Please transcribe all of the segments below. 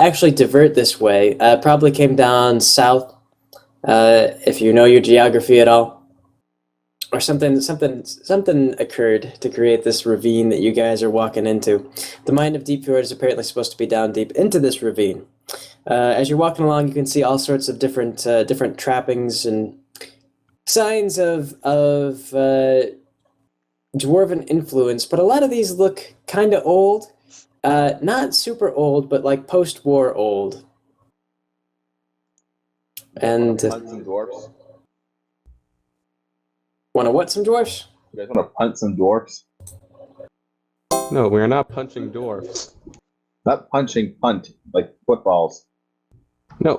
actually divert this way. Probably came down south, if you know your geography at all. Or something occurred to create this ravine that you guys are walking into. The mine of Deep Fjord is apparently supposed to be down deep into this ravine. As you're walking along, you can see all sorts of different trappings and signs of dwarven influence, but a lot of these look kind of old. Not super old, but like post-war old. And Hunt some dwarfs. Want to what? Some dwarfs? You guys want to punt some dwarfs? No, we're not punching dwarfs. Not punching, punt like footballs. No,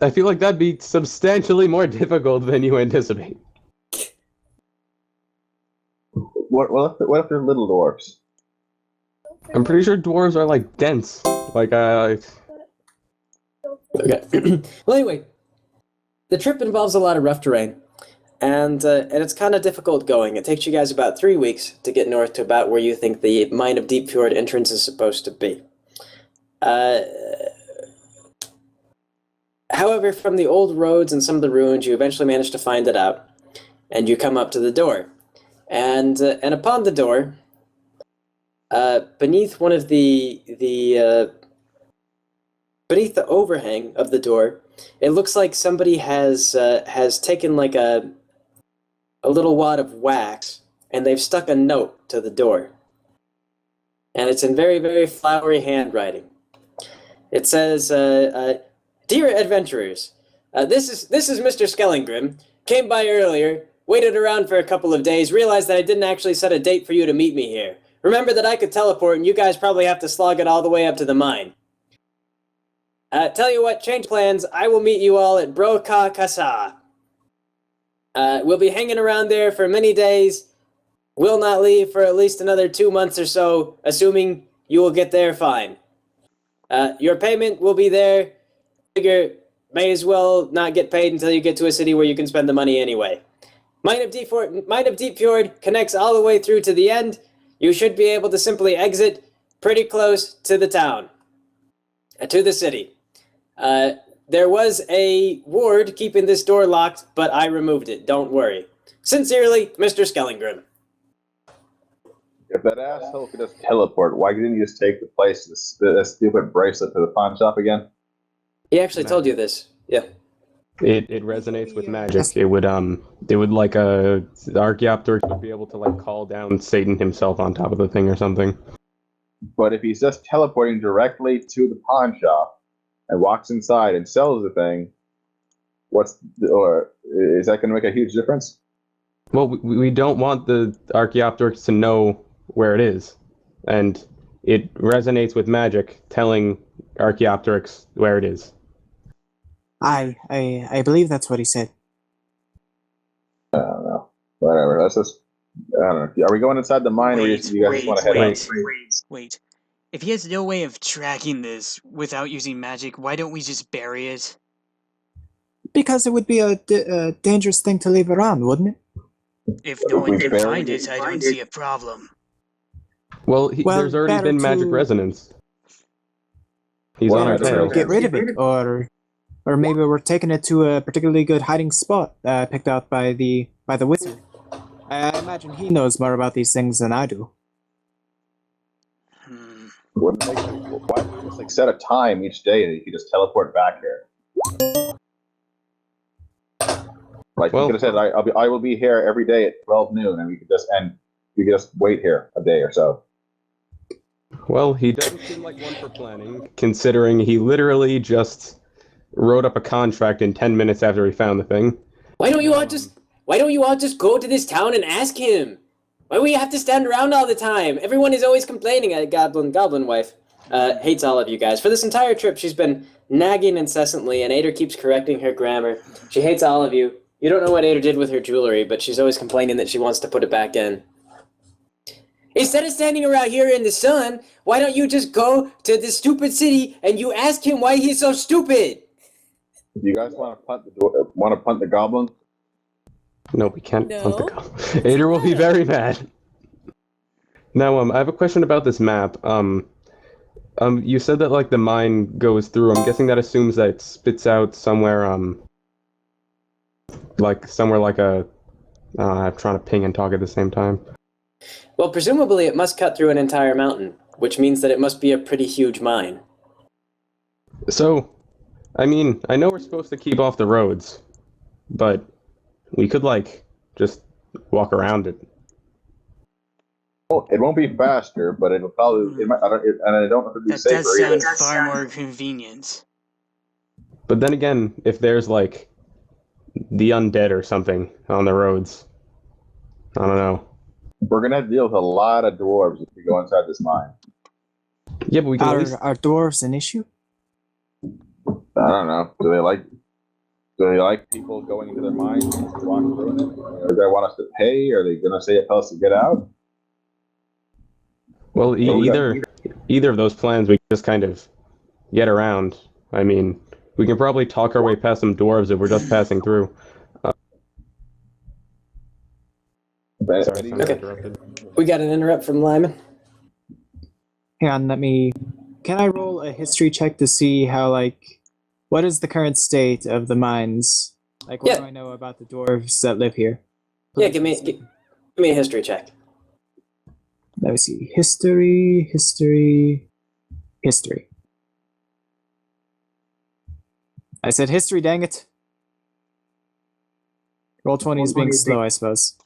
I feel like that'd be substantially more difficult than you anticipate. What if they're little dwarfs? I'm pretty sure dwarves are like dense. Like Okay. Well, anyway, the trip involves a lot of rough terrain, and it's kind of difficult going. It takes you guys about 3 weeks to get north to about where you think the Mine of Deep Fjord entrance is supposed to be. However, from the old roads and some of the ruins, you eventually manage to find it out, and you come up to the door. And upon the door, beneath one of beneath the overhang of the door, it looks like somebody has taken like a little wad of wax, and they've stuck a note to the door. And it's in very, very flowery handwriting. It says, "Dear adventurers, this is Mr. Skellingrim. Came by earlier, waited around for a couple of days, realized that I didn't actually set a date for you to meet me here. Remember that I could teleport, and you guys probably have to slog it all the way up to the mine. Tell you what, change plans. I will meet you all at Broka Kasa. We'll be hanging around there for many days. Will not leave for at least another 2 months or so, assuming you will get there fine. Your payment will be there. Figure may as well not get paid until you get to a city where you can spend the money anyway. Mine of Deep Fjord connects all the way through to the end. You should be able to simply exit pretty close to the town, to the city. There was a ward keeping this door locked, but I removed it. Don't worry. Sincerely, Mr. Skellingrim." If that asshole could just teleport, why didn't you just take the place, the stupid bracelet to the pawn shop again? He actually told you this. Yeah. It resonates with magic. It would like the Archaeopteryx would be able to like call down Satan himself on top of the thing or something. But if he's just teleporting directly to the pawn shop and walks inside and sells the thing, is that going to make a huge difference? Well, we don't want the Archaeopteryx to know where it is, and it resonates with magic, telling Archaeopteryx where it is. I believe that's what he said. I don't know. Whatever. Let's just. I don't know. Are we going inside the mine, or you guys just want to head out? Wait. If he has no way of tracking this without using magic, why don't we just bury it? Because it would be a dangerous thing to leave around, wouldn't it? If no one can find it, I don't see a problem. Well, there's already been magic resonance. He's on our tail. Get rid of it, or maybe we're taking it to a particularly good hiding spot picked out by the wizard. I imagine he knows more about these things than I do. Why don't you just set a time each day that you could just teleport back here? Like you could have said, I will be here every day at 12 noon, and we could just wait here a day or so. Well, he doesn't seem like one for planning, considering he literally just wrote up a contract in 10 minutes after he found the thing. Why don't you all just go to this town and ask him? Why do we have to stand around all the time? Everyone is always complaining. Goblin wife hates all of you guys. For this entire trip, she's been nagging incessantly, and Ader keeps correcting her grammar. She hates all of you. You don't know what Ader did with her jewelry, but she's always complaining that she wants to put it back in. Instead of standing around here in the sun, why don't you just go to the stupid city and you ask him why he's so stupid? Do you guys want to punt the goblin? No, we can't punt the goblin. Ader will be very mad. Now, I have a question about this map. You said that like the mine goes through. I'm guessing that assumes that it spits out somewhere, like somewhere like a. I'm trying to ping and talk at the same time. Well, presumably it must cut through an entire mountain, which means that it must be a pretty huge mine. So, I mean, I know we're supposed to keep off the roads, but we could like just walk around it. Well, it won't be faster, but it'll probably. It might, I don't know if it'll be That safer does sound either. far more convenient. But then again, if there's like the undead or something on the roads, I don't know. We're gonna have to deal with a lot of dwarves if we go inside this mine. Yeah, but we can at least. Are dwarves an issue? I don't know. Do they like people going into their mines and walking through it? Or do they want us to pay? Are they gonna say tell us to get out? Well, either of those plans, we can just kind of get around. I mean, we can probably talk our way past some dwarves if we're just passing through. Sorry, Sorry. someone interrupted. We got an interrupt from Lyman. Hang on, can I roll a history check to see how, like, what is the current state of the mines? Like, what Yeah. do I know about the dwarves that live here? Yeah, give me a history check. Let me see. History. I said history, dang it. Roll 20 is being slow, I suppose.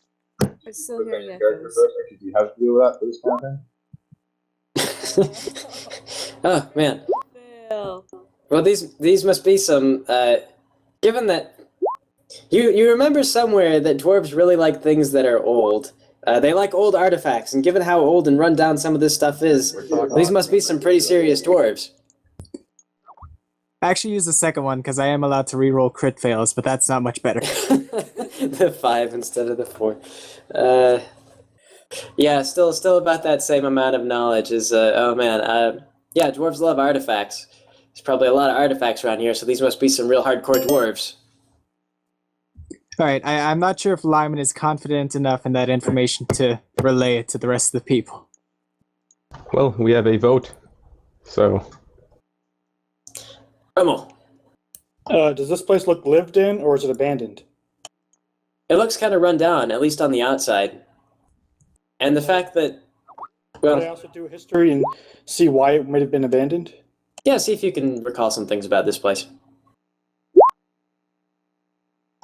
I still hear Character echoes. first, or do you have to do that for this kind of thing? Oh man. Fail. Well, these must be some. Given that you remember somewhere that dwarves really like things that are old. They like old artifacts, and given how old and run down some of this stuff is, these must be some pretty serious dwarves. I actually use the second one because I am allowed to reroll crit fails, but that's not much better. The 5 instead of the 4. Yeah, still about that same amount of knowledge as. Oh man. Yeah, dwarves love artifacts. There's probably a lot of artifacts around here, so these must be some real hardcore dwarves. Alright, I'm not sure if Lyman is confident enough in that information to relay it to the rest of the people. Well, we have a vote, so Rummel. Does this place look lived in, or is it abandoned? It looks kind of run down, at least on the outside. And the fact that, Could I well, also do a history and see why it might have been abandoned? yeah, see if you can recall some things about this place.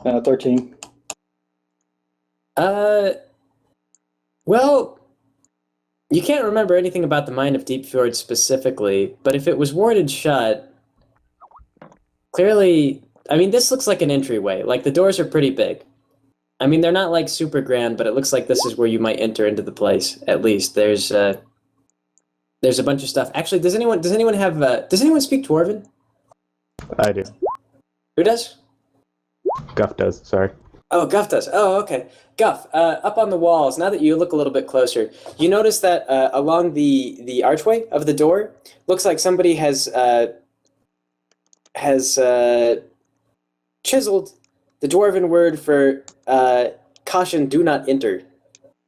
13. Well, you can't remember anything about the mine of Deep Fjord specifically, but if it was warded shut, clearly, I mean, this looks like an entryway. Like, the doors are pretty big. I mean, they're not, like, super grand, but it looks like this is where you might enter into the place, at least. There's a bunch of stuff. Actually, does anyone speak Dwarven? I do. Who does? Guff does, sorry. Oh, Guff does. Oh, okay. Guff, up on the walls, now that you look a little bit closer, you notice that along the archway of the door, looks like somebody has chiseled the Dwarven word for caution, do not enter,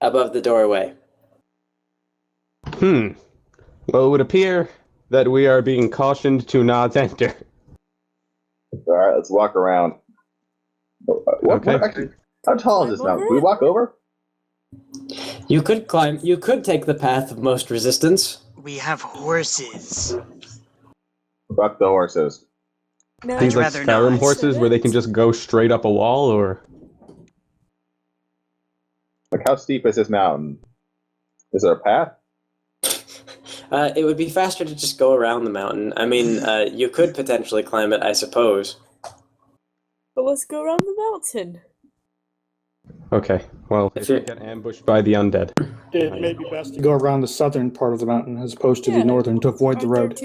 above the doorway. Well, it would appear that we are being cautioned to not enter. All right, let's walk around. What actually? How tall is this mountain? Can we walk over? You could climb. You could take the path of most resistance. We have horses. Fuck the horses. No, These like rather Skyrim not. horses where they can just go straight up a wall, or Like, how steep is this mountain? Is there a path? It would be faster to just go around the mountain. I mean, you could potentially climb it, I suppose. but let's go around the mountain. okay. Well, if we get ambushed by the undead, It may be best to go around the southern part of the mountain as opposed to Yeah. the northern to avoid the road.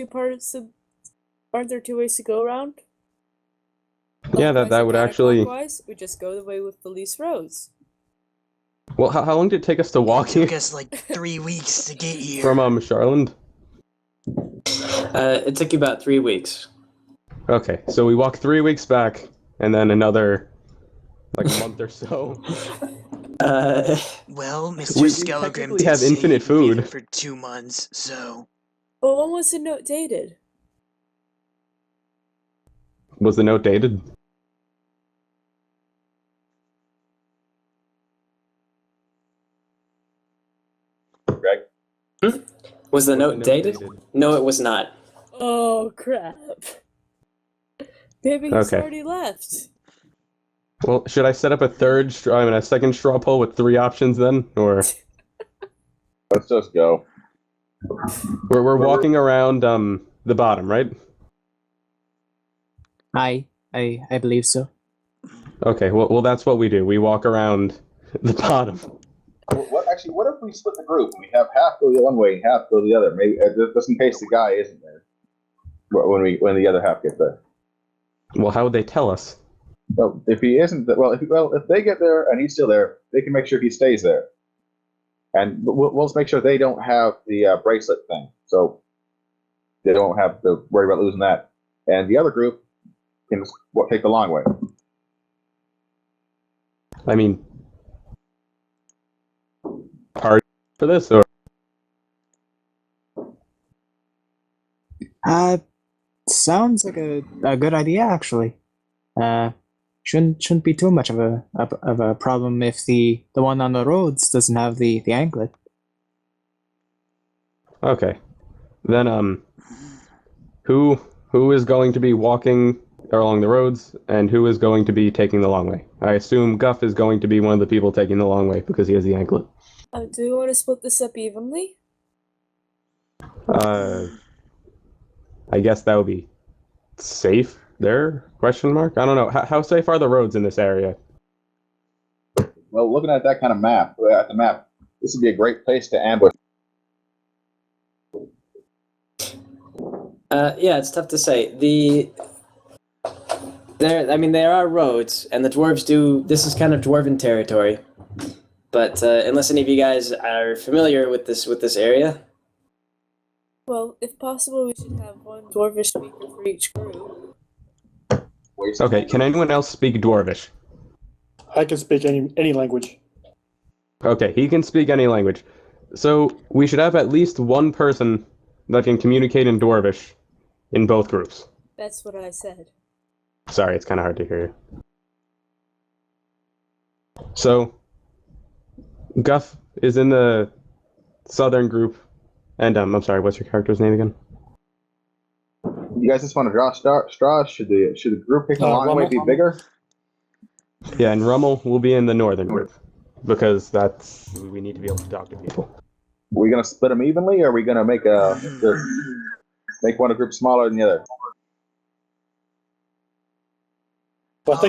Aren't there two ways to go around? yeah, that Clockwise and would actually. counterclockwise? We just go the way with the least roads. Well, how long did it take us to walk here Took us like 3 weeks to get here. from Charland? It took you about 3 weeks. Okay, so we walked 3 weeks back, and then another like month or so. Well, Mr. We Skelegrim technically did have say infinite he'd be there food. for 2 months, so But when was the note dated? Was the note dated? Greg? Was the note dated? No, it was not. Oh crap. Maybe he's Okay. already left. Well, should I set up a second straw poll with 3 options then, or Let's just go. we're walking around the bottom, right? I believe so. Okay. Well, that's what we do. We walk around the bottom. What if we split the group? We have half go the one way and half go the other. Maybe just in case the guy isn't there when the other half gets there. Well, how would they tell us? Well, if he isn't, if they get there and he's still there, they can make sure he stays there, and we'll just make sure they don't have the bracelet thing, so they don't have to worry about losing that. And the other group can just take the long way. I mean, hard for this, or Sounds like a good idea actually. Shouldn't be too much of a problem if the one on the roads doesn't have the anklet. okay. Then who is going to be walking along the roads, and who is going to be taking the long way? I assume Guff is going to be one of the people taking the long way because he has the anklet. Do you want to split this up evenly? I guess that would be safe there? Question mark? I don't know. How safe are the roads in this area? Well, looking at that kind of map, this would be a great place to ambush. Yeah, it's tough to say. There are roads, and the dwarves do. This is kind of dwarven territory. But unless any of you guys are familiar with this area, Well, if possible, we should have one dwarvish speaker for each group. Okay, can anyone else speak Dwarvish? I can speak any language. Okay, he can speak any language. So we should have at least one person that can communicate in Dwarvish in both groups. That's what I said. Sorry, it's kind of hard to hear you. So, Guff is in the southern group, and I'm sorry, what's your character's name again? You guys just want to draw straws? Should the group pick the long way be bigger? Yeah, and Rummel will be in the northern group, because we need to be able to talk to people. Are we gonna split them evenly, or are we gonna make one a group smaller than the other? Well, I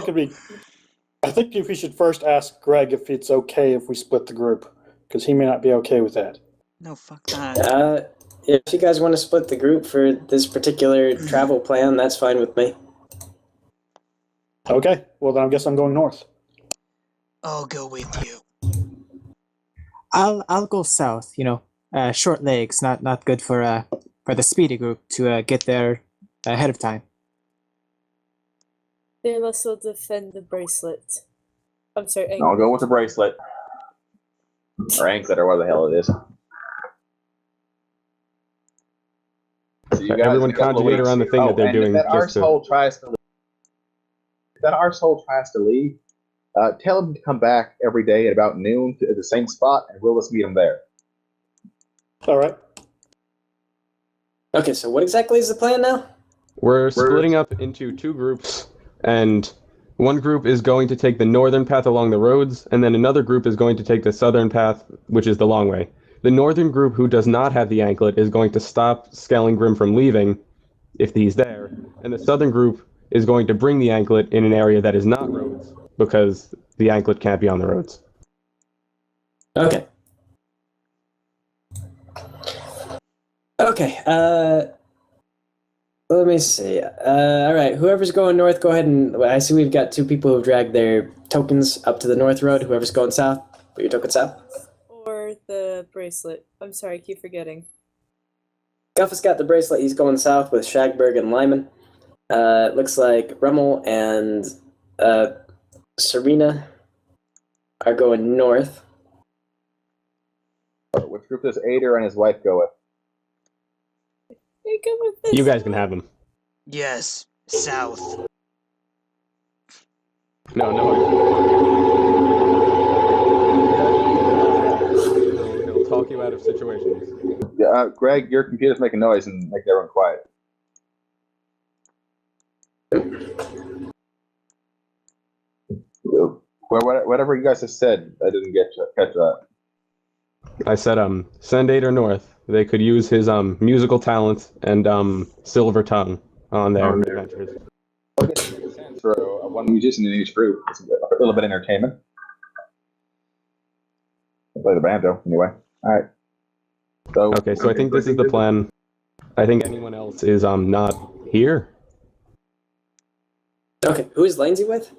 think if we should first ask Greg if it's okay if we split the group, because he may not be okay with that. No, fuck that. if you guys want to split the group for this particular travel plan, that's fine with me. Okay, well then I guess I'm going north. I'll go with you. I'll go south. Short legs, not good for the speedy group to get there ahead of time. They must will defend the bracelet. I'm sorry, I'll anklet. go with the bracelet. Or anklet, or whatever the hell it is. So you guys Everyone conjugate around the thing that they're doing. If that arsehole tries to leave, tell him to come back every day at about noon to the same spot, and we'll just meet him there. All right. Okay, so what exactly is the plan now? We're splitting up into 2 groups, and one group is going to take the northern path along the roads, and then another group is going to take the southern path, which is the long way. The northern group, who does not have the anklet, is going to stop Skellingrim from leaving, if he's there, and the southern group is going to bring the anklet in an area that is not roads, because the anklet can't be on the roads. Okay. Okay, let me see. Alright, whoever's going north, go ahead and... I see we've got 2 people who've dragged their tokens up to the north road. Whoever's going south, put your token south. Or the bracelet. I'm sorry, I keep forgetting. Guff has got the bracelet. He's going south with Shagberg and Lyman. Looks like Rummel and Serena are going north. Which group does Ader and his wife go with? Hey, come with this. You guys can have them. Yes, south. No. He'll talk you out of situations. Greg, your computer's making noise and making everyone quiet. Whatever you guys have said, I didn't catch that. I said, send Ader north. They could use his musical talent and silver tongue on their adventures. I guess it makes sense for one musician in each group. It's a little bit of entertainment. Play the banjo, anyway. All right. Okay, so I think this is the plan. I think anyone else is not here. Okay, who is Lindsay with?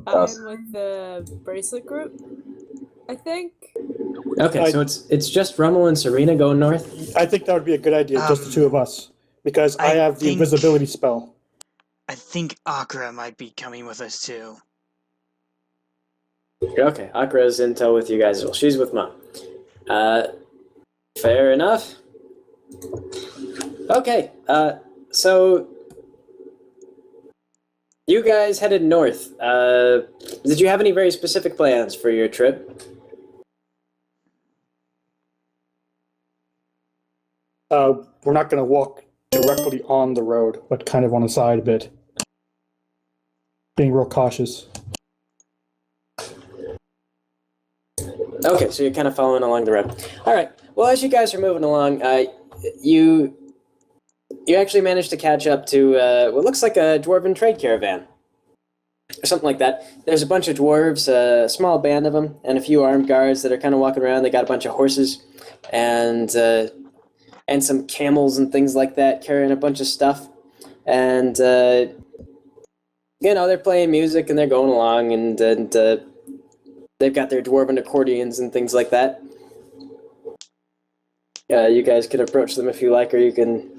I'm with the bracelet group, I think. Okay, so it's just Rummel and Serena going north? I think that would be a good idea, just the two of us. Because I have the invisibility spell. I think Akra might be coming with us too. Okay, Akra's in tow with you guys as well. She's with Mom. Fair enough. Okay, so you guys headed north. Did you have any very specific plans for your trip? We're not going to walk directly on the road, but kind of on the side a bit. Being real cautious. Okay, so you're kind of following along the road. All right. Well, as you guys are moving along, you actually managed to catch up to what looks like a dwarven trade caravan, or something like that. There's a bunch of dwarves, a small band of them, and a few armed guards that are kind of walking around. They got a bunch of horses, and some camels and things like that, carrying a bunch of stuff, and they're playing music and they're going along, and they've got their dwarven accordions and things like that. You guys can approach them if you like, or you can...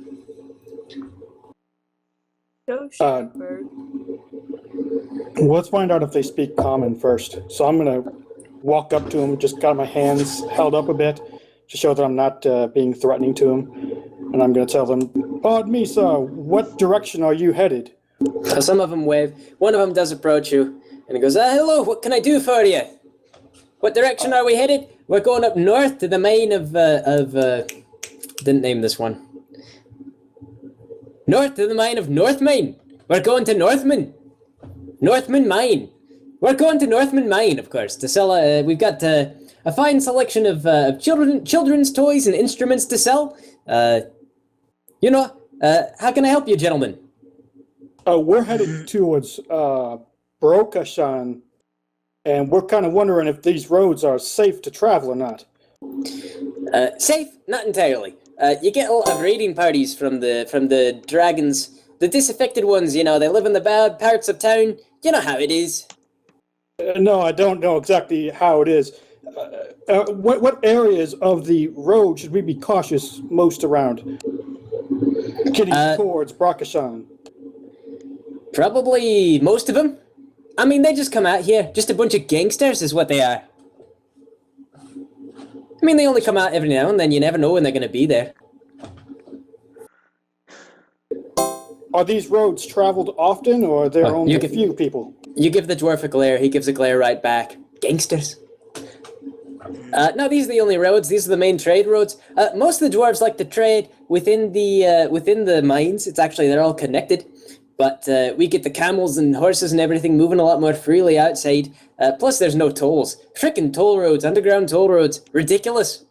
Go, Shepherd. Let's find out if they speak common first. So I'm going to walk up to them, just got my hands held up a bit to show that I'm not being threatening to them. And I'm going to tell them, "Pardon me, sir, what direction are you headed?" Some of them wave. One of them does approach you, and he goes, "Hello, what can I do for you? What direction are we headed? We're going up north to the mine of didn't name this one. North to the mine of Northmine. We're going to Northman Mine. We're going to Northman Mine, of course, to sell. We've got a fine selection of children's toys and instruments to sell. How can I help you, gentlemen?" We're headed towards Brokashan, and we're kind of wondering if these roads are safe to travel or not. Safe? Not entirely. You get a lot of raiding parties from the dragons, the disaffected ones. They live in the bad parts of town. You know how it is. No, I don't know exactly how it is. What areas of the road should we be cautious most around? Getting towards Brokashan. Probably most of them. I mean, they just come out here. Just a bunch of gangsters is what they are. I mean, they only come out every now and then. You never know when they're going to be there. Are these roads traveled often, or are there only a few people? You give the dwarf a glare. He gives a glare right back. Gangsters. No, these are the only roads. These are the main trade roads. Most of the dwarves like to trade within the mines. It's actually, they're all connected. But we get the camels and horses and everything moving a lot more freely outside. Plus, there's no tolls. Frickin' toll roads, underground toll roads. Ridiculous.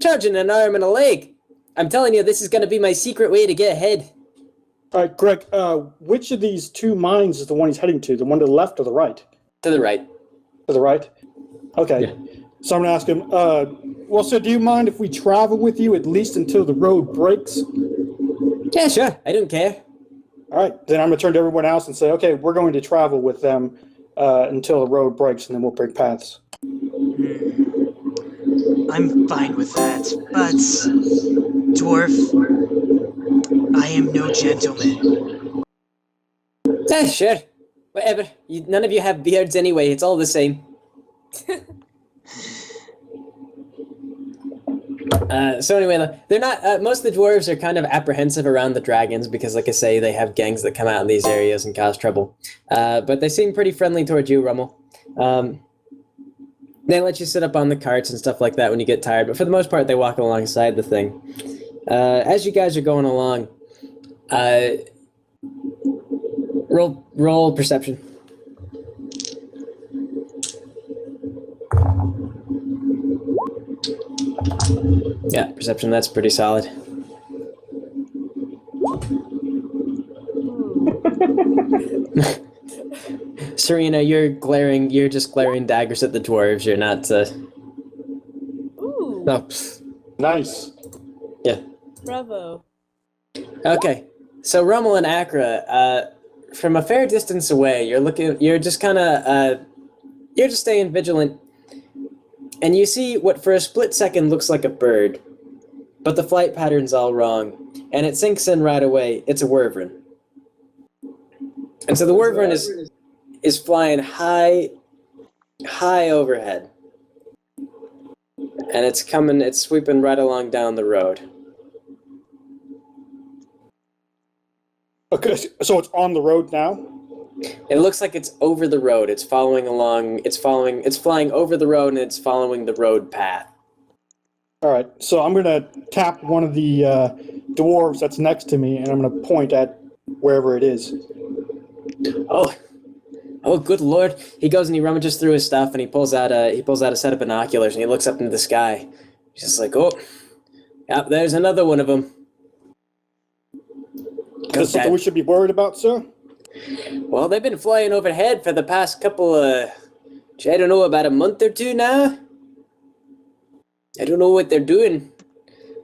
Charging an arm and a leg. I'm telling you, this is going to be my secret way to get ahead. All right, Greg, which of these two mines is the one he's heading to? The one to the left or the right? To the right. To the right? Okay. Yeah. So I'm going to ask him, well, sir, do you mind if we travel with you at least until the road breaks? Yeah, sure. I don't care. All right, then I'm going to turn to everyone else and say, okay, we're going to travel with them until the road breaks, and then we'll break paths. I'm fine with that, but, dwarf, I am no gentleman. Sure. Whatever. None of you have beards anyway. It's all the same. So anyway, they're not. Most of the dwarves are kind of apprehensive around the dragons because, like I say, they have gangs that come out in these areas and cause trouble. But they seem pretty friendly towards you, Rummel. They let you sit up on the carts and stuff like that when you get tired, but for the most part, they walk alongside the thing. As you guys are going along, roll perception. Yeah, perception, that's pretty solid. Serena, you're just glaring daggers at the dwarves, you're not, Ooh, no. Nice. Yeah. bravo. Okay, so Rummel and Akra, from a fair distance away, you're just staying vigilant, and you see what for a split second looks like a bird, but the flight pattern's all wrong, and it sinks in right away. It's a wyvern. And so the wyvern is flying high overhead, and it's sweeping right along down the road. Okay, so it's on the road now? It looks like it's over the road. It's flying over the road, and it's following the road path. All right, so I'm going to tap one of the dwarves that's next to me, and I'm going to point at wherever it is. Oh, good lord! He goes and he rummages through his stuff, and he pulls out a set of binoculars, and he looks up into the sky. He's just like, oh, yep, there's another one of them. Is this something we should be worried about, sir? Well, they've been flying overhead for the past couple I don't know, about a month or two now. I don't know what they're doing,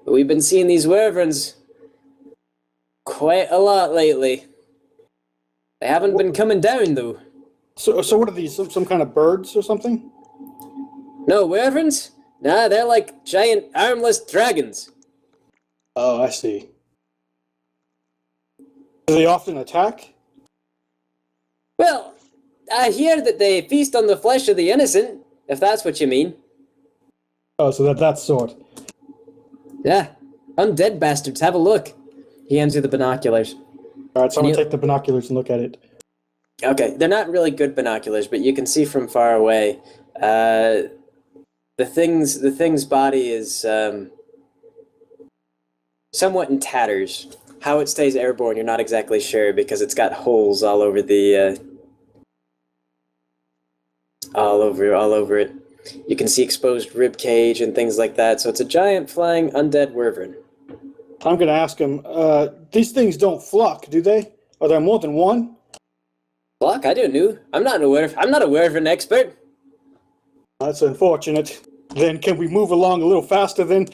but we've been seeing these wyverns quite a lot lately. They haven't been coming down, though. So what are these? Some kind of birds or something? No, wyverns? Nah, they're like giant armless dragons. Oh, I see. Do they often attack? Well, I hear that they feast on the flesh of the innocent, if that's what you mean. Oh, so that sort. Yeah, undead bastards, have a look. He hands you the binoculars. All right, so I'm going to take the binoculars and look at it. Okay, they're not really good binoculars, but you can see from far away. The thing's body is somewhat in tatters. How it stays airborne, you're not exactly sure because it's got holes all over the all over it. You can see exposed rib cage and things like that. So it's a giant flying undead wyvern. I'm going to ask him. These things don't flock, do they? Are there more than one? Flock? I don't know. I'm not a wyvern expert. That's unfortunate. Then can we move along a little faster then?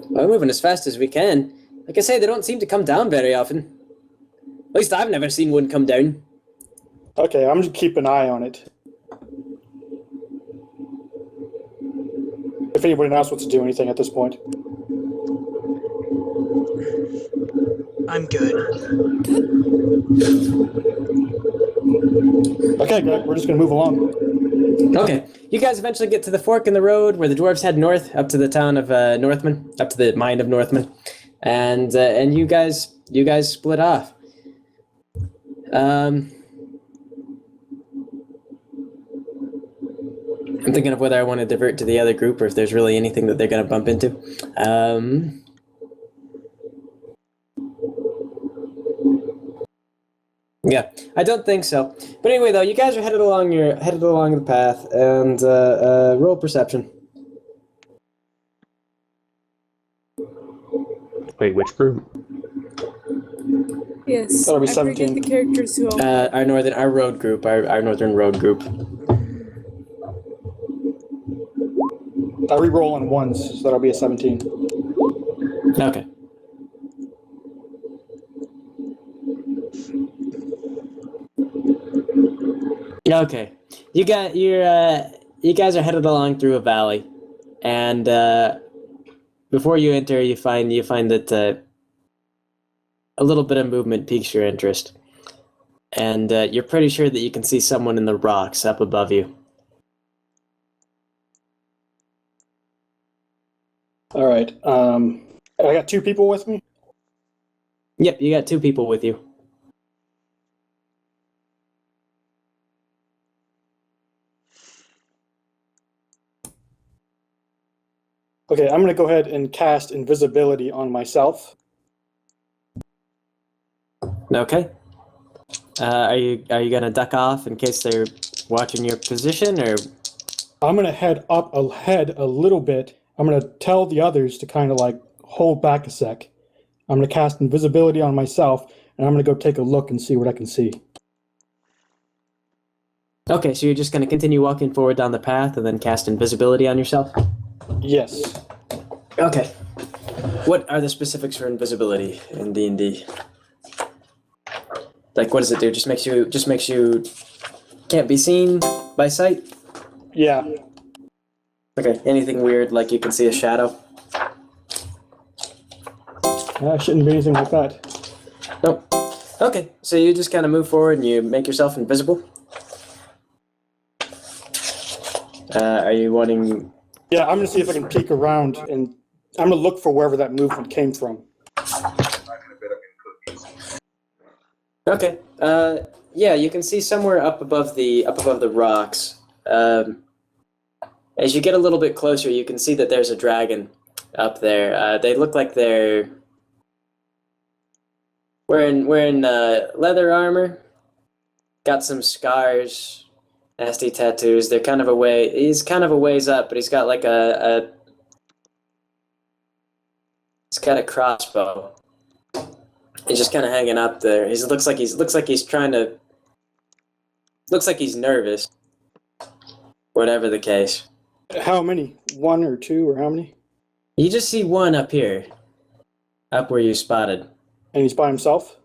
We're moving as fast as we can. Like I say, they don't seem to come down very often. At least I've never seen one come down. Okay, I'm just keep an eye on it. If anybody else wants to do anything at this point. I'm good. Okay, good. We're just going to move along. Okay, you guys eventually get to the fork in the road where the dwarves head north, up to the town of Northman, up to the mine of Northman, and you guys split off. I'm thinking of whether I want to divert to the other group or if there's really anything that they're going to bump into. Yeah, I don't think so. But anyway, though, you guys are headed along the path, and roll perception. Wait, which group? Yes. That'll be I 17. forget the characters who Our road group, our northern road group. I re-roll on ones, so that'll be a 17. Okay. Okay, you guys are headed along through a valley, and before you enter, you find that a little bit of movement piques your interest, and you're pretty sure that you can see someone in the rocks up above you. All right. I got 2 people with me. Yep, you got 2 people with you. Okay, I'm going to go ahead and cast invisibility on myself. Okay. Are you gonna duck off in case they're watching your position, or? I'm going to head up ahead a little bit. I'm going to tell the others to kind of like hold back a sec. I'm going to cast invisibility on myself, and I'm going to go take a look and see what I can see. Okay, so you're just gonna continue walking forward down the path and then cast invisibility on yourself? Yes. Okay. What are the specifics for invisibility in D&D? Like, what does it do? Just makes you can't be seen by sight? Yeah. Okay. Anything weird, like you can see a shadow? Shouldn't be anything like that. Nope. Okay, so you just kind of move forward and you make yourself invisible? Are you wanting... Yeah, I'm going to see if I can peek around, and I'm going to look for wherever that movement came from. Okay. Yeah, you can see somewhere up above the rocks. As you get a little bit closer, you can see that there's a dragon up there. They look like they're wearing leather armor, got some scars, nasty tattoos. They're kind of he's kind of a ways up, but he's got like he's got a crossbow. He's just kind of hanging up there. He looks like he's nervous. Whatever the case. How many? 1 or 2, or how many? You just see one up here, up where you spotted. And he's by himself?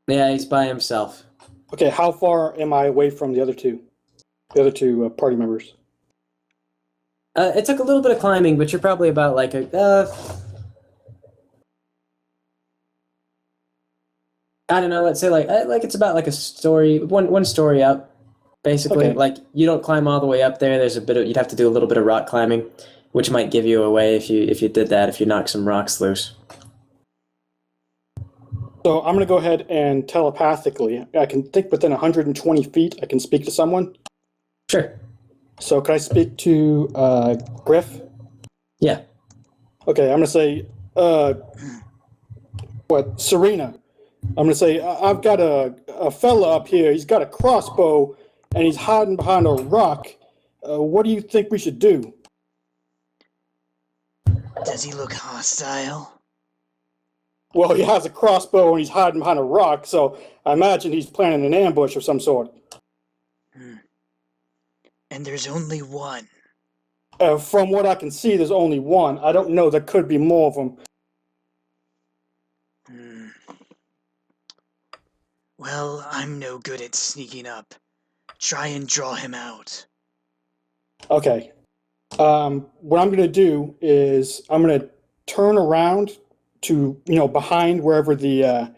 Yeah, he's by himself. Okay, how far am I away from the other 2? The other 2 party members? It took a little bit of climbing, but you're probably about like I don't know. Let's say like it's about like a story, one story up, basically. Okay. Like you don't climb all the way up there. There's you'd have to do a little bit of rock climbing, which might give you away if you did that. If you knock some rocks loose. So I'm going to go ahead and telepathically, I can think within 120 feet, I can speak to someone. Sure. So can I speak to Griff? Yeah. Okay, I'm going to say, Serena. I'm going to say, I've got a fella up here. He's got a crossbow, and he's hiding behind a rock. What do you think we should do? Does he look hostile? Well, he has a crossbow, and he's hiding behind a rock, so I imagine he's planning an ambush of some sort. And there's only one. From what I can see, there's only one. I don't know. There could be more of them. Well, I'm no good at sneaking up. Try and draw him out. Okay. What I'm going to do is I'm going to turn around to, behind wherever the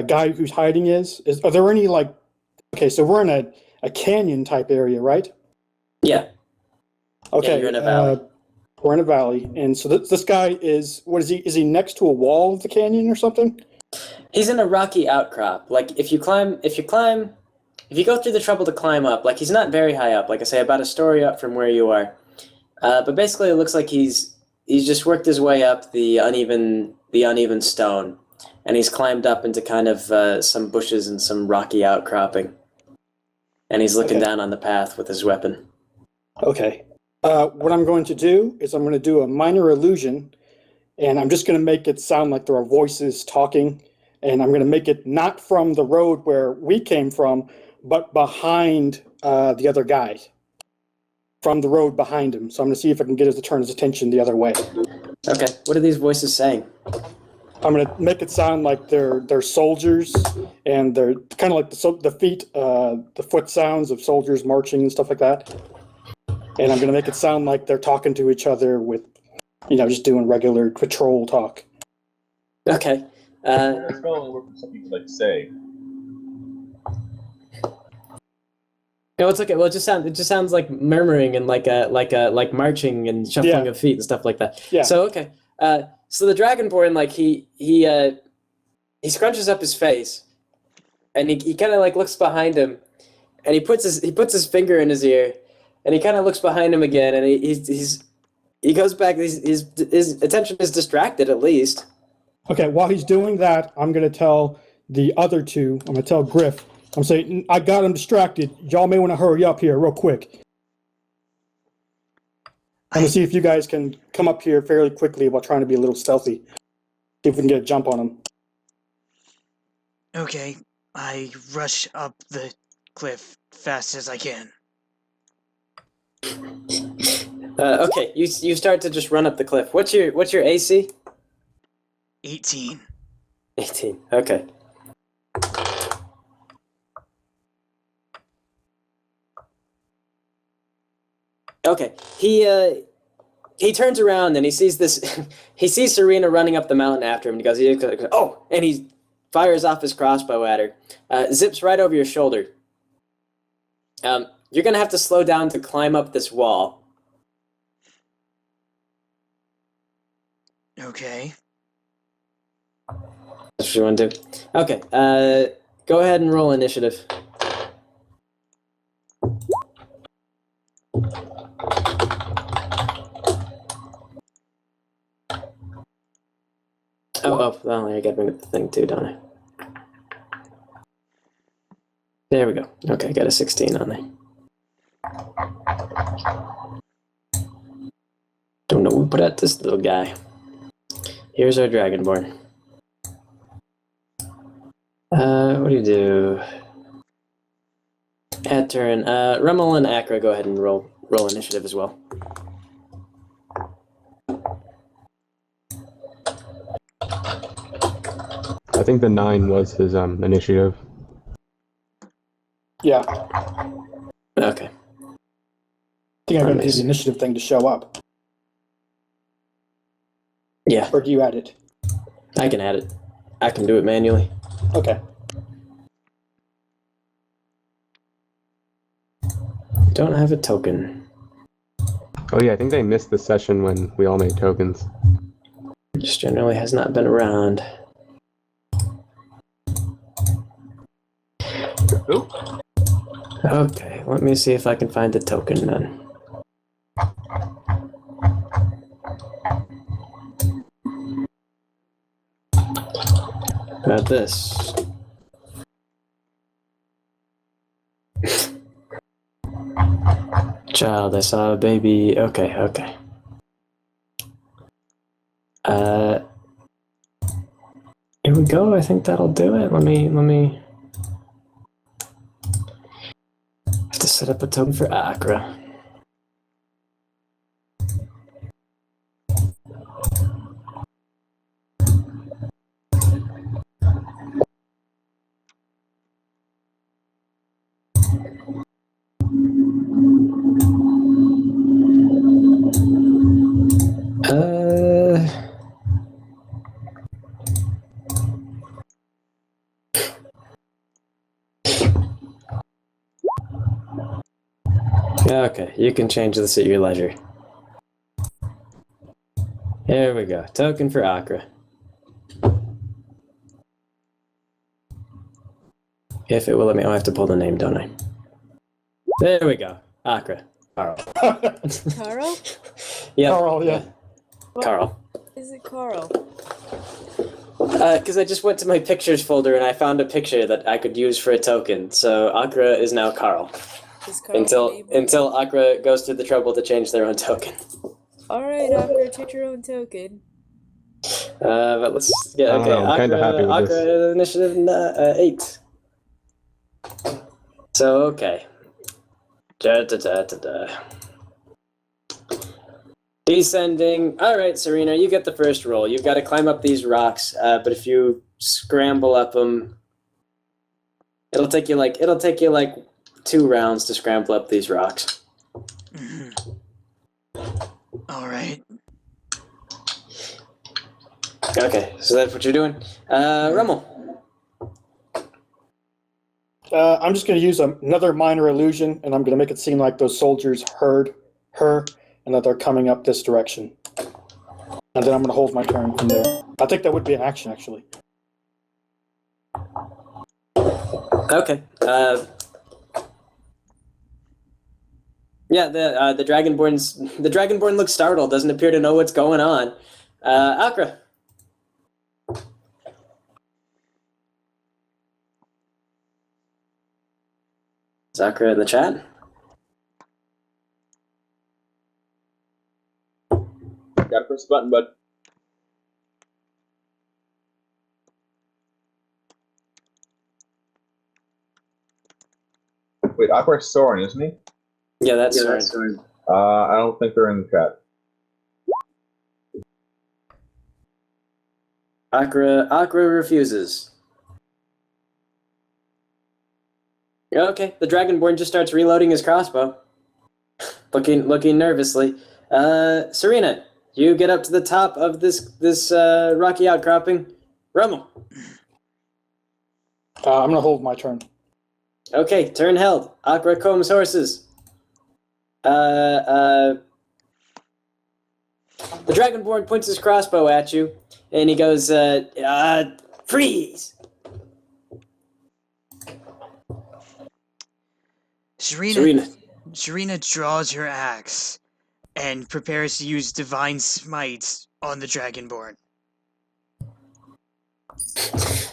guy who's hiding is. Are there any, okay, so we're in a canyon type area, right? Yeah. Okay. Yeah, you're in a valley. We're in a valley. And so this guy is, what is he? Is he next to a wall of the canyon or something? He's in a rocky outcrop. Like if you go through the trouble to climb up, like he's not very high up, like I say, about a story up from where you are. But basically it looks like he's just worked his way up the uneven stone, and he's climbed up into kind of some bushes and some rocky outcropping. And he's looking down on the path with his weapon. Okay. What I'm going to do is I'm going to do a minor illusion, and I'm just going to make it sound like there are voices talking, and I'm going to make it not from the road where we came from, but behind the other guy. From the road behind him. So I'm going to see if I can get him to turn his attention the other way. Okay. What are these voices saying? I'm going to make it sound like they're soldiers, and they're kind of like the foot sounds of soldiers marching and stuff like that. And I'm going to make it sound like they're talking to each other with, just doing regular patrol talk. Okay. Spell something to say. No, it's okay. Well, it just sounds like murmuring and like marching and shuffling Yeah. of feet and stuff like that. Yeah. So okay. So the Dragonborn, like he scrunches up his face, and he kind of like looks behind him, and he puts his finger in his ear, and he kind of looks behind him again, and he goes back. His attention is distracted at least. Okay, while he's doing that, I'm going to tell the other two, I'm going to tell Griff, I'm saying, I got him distracted. Y'all may want to hurry up here real quick. I'm going to see if you guys can come up here fairly quickly while trying to be a little stealthy. See if we can get a jump on him. Okay, I rush up the cliff fast as I can. Okay, you start to just run up the cliff. What's your AC? 18. 18. Okay. Okay. He turns around and he sees this. He sees Serena running up the mountain after him. And he goes, "Oh!" And he fires off his crossbow at her. Zips right over your shoulder. You're gonna have to slow down to climb up this wall. Okay. That's what you want to do. Okay. Go ahead and roll initiative. Well, I gotta bring up the thing too, don't I? There we go. Okay, got a 16 on there. Don't know who put out this little guy. Here's our Dragonborn. What do you do? At turn. Rummel and Akra, go ahead and roll initiative as well. I think the 9 was his initiative. Yeah. Okay. I think I'm going to do the initiative thing to show up. Yeah, Or do you add it? I can add it. I can do it manually. Okay. Don't have a token. Oh yeah, I think they missed the session when we all made tokens. Just generally has not been around. Oop. Okay, let me see if I can find the token then. About this. Child, I saw a baby. Okay. Here we go. I think that'll do it. Let me have to set up a token for Akra. Okay, you can change this at your leisure. Here we go. Token for Akra. If it will let me, I have to pull the name, don't I? There we go. Akra. Carl. Carl? Yep. Carl, yeah. Carl. Is it Carl? Because I just went to my pictures folder and I found a picture that I could use for a token. So Akra is now Carl. Is Carl your name? Until Akra goes through the trouble to change their own token. Alright, Akra, take your own token. But let's okay. I don't know, I'm kinda happy with Akra this. initiative 8. So okay. Descending. All right, Serena, you get the first roll. You've got to climb up these rocks, but if you scramble up them, it'll take you like 2 rounds to scramble up these rocks. All right. Okay, so that's what you're doing. Rummel. I'm just going to use another minor illusion, and I'm going to make it seem like those soldiers heard her and that they're coming up this direction. And then I'm going to hold my turn from there. I think that would be an action, actually. Okay. Yeah, the Dragonborn looks startled, doesn't appear to know what's going on. Akra. Is Akra in the chat? Gotta press the button, bud. Wait, Aqua's Soren, isn't he? Yeah, that's right. I don't think they're in the chat. Akra refuses. Okay, the Dragonborn just starts reloading his crossbow, looking nervously. Serena, you get up to the top of this rocky outcropping. Rommel. I'm going to hold my turn. Okay, turn held. Akra combs horses. The Dragonborn points his crossbow at you, and he goes, freeze! Serena draws her axe and prepares to use Divine Smite on the Dragonborn.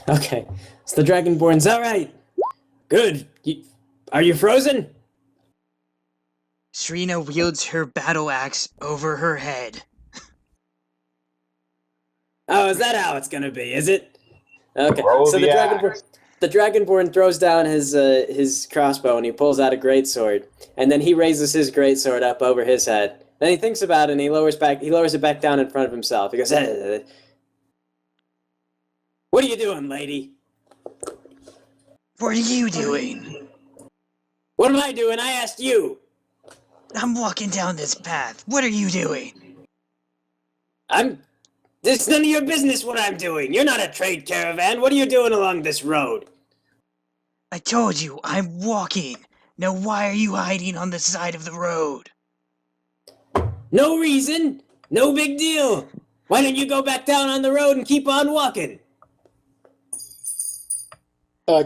Okay, so the Dragonborn's alright. Good. Are you frozen? Serena wields her battle axe over her head. Oh, is that how it's gonna be, is it? Okay, Roll so the the Dragonborn throws down his crossbow and he pulls out a greatsword, and then he raises his greatsword up over his head. Then he thinks about it and he lowers it back down in front of himself. He goes, What are you doing, lady? What are you doing? What am I doing? I asked you. I'm walking down this path. What are you doing? It's none of your business what I'm doing. You're not a trade caravan. What are you doing along this road? I told you, I'm walking. Now why are you hiding on the side of the road? No reason. No big deal. Why don't you go back down on the road and keep on walking?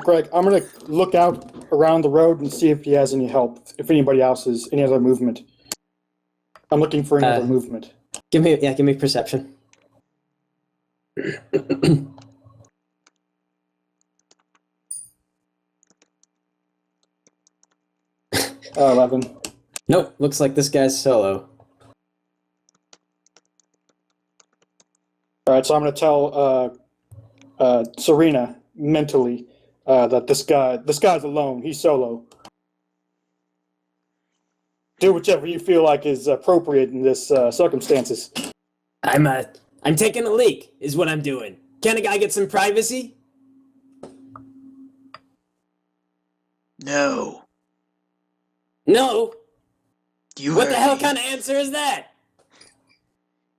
Greg, I'm going to look out around the road and see if he has any help, if anybody else has any other movement. I'm looking for any other movement. Give me perception. 11. Nope, looks like this guy's solo. All right, so I'm going to tell Serena mentally that this guy's alone. He's solo. Do whichever you feel like is appropriate in this circumstances. I'm taking a leak, is what I'm doing. Can a guy get some privacy? No. No. You What the heard hell me. kind of answer is that?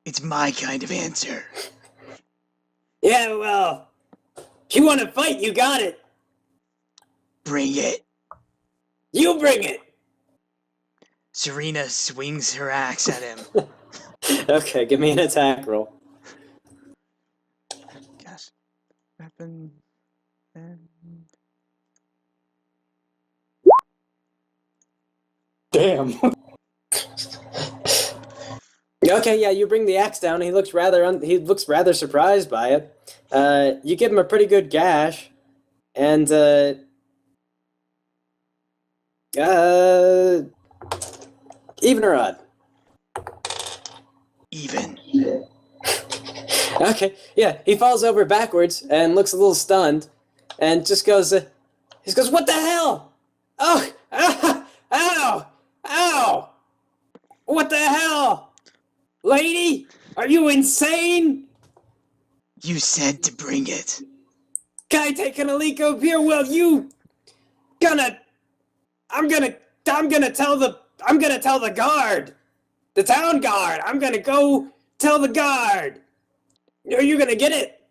It's my kind of answer. Yeah, well, if you want to fight, you got it. Bring it. You bring it. Serena swings her axe at him. Okay, give me an attack roll. Yes. Weapon. Damn. Okay, yeah, you bring the axe down. He looks rather surprised by it. You give him a pretty good gash, and even or odd? Even. Okay, yeah, he falls over backwards and looks a little stunned, and just goes, "What the hell? Oh, ow, ow! What the hell, lady? Are you insane? You said to bring it. Guy taking a leak up here. Well, I'm gonna tell the guard, the town guard. I'm gonna go tell the guard. Are you gonna get it?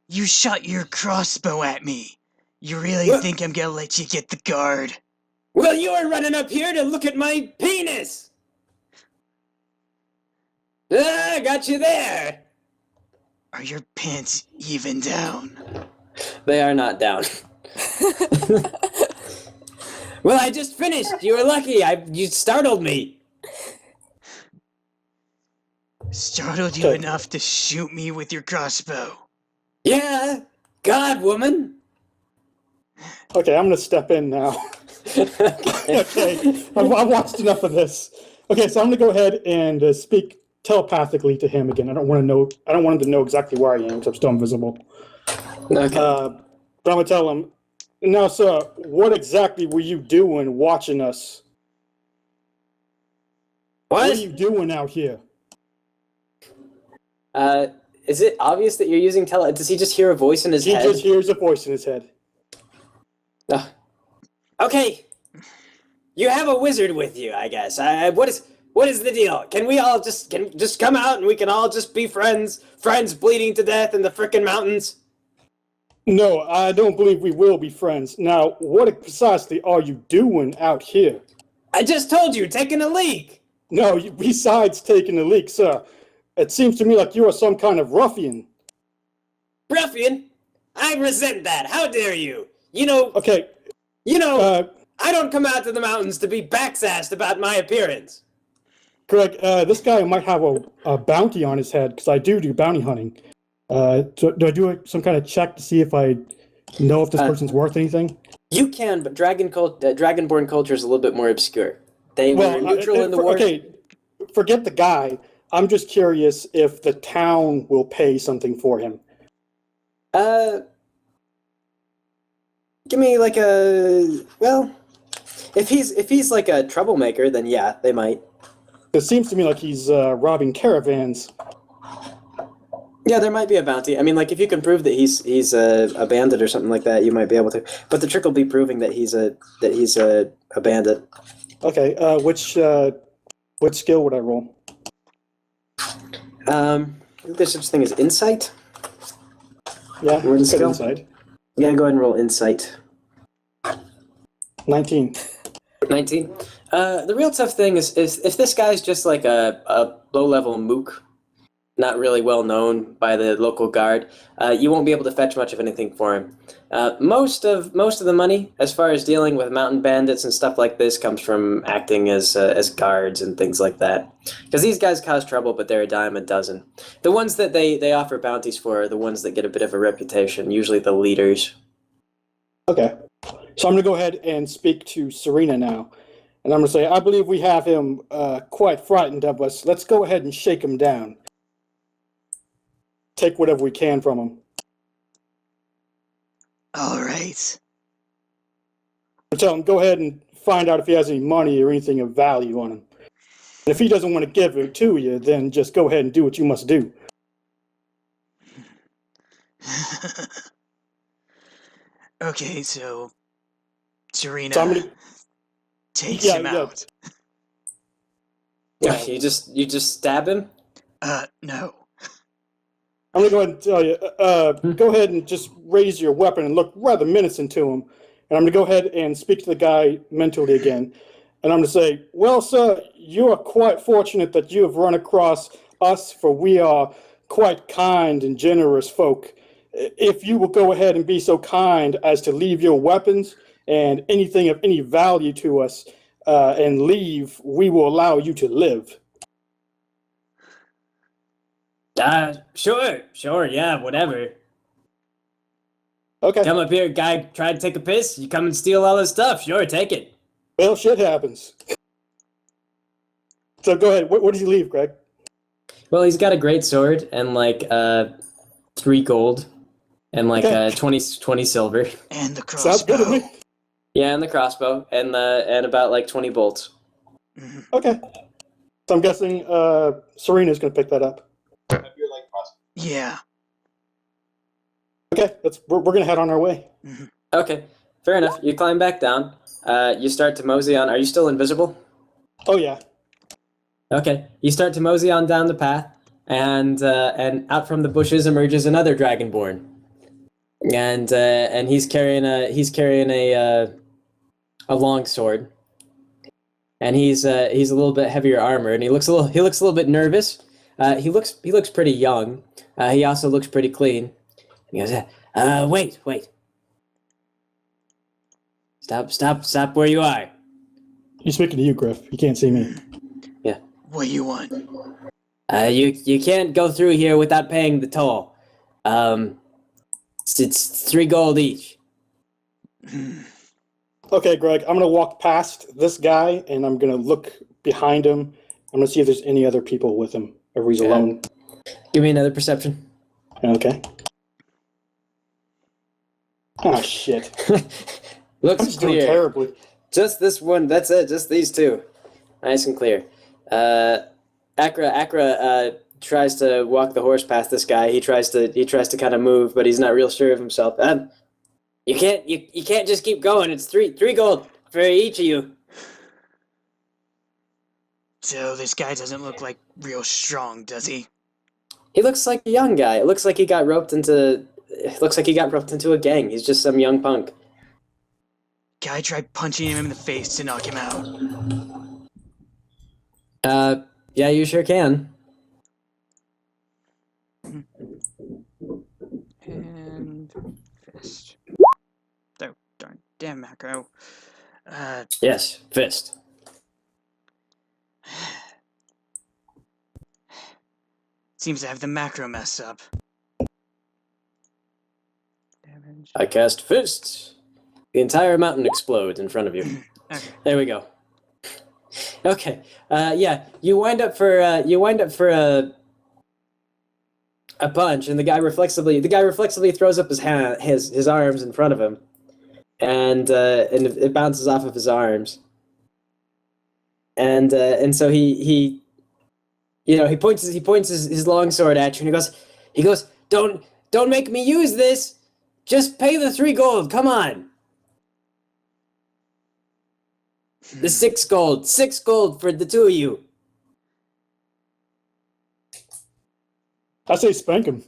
You shot your crossbow at me. You really What? think I'm gonna let you get the guard? Well, you were running up here to look at my penis! Ah, got you there! Are your pants even down? They are not down. Well, I just finished. You were lucky. You startled me. Startled you Okay. enough to shoot me with your crossbow? Yeah, God, woman. Okay, I'm gonna step in now. Okay, I've watched enough of this. Okay, so I'm gonna go ahead and speak telepathically to him again. I don't want him to know exactly where I am because I'm still invisible. Okay. But I'm gonna tell him, now, sir, what exactly were you doing watching us? What are you doing out here? Is it obvious that you're using tele? Does he just hear a voice in his head? He just hears a voice in his head. Okay. You have a wizard with you, I guess. What is the deal? Can we all just come out and we can all just be friends? Friends bleeding to death in the frickin' mountains? No, I don't believe we will be friends. Now, what precisely are you doing out here? I just told you, taking a leak. No, besides taking a leak, sir, it seems to me like you are some kind of ruffian. Ruffian? I resent that. How dare you? You know, Okay, I don't come out to the mountains to be backsassed about my appearance. Greg, this guy might have a bounty on his head, because I do bounty hunting. So do I do some kind of check to see if I know if this person's worth anything? You can, but Dragonborn culture is a little bit more obscure. They were neutral in the war. Okay, forget the guy. I'm just curious if the town will pay something for him. Give me like if he's like a troublemaker, then yeah, they might. It seems to me like he's robbing caravans. Yeah, there might be a bounty. I mean, like if you can prove that he's a bandit or something like that, you might be able to. But the trick will be proving that he's a bandit. Okay, what skill would I roll? There's such thing as insight. Yeah, Roll good skill? insight. Yeah, go ahead and roll insight. 19. 19. The real tough thing is if this guy's just like a low-level mook, not really well known by the local guard, you won't be able to fetch much of anything for him. Most of the money, as far as dealing with mountain bandits and stuff like this, comes from acting as guards and things like that. Because these guys cause trouble, but they're a dime a dozen. The ones that they offer bounties for are the ones that get a bit of a reputation, usually the leaders. Okay, so I'm going to go ahead and speak to Serena now. And I'm going to say, I believe we have him quite frightened of us. Let's go ahead and shake him down. Take whatever we can from him. All right. Tell him, go ahead and find out if he has any money or anything of value on him. And if he doesn't want to give it to you, then just go ahead and do what you must do. Okay, so Serena Somebody takes him out. Yeah, you just stab him? No. I'm going to go ahead and tell you, go ahead and just raise your weapon and look rather menacing to him. And I'm going to go ahead and speak to the guy mentally again. And I'm going to say, well, sir, you are quite fortunate that you have run across us, for we are quite kind and generous folk. If you will go ahead and be so kind as to leave your weapons and anything of any value to us and leave, we will allow you to live. Sure, yeah, whatever. Okay. Come up here, guy, try to take a piss, you come and steal all his stuff, sure, take it. Well, shit happens. So go ahead. What did you leave, Greg? Well, he's got a great sword and like 3 gold and like Okay. 20 silver. And the Sounds good to crossbow. me. Yeah, and the crossbow and about like 20 bolts. Mhm. Okay. So I'm guessing Serena's going to pick that up. Yeah. Okay, we're going to head on our way. Okay, fair enough. You climb back down. You start to mosey on. Are you still invisible? Oh, yeah. Okay, you start to mosey on down the path, and out from the bushes emerges another dragonborn. and he's carrying a long sword, and he's a little bit heavier armored, and he looks a little bit nervous. He looks pretty young. He also looks pretty clean. He goes, wait. Stop where you are. He's speaking to you, Griff. You can't see me. Yeah. What do you want? You can't go through here without paying the toll. It's 3 gold each. Okay, Greg, I'm going to walk past this guy, and I'm going to look behind him. I'm going to see if there's any other people with him, or he's alone. Give me another perception. Okay. Oh, shit. Looks I'm just doing clear. terribly. Just this one. That's it. Just these two. Nice and clear. Akra tries to walk the horse past this guy. He tries to kind of move, but he's not real sure of himself. You can't just keep going. It's 3 gold for each of you. So this guy doesn't look like real strong, does he? He looks like a young guy. It looks like he got roped into a gang. He's just some young punk. Guy tried punching him in the face to knock him out. Yeah, you sure can. And fist. Oh, darn. Damn macro. Yes, fist. Seems to have the macro messed up. Damage. I cast fists. The entire mountain explodes in front of you. Okay. There we go. Okay. Yeah, you wind up for a punch, and the guy reflexively throws up his arms in front of him, and it bounces off of his arms, and so he points his long sword at you, and he goes, don't make me use this, just pay the 3 gold, come on. The 6 gold for the 2 of you. I say spank him.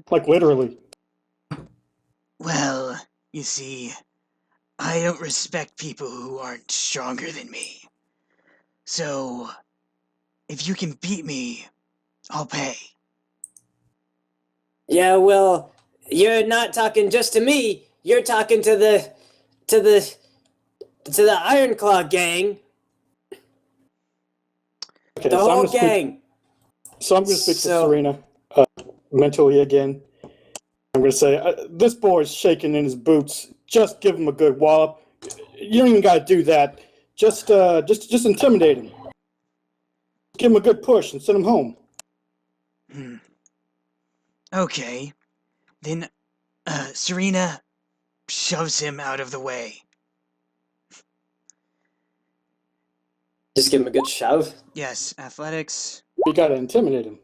Like, literally. Well, you see, I don't respect people who aren't stronger than me. So, if you can beat me, I'll pay. Yeah, well, you're not talking just to me. You're talking to the Ironclaw gang. Okay, The whole gang. So I'm going to speak to Serena mentally again. I'm going to say, this boy's shaking in his boots. Just give him a good wallop. You don't even got to do that. Just intimidate him. Give him a good push and send him home. Okay. Then, Serena shoves him out of the way. Just give him a good shove. Yes, athletics. You got to intimidate him.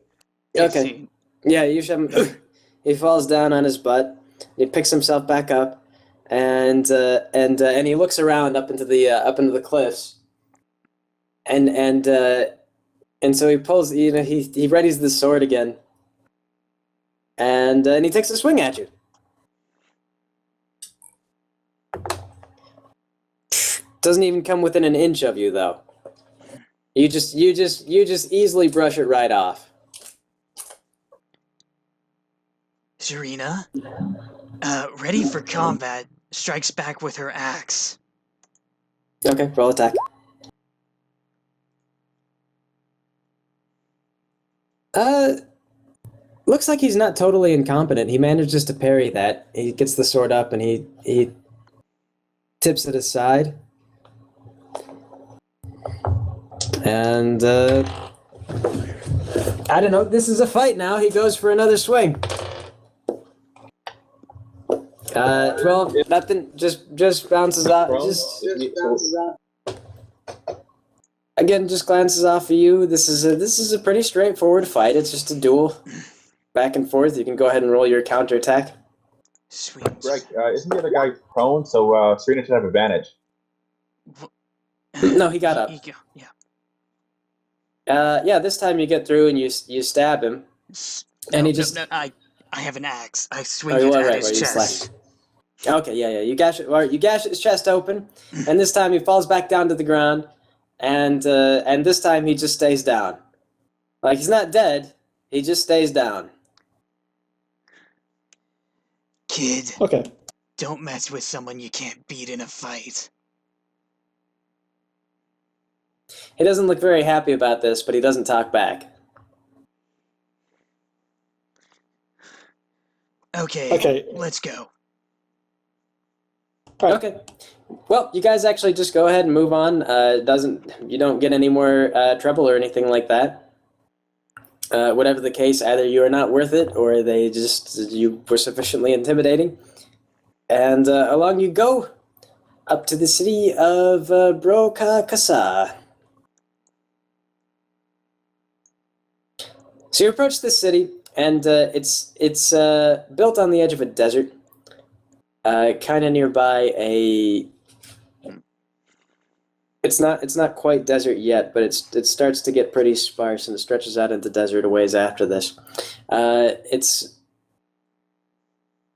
Okay. 16. Yeah, you shove him. He falls down on his butt. He picks himself back up, and he looks around up into the cliffs, and so he pulls. He readies the sword again, and he takes a swing at you. Doesn't even come within an inch of you, though. You just easily brush it right off. Serena, ready for combat, strikes back with her axe. Okay, roll attack. Looks like he's not totally incompetent. He manages to parry that. He gets the sword up and he tips it aside. And I don't know, this is a fight now. He goes for another swing. 12, nothing, just bounces off. Again, just glances off of you. This is a pretty straightforward fight. It's just a duel, back and forth. You can go ahead and roll your counterattack. Sweet. Greg, isn't the other guy prone? So Serena should have advantage. No, he got up. Yeah. Yeah, this time you get through and you stab him, and he just. No, I have an axe. I swing Oh, it you are at right, his where you chest. slash. Okay, yeah. You gash his chest open, and this time he falls back down to the ground, and this time he just stays down. Like he's not dead, he just stays down. Kid, Okay. don't mess with someone you can't beat in a fight. He doesn't look very happy about this, but he doesn't talk back. Okay, let's go. All right. Okay. Well, you guys actually just go ahead and move on. You don't get any more trouble or anything like that. Whatever the case, either you are not worth it, or you were sufficiently intimidating. And along you go, up to the city of Brokakasa. So you approach this city, and it's built on the edge of a desert, kind of nearby a. It's not quite desert yet, but it starts to get pretty sparse, and it stretches out into desert a ways after this.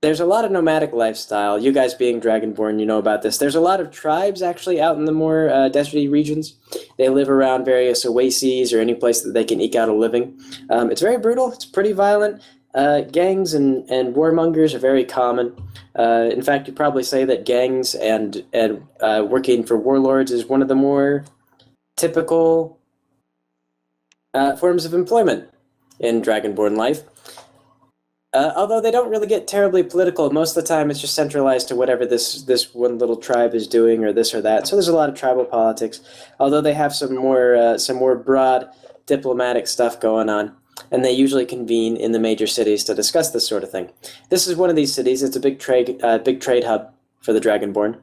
There's a lot of nomadic lifestyle. You guys being Dragonborn, you know about this. There's a lot of tribes actually out in the more deserty regions. They live around various oases or any place that they can eke out a living. It's very brutal. It's pretty violent. Gangs and warmongers are very common. In fact, you'd probably say that gangs and working for warlords is one of the more typical forms of employment in Dragonborn life. Although they don't really get terribly political, most of the time it's just centralized to whatever this one little tribe is doing, or this or that. So there's a lot of tribal politics, although they have some more broad diplomatic stuff going on, and they usually convene in the major cities to discuss this sort of thing. This is one of these cities. It's a big trade hub for the Dragonborn,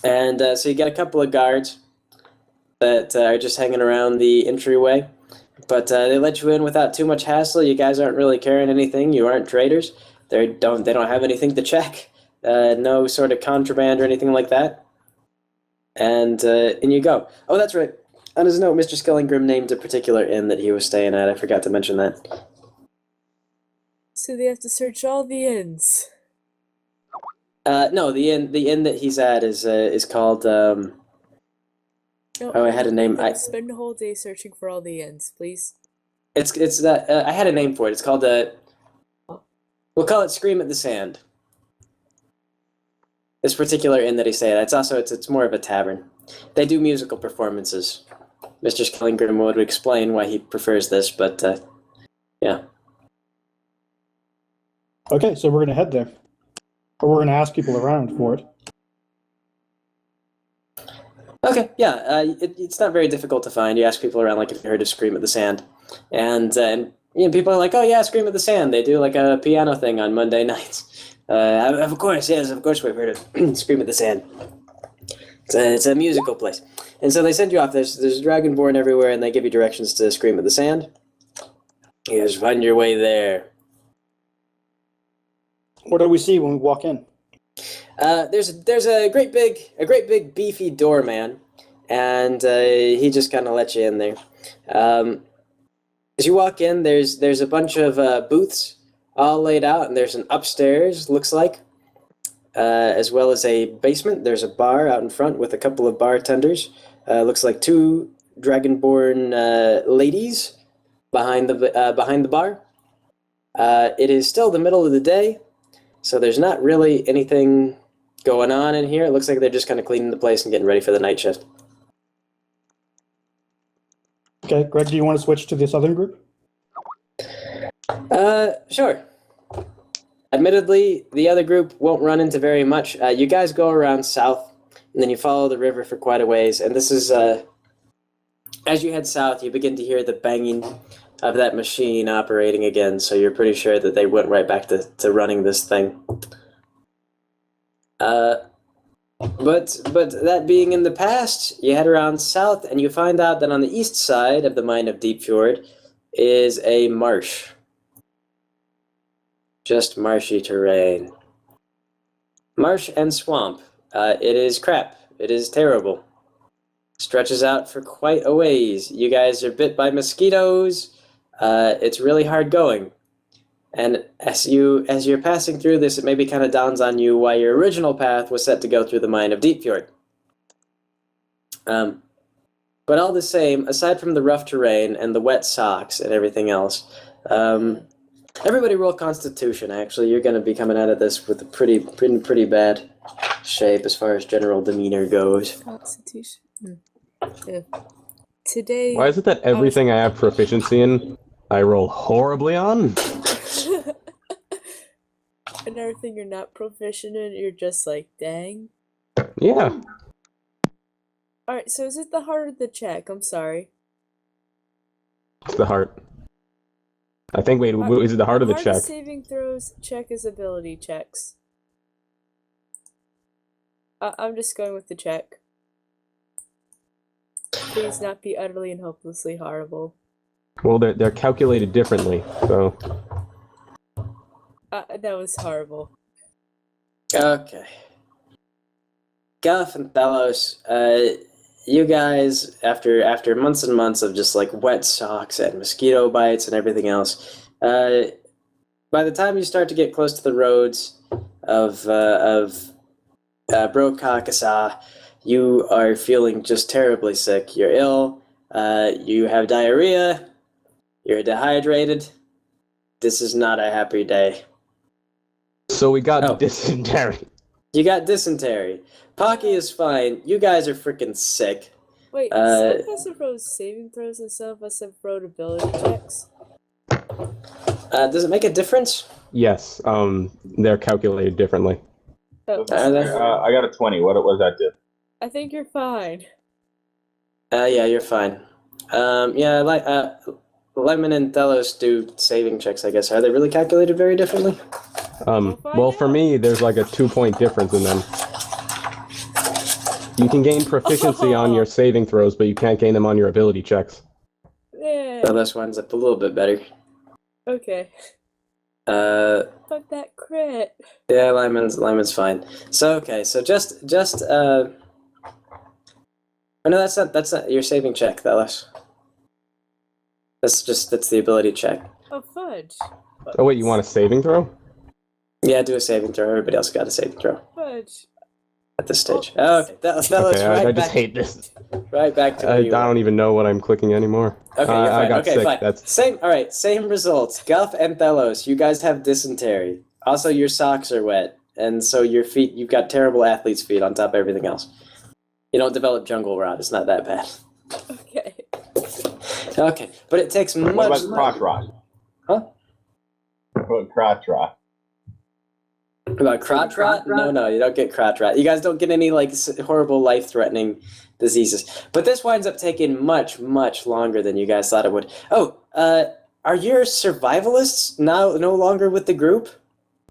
and so you get a couple of guards that are just hanging around the entryway. But they let you in without too much hassle. You guys aren't really carrying anything. You aren't traders. They don't have anything to check. No sort of contraband or anything like that. And in you go. Oh, that's right. On his note, Mr. Skellingrim named a particular inn that he was staying at. I forgot to mention that. So they have to search all the inns. No, the inn that he's at is called. I had a name. I spend a whole day searching for all the inns, please. It's that I had a name for it. It's called we'll call it Scream at the Sand. This particular inn that he stayed at. It's more of a tavern. They do musical performances. Mr. Skellingrim would explain why he prefers this, but yeah. Okay, so we're gonna head there, or we're gonna ask people around for it. Okay, yeah, it's not very difficult to find. You ask people around, like, if you heard of Scream at the Sand, and people are like, oh yeah, Scream at the Sand. They do like a piano thing on Monday nights. Of course, yes, of course we've heard of Scream at the Sand. It's a musical place, and so they send you off. There's Dragonborn everywhere, and they give you directions to Scream at the Sand. You just find your way there. What do we see when we walk in? There's a great big beefy doorman, and he just kind of lets you in there. As you walk in, there's a bunch of booths all laid out, and there's an upstairs, looks like, as well as a basement. There's a bar out in front with a couple of bartenders. Looks like two Dragonborn ladies behind the bar. It is still the middle of the day, so there's not really anything going on in here. It looks like they're just kind of cleaning the place and getting ready for the night shift. Okay, Greg, do you want to switch to the southern group? Sure. Admittedly, the other group won't run into very much. You guys go around south, and then you follow the river for quite a ways, and this is, as you head south, you begin to hear the banging of that machine operating again, so you're pretty sure that they went right back to running this thing. But that being in the past, you head around south, and you find out that on the east side of the mine of Deep Fjord is a marsh. Just marshy terrain. Marsh and swamp. It is crap. It is terrible. Stretches out for quite a ways. You guys are bit by mosquitoes. It's really hard going. And as you're passing through this, it maybe kind of dawns on you why your original path was set to go through the mine of Deepfjord. But all the same, aside from the rough terrain and the wet socks and everything else, everybody roll Constitution. Actually, you're going to be coming out of this with a pretty bad shape as far as general demeanor goes. Constitution. Yeah. Today. Why is it that everything I have proficiency in, I roll horribly on? And everything you're not proficient in, you're just like, dang. Yeah. Alright, so is it the heart of the check? I'm sorry. It's the heart. I think, wait, is it the heart of the check? Saving throws, check is ability checks. I'm just going with the check. Please not be utterly and hopelessly horrible. Well, they're calculated differently, so... That was horrible. Okay. Guff and Thalos, you guys, after months and months of just like wet socks and mosquito bites and everything else, by the time you start to get close to the roads of Brokakasa, you are feeling just terribly sick. You're ill. You have diarrhea. You're dehydrated. This is not a happy day. So we got dysentery. You got dysentery. Pocky is fine. You guys are freaking sick. Wait, some of us have rolled saving throws and some of us have rolled ability checks. Does it make a difference? Yes, they're calculated differently. Oh, I got a 20. What does that do? I think you're fine. Yeah, you're fine. Lemon and Thelos do saving checks, I guess. Are they really calculated very differently? Well, for me, there's like a 2-point difference in them. You can gain proficiency on your saving throws, but you can't gain them on your ability checks. Yeah. So this one's up a little bit better. Okay. Fuck that crit. Yeah, Lyman's fine. So oh no, that's not your saving check, Thelos. That's the ability check. Oh, fudge. Oh wait, you want a saving throw? Yeah, do a saving throw. Everybody else got a saving throw Fudge. at this stage. Okay, Thelos, Okay, right I back. just hate this. Right back to where I you were. don't even know what I'm clicking anymore. Okay, you're fine. I got Okay, sick. fine. That's Same. All right, same results. Guff and Thelos, you guys have dysentery. Also, your socks are wet, and so your feet. You've got terrible athlete's feet on top of everything else. You don't develop jungle rot. It's not that bad. Okay. Okay, but it takes much. What about crotch rot? Huh? What about crotch rot? About crotch rot? No, you don't get crotch rot. You guys don't get any like horrible life-threatening diseases. But this winds up taking much, much longer than you guys thought it would. Oh, are your survivalists now no longer with the group?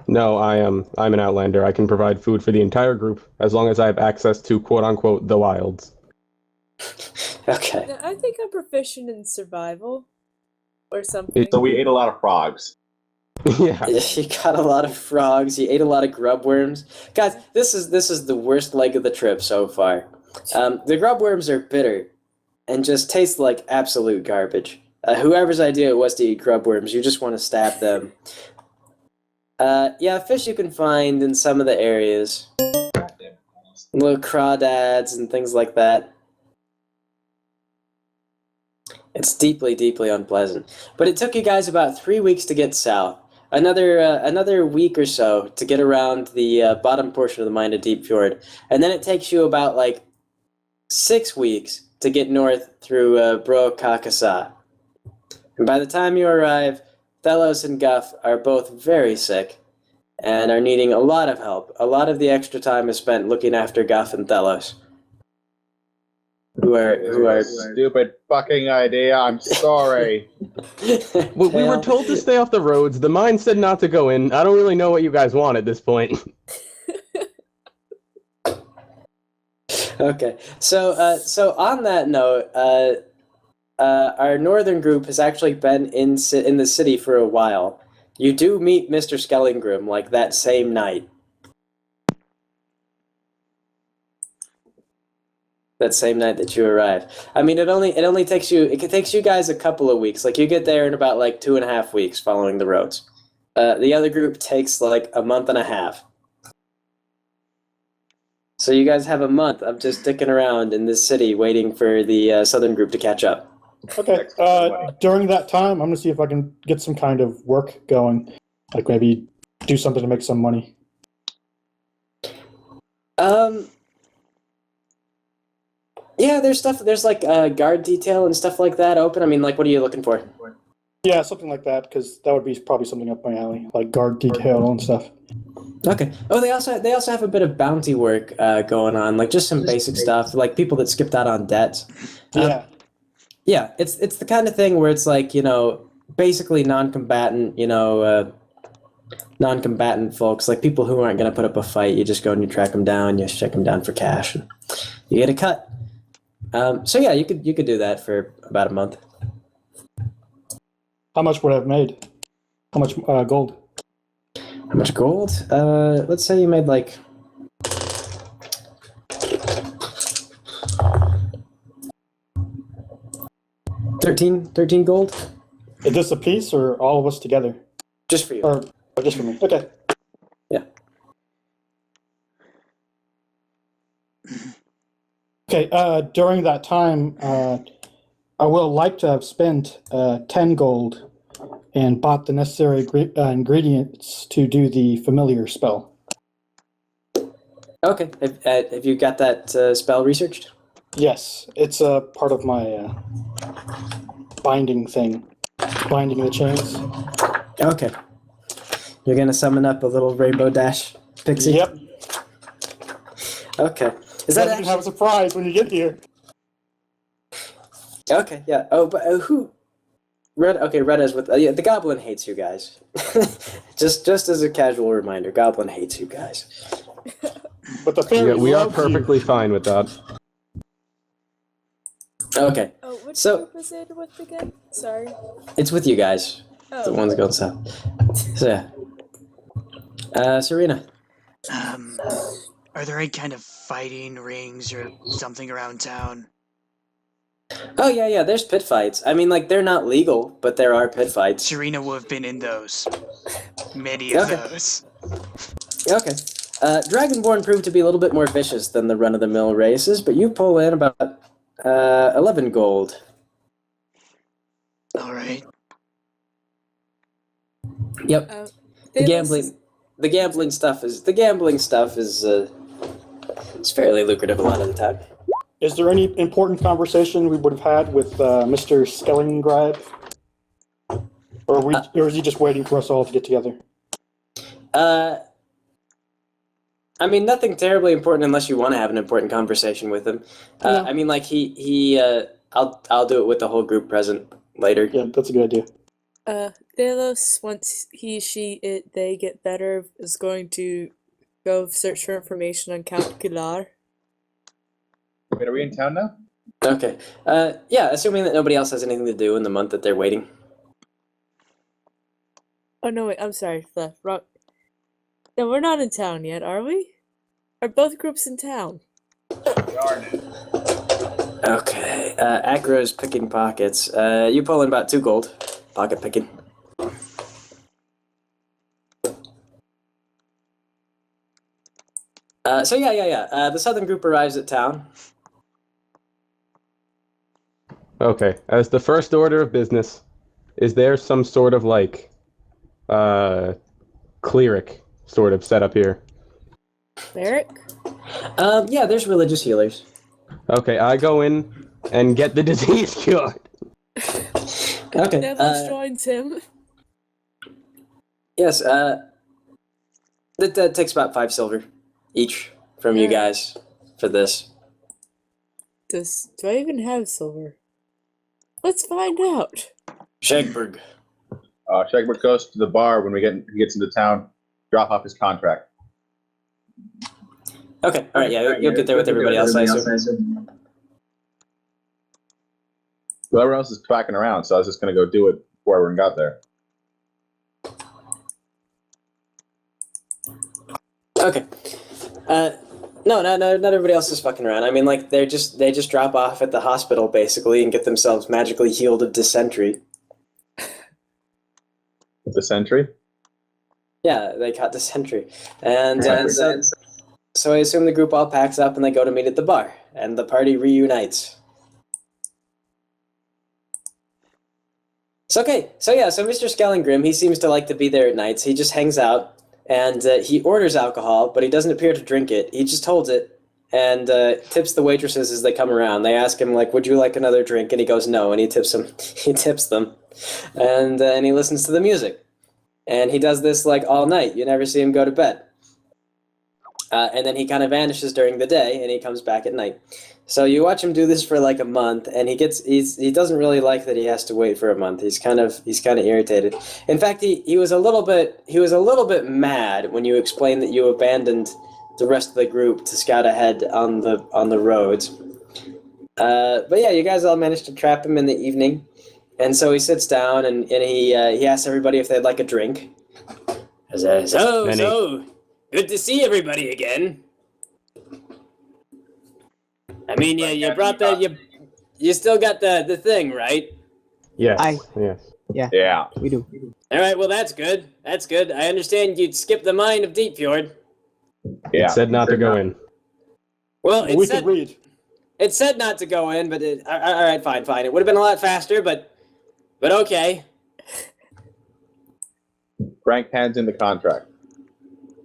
no, I'm an outlander. I can provide food for the entire group as long as I have access to quote unquote the wilds. Okay. Now, I think I'm proficient in survival. Or something. So we ate a lot of frogs. Yeah. You got a lot of frogs. You ate a lot of grub worms. Guys, this is the worst leg of the trip so far. The grub worms are bitter and just taste like absolute garbage. Whoever's idea it was to eat grub worms, you just want to stab them. Yeah, fish you can find in some of the areas. Little crawdads and things like that. It's deeply, deeply unpleasant. But it took you guys about 3 weeks to get south. Another week or so to get around the bottom portion of the mine of Deepfjord. And then it takes you about, 6 weeks to get north through Brokakasa. And by the time you arrive, Thelos and Guff are both very sick and are needing a lot of help. A lot of the extra time is spent looking after Guff and Thelos. Who are Stupid fucking idea. I'm sorry. We were told to stay off the roads. The mine said not to go in. I don't really know what you guys want at this point. Okay, so on that note, our northern group has actually been in the city for a while. You do meet Mr. Skellingrim that same night. That same night that you arrive. I mean, it only takes you. It takes you guys a couple of weeks. You get there in about 2.5 weeks following the roads. The other group takes like a month and a half. So you guys have a month of just sticking around in this city waiting for the southern group to catch up. Okay. During that time, I'm gonna see if I can get some kind of work going, like maybe do something to make some money. Yeah, there's stuff. There's like guard detail and stuff like that open. I mean, like, what are you looking for? Yeah, something like that, because that would be probably something up my alley, like guard detail and stuff. Okay. Oh, they also have a bit of bounty work going on, like just some basic stuff, like people that skipped out on debts. Yeah. Yeah, it's the kind of thing where it's like, basically non-combatant, non-combatant folks, like people who aren't going to put up a fight. You just go and you track them down, you check them down for cash, and you get a cut. So yeah, you could do that for about a month. How much would I have made? How much gold? How much gold? Let's say you made like 13 gold. Is this a piece or all of us together? Just for you. Or just for me? Okay. Yeah. Okay. During that time, I will like to have spent 10 gold and bought the necessary ingredients to do the familiar spell. Okay. Have you got that spell researched? Yes, it's a part of my binding thing. Binding the chains. Okay. You're gonna summon up a little rainbow dash pixie? Yep. Okay. Is So that you can have a surprise when you get here. Okay, yeah. Oh, but who? Red. Okay, Red is with. Yeah, the Goblin hates you guys. just as a casual reminder, Goblin hates you guys. But the fairy we are loves perfectly fine with that. Okay. Oh, which So- group is it with again? Sorry. It's with you guys. Oh. The ones going south. So yeah. Serena. Are there any kind of fighting rings or something around town? Oh yeah. There's pit fights. I mean, like they're not legal, but there are pit fights. Serena will have been in those. Many of Okay. those. Okay. Dragonborn proved to be a little bit more vicious than the run-of-the-mill races, but you pull in about 11 gold. All right. Yep. The gambling stuff is it's fairly lucrative a lot of the time. Is there any important conversation we would have had with Mr. Skellingrad? Or is he just waiting for us all to get together? I mean, nothing terribly important unless you want to have an important conversation with him. No. I mean, like I'll do it with the whole group present later. Yeah, that's a good idea. Delos, once they get better, is going to go search for information on Count Kilar. Wait, are we in town now? Okay. Yeah, assuming that nobody else has anything to do in the month that they're waiting. Oh no, wait, I'm sorry, wrong. No, we're not in town yet, are we? Are both groups in town? We are now. Okay. Acro's picking pockets. You pull in about 2 gold. Pocket picking. So yeah. The southern group arrives at town. Okay. As the first order of business, is there some sort of like cleric sort of setup here? Cleric? Yeah, there's religious healers. Okay, I go in and get the disease cured. Okay. Delos joins him. Yes, that takes about 5 silver each from you guys for this. Do I even have silver? Let's find out. Shagberg. Shagbert goes to the bar when he gets into town, drop off his contract. Okay, alright, yeah, you'll get there with everybody else, I assume. Whoever else is quacking around, so I was just going to go do it before everyone got there. Okay. No, not everybody else is fucking around. I mean, like, they just drop off at the hospital, basically, and get themselves magically healed of dysentery. The sentry? Yeah, they caught dysentery. And so I assume the group all packs up and they go to meet at the bar, and the party reunites. So Mr. Skellingrim, he seems to like to be there at nights. He just hangs out, and he orders alcohol, but he doesn't appear to drink it. He just holds it and tips the waitresses as they come around. They ask him, like, would you like another drink? And he goes, no, and he tips them. And he listens to the music. And he does this, like, all night. You never see him go to bed. And then he kind of vanishes during the day, and he comes back at night. So you watch him do this for like a month, and he doesn't really like that he has to wait for a month. He's kind of irritated. In fact, he was a little bit mad when you explained that you abandoned the rest of the group to scout ahead on the roads. But yeah, you guys all managed to trap him in the evening, and so he sits down and he asks everybody if they'd like a drink. So good to see everybody again. I mean, you brought you still got the thing, right? Yes. Yes. Yeah. We do. All right, well, that's good. That's good. I understand you'd skip the mine of Deepfjord. Yeah. It said not to go in. Well, We could read. it said not to go in, but all right, fine. It would have been a lot faster, but okay. Frank hands in the contract.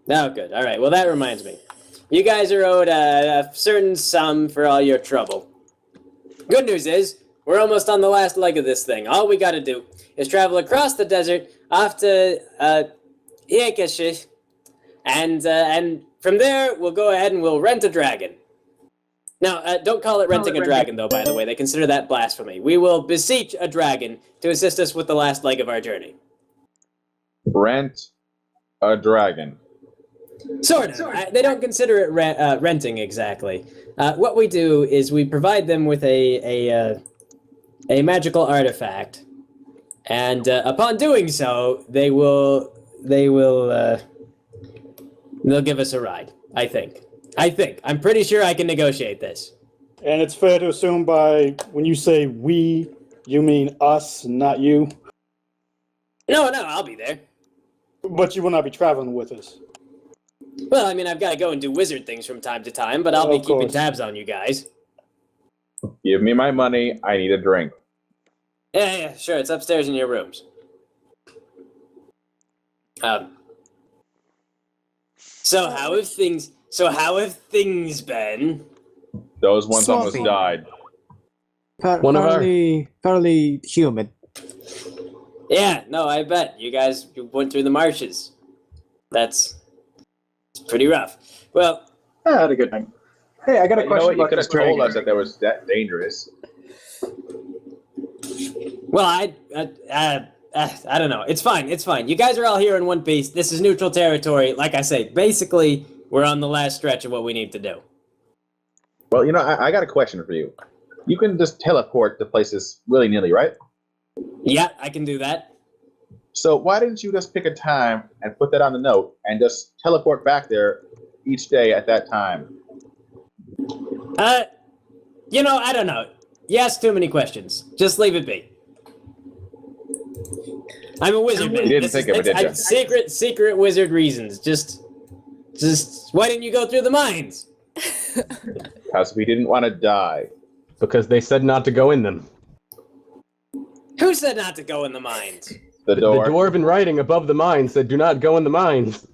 Oh, good. All right, well, that reminds me. You guys are owed a certain sum for all your trouble. Good news is, we're almost on the last leg of this thing. All we gotta do is travel across the desert off to Iekeshish, and from there, we'll go ahead and we'll rent a dragon. Now, don't call it renting a dragon, though, by the way. They consider that blasphemy. We will beseech a dragon to assist us with the last leg of our journey. Rent a dragon. Sort of. They don't consider it renting exactly. What we do is we provide them with a magical artifact, and upon doing so, they'll give us a ride. I think. I'm pretty sure I can negotiate this. And it's fair to assume by when you say we, you mean us, not you. No, I'll be there. But you will not be traveling with us. Well, I mean, I've got to go and do wizard things from time to time, but I'll be keeping tabs on you guys. Give me my money. I need a drink. Yeah, sure. It's upstairs in your rooms. So how have things been? Those ones almost Sloppy. died. Fairly humid. Yeah, no, I bet. You guys went through the marshes. It's pretty rough. Well, I had a good time. Hey, I got a You know question what? You about could this have told dragon. us that that was that dangerous. well, I don't know. It's fine. You guys are all here in one piece. This is neutral territory. Like I say, basically, we're on the last stretch of what we need to do. Well, you know, I got a question for you. You can just teleport to places willy-nilly, right? Yeah, I can do that. So why didn't you just pick a time and put that on the note and just teleport back there each day at that time? I don't know. You ask too many questions. Just leave it be. I'm a wizard, man. You didn't think of it, did you? Secret wizard reasons. Just, why didn't you go through the mines? Because we didn't want to die. Because they said not to go in them. Who said not to go in the mines? The The door. dwarven writing above the mines said, "Do not go in the mines."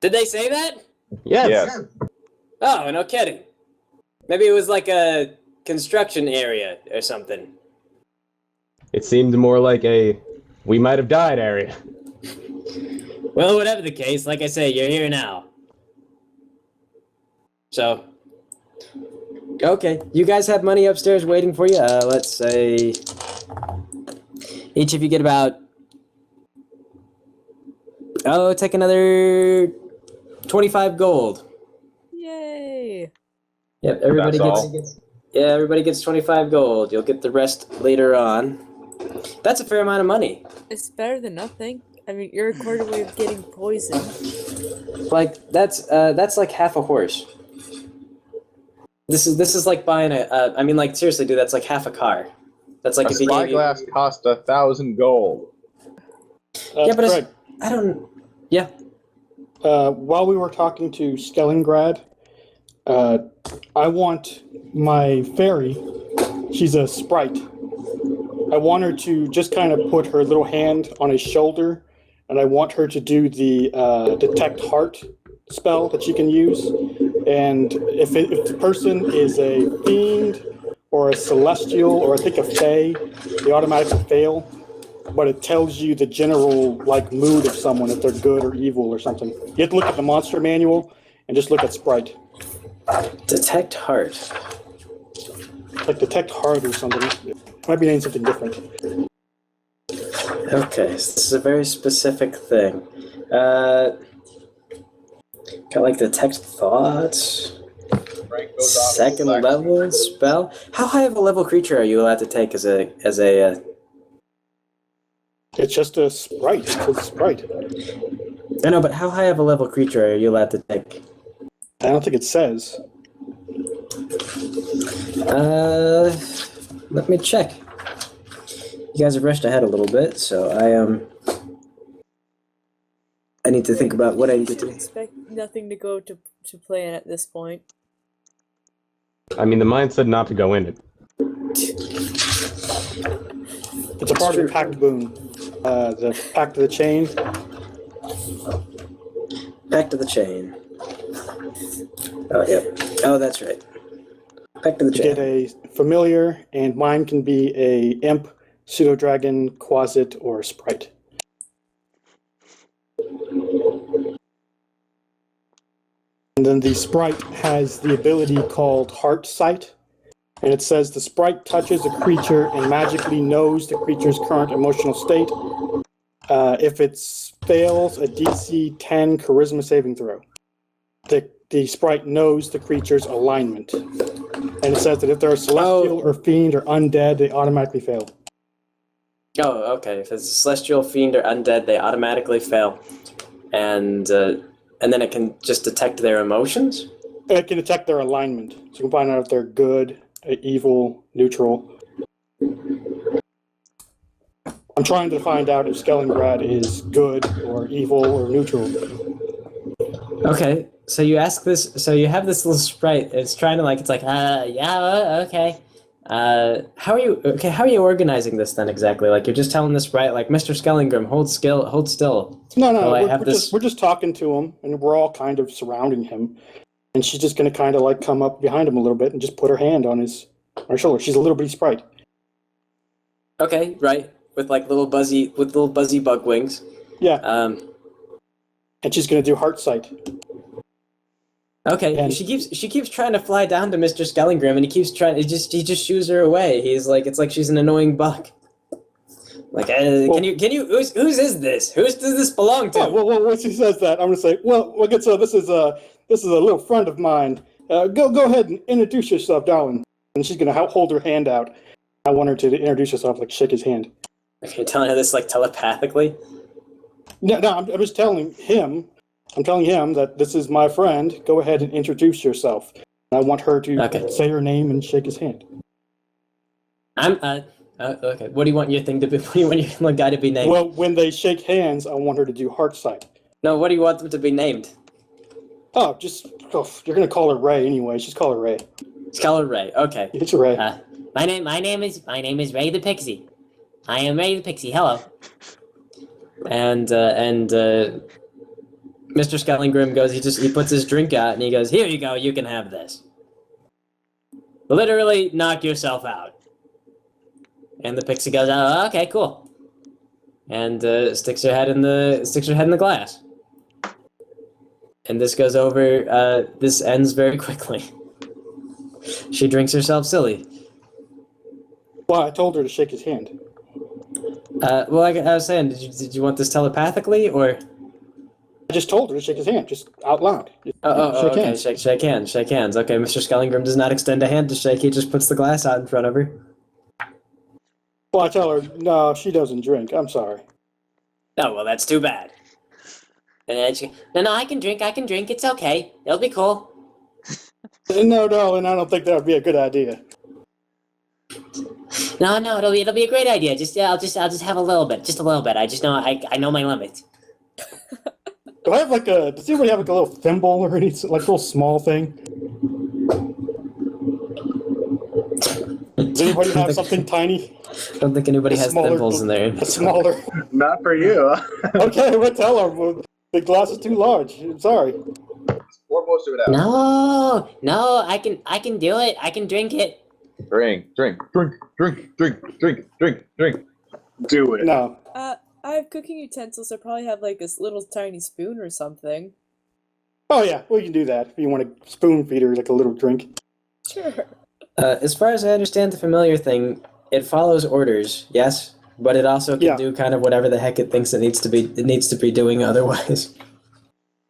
Did they say that? Yes. Yes. Oh, no kidding. Maybe it was like a construction area or something. It seemed more like a "we might have died" area. Well, whatever the case, like I say, you're here now. So, okay, you guys have money upstairs waiting for you. Let's say each of you get about, take another 25 gold. Yay! Yep, everybody That's gets. all? Yeah, everybody gets 25 gold. You'll get the rest later on. That's a fair amount of money. It's better than nothing. I mean, you're a quarter way of getting poisoned. Like that's like half a horse. This is like buying I mean, like, seriously, dude, that's like half a car. That's like A if you gave you. spyglass cost 1,000 gold. Yeah, but correct. I don't. Yeah. While we were talking to Stellingrad, I want my fairy, she's a sprite. I want her to just kind of put her little hand on his shoulder, and I want her to do the detect heart spell that she can use. And if the person is a fiend or a celestial or I think a fae, they automatically fail. But it tells you the general like mood of someone, if they're good or evil or something. You have to look at the monster manual and just look at sprite. Detect heart. Like detect heart or something. It might be named something different. Okay, so this is a very specific thing. Got like detect thoughts. Second level spell. How high of a level creature are you allowed to take as a It's just a sprite. It's a sprite. I know, but how high of a level creature are you allowed to take? I don't think it says. Let me check. You guys have rushed ahead a little bit, so I need to think about what I need to do. Expect nothing to go to plan at this point. I mean, the mind said not to go in it. It's a part of the pact boon. The pact of the chain. Back to the chain. Oh, yep. Oh, that's right. Back to the You chain. get a familiar, and mine can be a imp, pseudo dragon, quasit, or a sprite. And then the sprite has the ability called Heart Sight. And it says the sprite touches a creature and magically knows the creature's current emotional state. If it fails a DC 10 charisma saving throw, the sprite knows the creature's alignment. And it says that if they're a celestial or fiend or undead, they automatically fail. Oh, okay. If it's a celestial, fiend, or undead, they automatically fail. And then it can just detect their emotions? It can detect their alignment. So you can find out if they're good, evil, neutral. I'm trying to find out if Skellingrad is good or evil or neutral. Okay, so you ask this, so you have this little sprite, it's trying to it's like, yeah, okay. How are you organizing this then exactly? Like, you're just telling the sprite, like, Mr. Skellingrim, hold still. No, Well, we're just talking to him, and we're all kind of surrounding him. And she's just going to kind of like come up behind him a little bit and just put her hand on her shoulder. She's a little bitty sprite. Okay, right, with little buzzy bug wings. Yeah. And she's going to do heart sight. Okay, And- she keeps trying to fly down to Mr. Skellingrim, and he just shoos her away. He's like, it's like she's an annoying bug. Like, can you whose is this? Whose does this belong to? Oh, well, when she says that, I'm going to say, well, good, so this is a little friend of mine. Go ahead and introduce yourself, darling. And she's going to hold her hand out. I want her to introduce herself, like shake his hand. You're telling her this telepathically? No, I'm just telling him. I'm telling him that this is my friend. Go ahead and introduce yourself. And I want her to say her name and shake his hand. Okay. What do you want your thing to be? What do you want your little guy to be named? Well, when they shake hands, I want her to do heart sight. No, what do you want them to be named? Oh, you're gonna call her Ray anyway. Just call her Ray. Let's call her Ray. Okay. It's Ray. My name is Ray the Pixie. I am Ray the Pixie. Hello. And Mr. Skellingrim goes. He puts his drink out and he goes, "Here you go. You can have this. Literally, knock yourself out." And the pixie goes, "Oh, okay, cool." And sticks her head in the glass. And this goes over. This ends very quickly. She drinks herself silly. Well, I told her to shake his hand. Well, like I was saying, did you want this telepathically or? I just told her to shake his hand, just out loud. Okay. Hands. Shake hands. Okay, Mr. Skellingrim does not extend a hand to shake. He just puts the glass out in front of her. Well, I tell her, no, she doesn't drink. I'm sorry. Oh, well, that's too bad. And then she, no, I can drink. It's okay. It'll be cool. No, darling, I don't think that would be a good idea. No, it'll be a great idea. I'll just have a little bit, just a little bit. I know my limit. Do I have like a? Does anybody have like a little thimble or any like little small thing? Does anybody have something tiny? I don't think anybody has thimbles in their A inventory. smaller. Not for you. Okay, well, tell her. Well, the glass is too large. I'm sorry. Pour most of it out. No, I can do it. I can drink it. Drink. Do it. No. I have cooking utensils. I probably have like this little tiny spoon or something. Oh yeah, we can do that. If you want a spoon feeder, like a little drink. Sure. As far as I understand the familiar thing, it follows orders, yes, but it also can Yeah. do kind of whatever the heck it thinks it needs to be doing otherwise.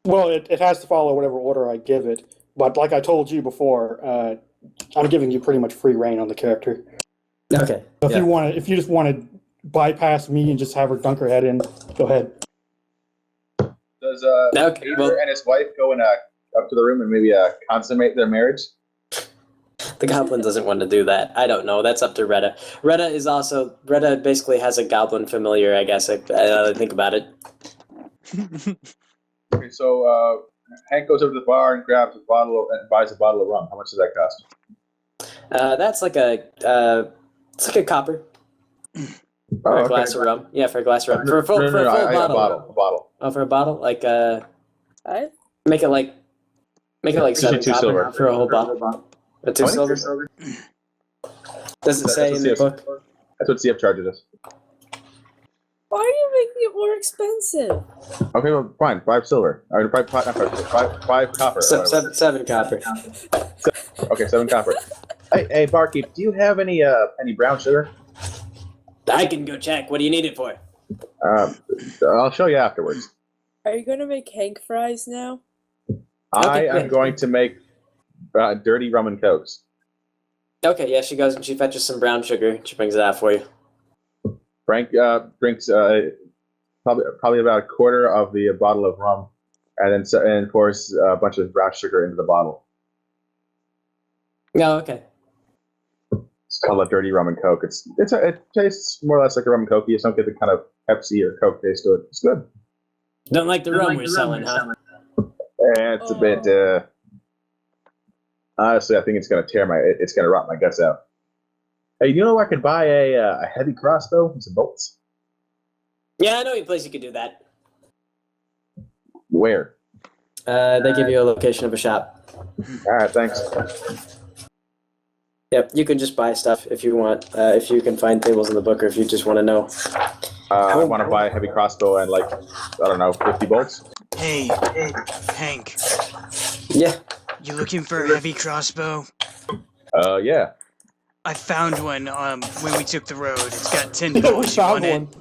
Well, it has to follow whatever order I give it. But like I told you before, I'm giving you pretty much free reign on the character. Okay. So if yeah. if you just want to bypass me and just have her dunk her head in, go ahead. Does Okay, Peter well- and his wife go in up to the room and maybe consummate their marriage? The goblin doesn't want to do that. I don't know. That's up to Retta. Retta basically has a goblin familiar, I guess. I think about it. Okay, so Hank goes over to the bar and grabs and buys a bottle of rum. How much does that cost? That's like it's like a copper for a glass of rum. Yeah, for a glass of rum. For a full I bottle. a bottle. Oh, for a bottle? Like I make it like 7 2 copper silver. for a whole bottle. A 2 silver? Does it say in the book? That's what CF charges us. Why are you making it more expensive? Okay, well, fine. 5 silver. Or 5 copper. or whatever. 7 copper. Okay, 7 copper. Hey, barkeep, do you have any brown sugar? I can go check. What do you need it for? I'll show you afterwards. Are you gonna make Hank fries now? I Okay, am great. going to make dirty rum and cokes. Okay, yeah, she goes and she fetches some brown sugar. She brings it out for you. Frank drinks probably about a quarter of the bottle of rum, and then pours a bunch of brown sugar into the bottle. Oh, okay. It's called a dirty rum and coke. It tastes more or less like a rum and coke. You just don't get the kind of Pepsi or Coke taste to it. It's good. Don't like the rum we're selling, huh? And it's a bit. Honestly, I think it's gonna it's gonna rot my guts out. Hey, you know I could buy a heavy crossbow and some bolts? Yeah, I know a place you could do that. Where? They give you a location of a shop. All right, thanks. Yep, you can just buy stuff if you want. If you can find tables in the book, or if you just want to know. I want to buy a heavy crossbow and 50 bolts. Hey, Hank, Yeah. you looking for a heavy crossbow? Yeah. I found one when we took the road. It's got 10 We bolts. You found want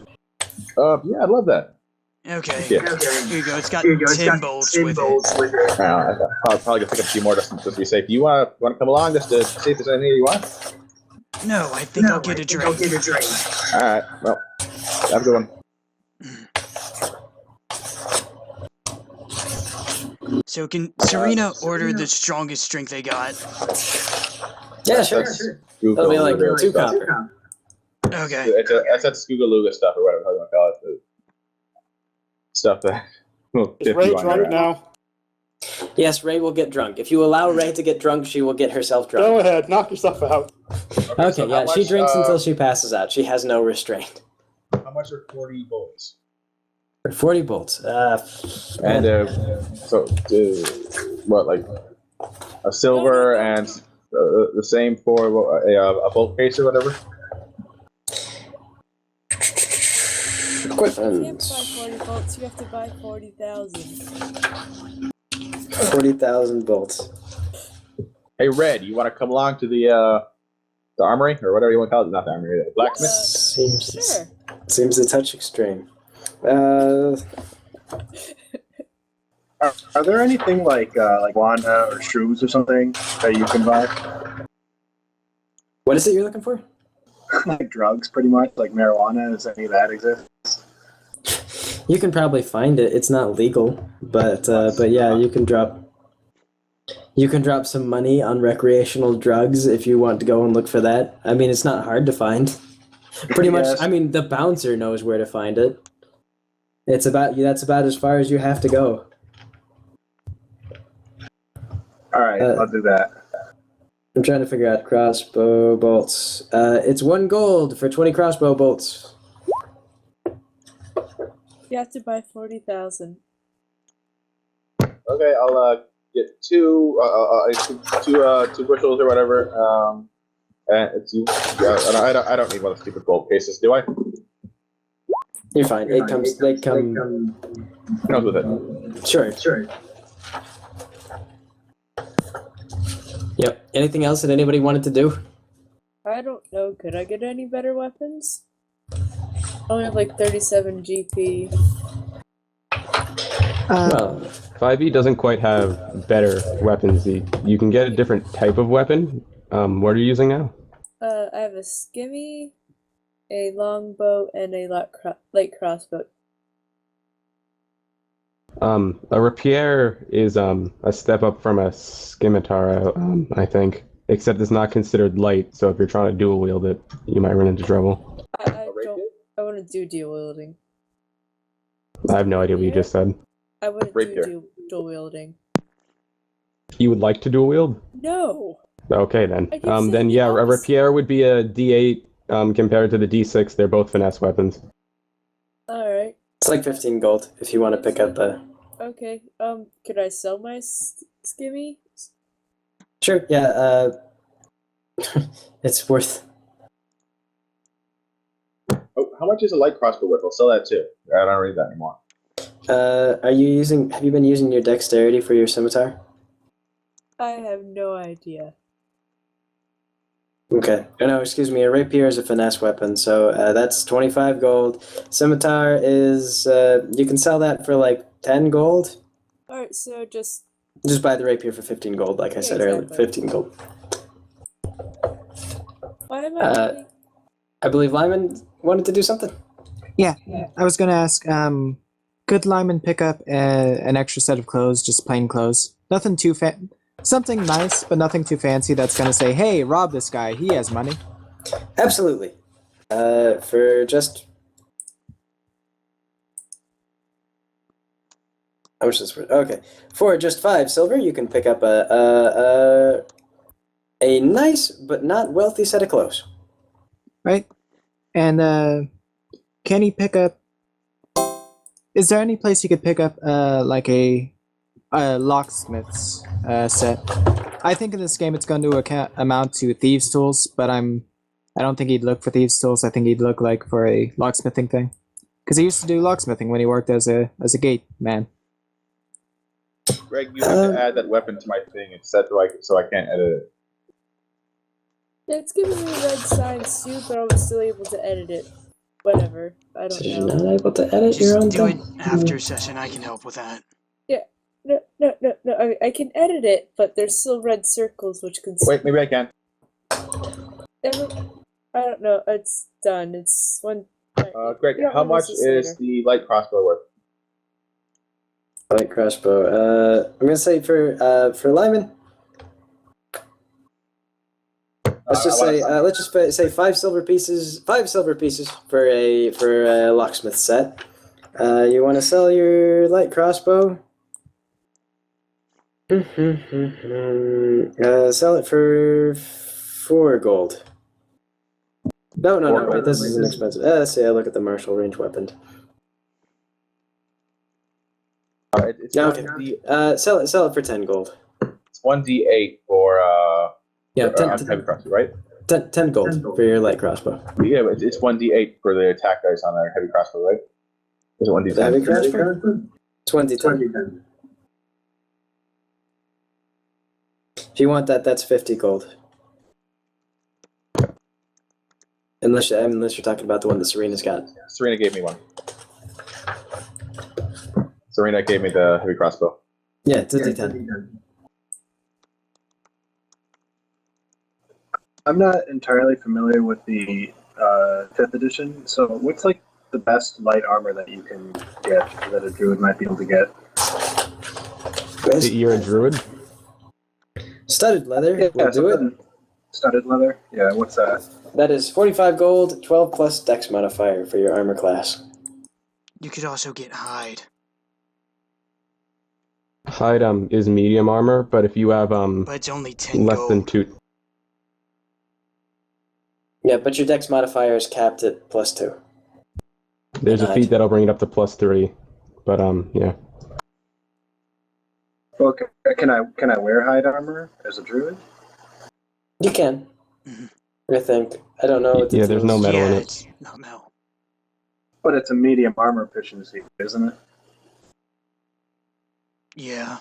one. it? Yeah, I'd love that. Okay. Yeah. Here you go. It's got 10 bolts with it. I'll probably go pick up a few more just to be safe. You want to come along just to see if there's anything you want? No, I think I'll get a drink. All right. Well, have a good one. So can Serena order the strongest drink they got? Yeah, sure. That'll be like 2 copper. Okay. That's that Scoogalooga stuff or whatever you want to call it. The stuff that will Is tip Ray you on drunk your ass. now? Yes, Ray will get drunk. If you allow Ray to get drunk, she will get herself drunk. Go ahead, knock yourself out. Okay, so yeah, how she much, drinks until she passes out. She has no restraint. How much are 40 bolts? For 40 bolts. And what, like a silver and the same for a bolt case or whatever? You can't buy 40 bolts, you have to buy 40,000. 40,000 bolts. Hey, Red, you want to come along to the armory or whatever you want to call it? Not the armory, the blacksmith. Sure. Seems a touch extreme. Are there anything like Wanda or shrooms or something that you can buy? What is it you're looking for? Like drugs, pretty much, like marijuana. Does any of that exist? You can probably find it. It's not legal, but yeah, you can drop some money on recreational drugs if you want to go and look for that. I mean, it's not hard to find. Pretty much. Yes. I mean, the bouncer knows where to find it. That's about as far as you have to go. All right, I'll do that. I'm trying to figure out crossbow bolts. It's 1 gold for 20 crossbow bolts. You have to buy 40,000. Okay, I'll get two bushels or whatever. And it's you. I don't need one of the stupid gold cases, do I? You're fine. They come. Comes with it. Sure. Yep. Anything else that anybody wanted to do? I don't know. Could I get any better weapons? I only have like 37 GP. Well, 5e doesn't quite have better weapons. You can get a different type of weapon. What are you using now? I have a skimmy, a longbow, and a light crossbow. A rapier is a step up from a scimitar, I think. Except it's not considered light, so if you're trying to dual wield it, you might run into trouble. I want to do dual wielding. I have no idea what you just said. I wouldn't Rapier. do dual wielding. You would like to dual wield? No. Okay then. I keep saying Then yeah, a yes. rapier would be a D8 compared to the D6. They're both finesse weapons. Alright. it's like 15 gold if you want to pick up a. Okay. Could I sell my skimmy? Sure. Yeah. It's worth. Oh, how much is a light crossbow whip? I'll sell that too. I don't read that anymore. Have you been using your dexterity for your scimitar? I have no idea. Okay. Oh, no, excuse me. A rapier is a finesse weapon, so that's 25 gold. Scimitar is you can sell that for like 10 gold. Alright, so just Just buy the rapier for 15 gold, like I said earlier. Exactly. 15 gold. why am I doing- I believe Lyman wanted to do something. Yeah, I was gonna ask. Could Lyman pick up an extra set of clothes, just plain clothes? Nothing too something nice, but nothing too fancy. That's gonna say, "Hey, rob this guy. He has money." Absolutely. For just how much is this worth? Okay, for just 5 silver, you can pick up a nice but not wealthy set of clothes. Right? And can he pick up? Is there any place you could pick up like a locksmith's set? I think in this game it's going to amount to thieves' tools, but I don't think he'd look for thieves' tools. I think he'd look like for a locksmithing thing, because he used to do locksmithing when he worked as a gate man. Greg, you have to add that weapon to my thing. It's set so I can't edit it. Yeah, it's giving me a red sign too, but I was still able to edit it. Whatever. I don't So you're know. not able to edit your own Just do it thing? after session. I can help with that. No. I can edit it, but there's still red circles, which can. Wait, maybe I can. I don't know. It's done. It's one. Greg, Yeah, how what much is this is later? the light crossbow worth? Light crossbow. I'm gonna say for Lyman. Let's just say 5 silver pieces. 5 silver pieces for a locksmith set. You want to sell your light crossbow? Sell it for 4 gold. No. Wait, this is an expensive. Let's see. I look at the martial range weapon. It's Okay. 1D, Sell it for 10 gold. it's 1d8 for Yeah, on heavy crossbow, right? 10 gold for your light crossbow. Yeah, but it's 1d8 for the attack dice on our heavy crossbow, right? Is it 1d10? The heavy crossbow? 2010. If you want that, that's 50 gold. Unless you're talking about the one that Serena's got. Serena gave me one. Serena gave me the heavy crossbow. Yeah, it's a D10. I'm not entirely familiar with the 5th edition, so what's like the best light armor that you can get that a druid might be able to get? You're a druid? Studded leather. We'll do it. Studded leather? Yeah, what's that? That is 45 gold, 12 plus dex modifier for your armor class. You could also get hide. Hide is medium armor, but if you have But it's only 10 less than gold. 2, Yeah, but your dex modifier is capped at +2. there's a hide. feat that'll bring it up to +3. But yeah. Well, can I wear hide armor as a druid? You can. Mhm. I think. I don't know what the Yeah, there's no deal is. metal in Yeah, it. it's not metal. But it's a medium armor efficiency, isn't it? Yeah.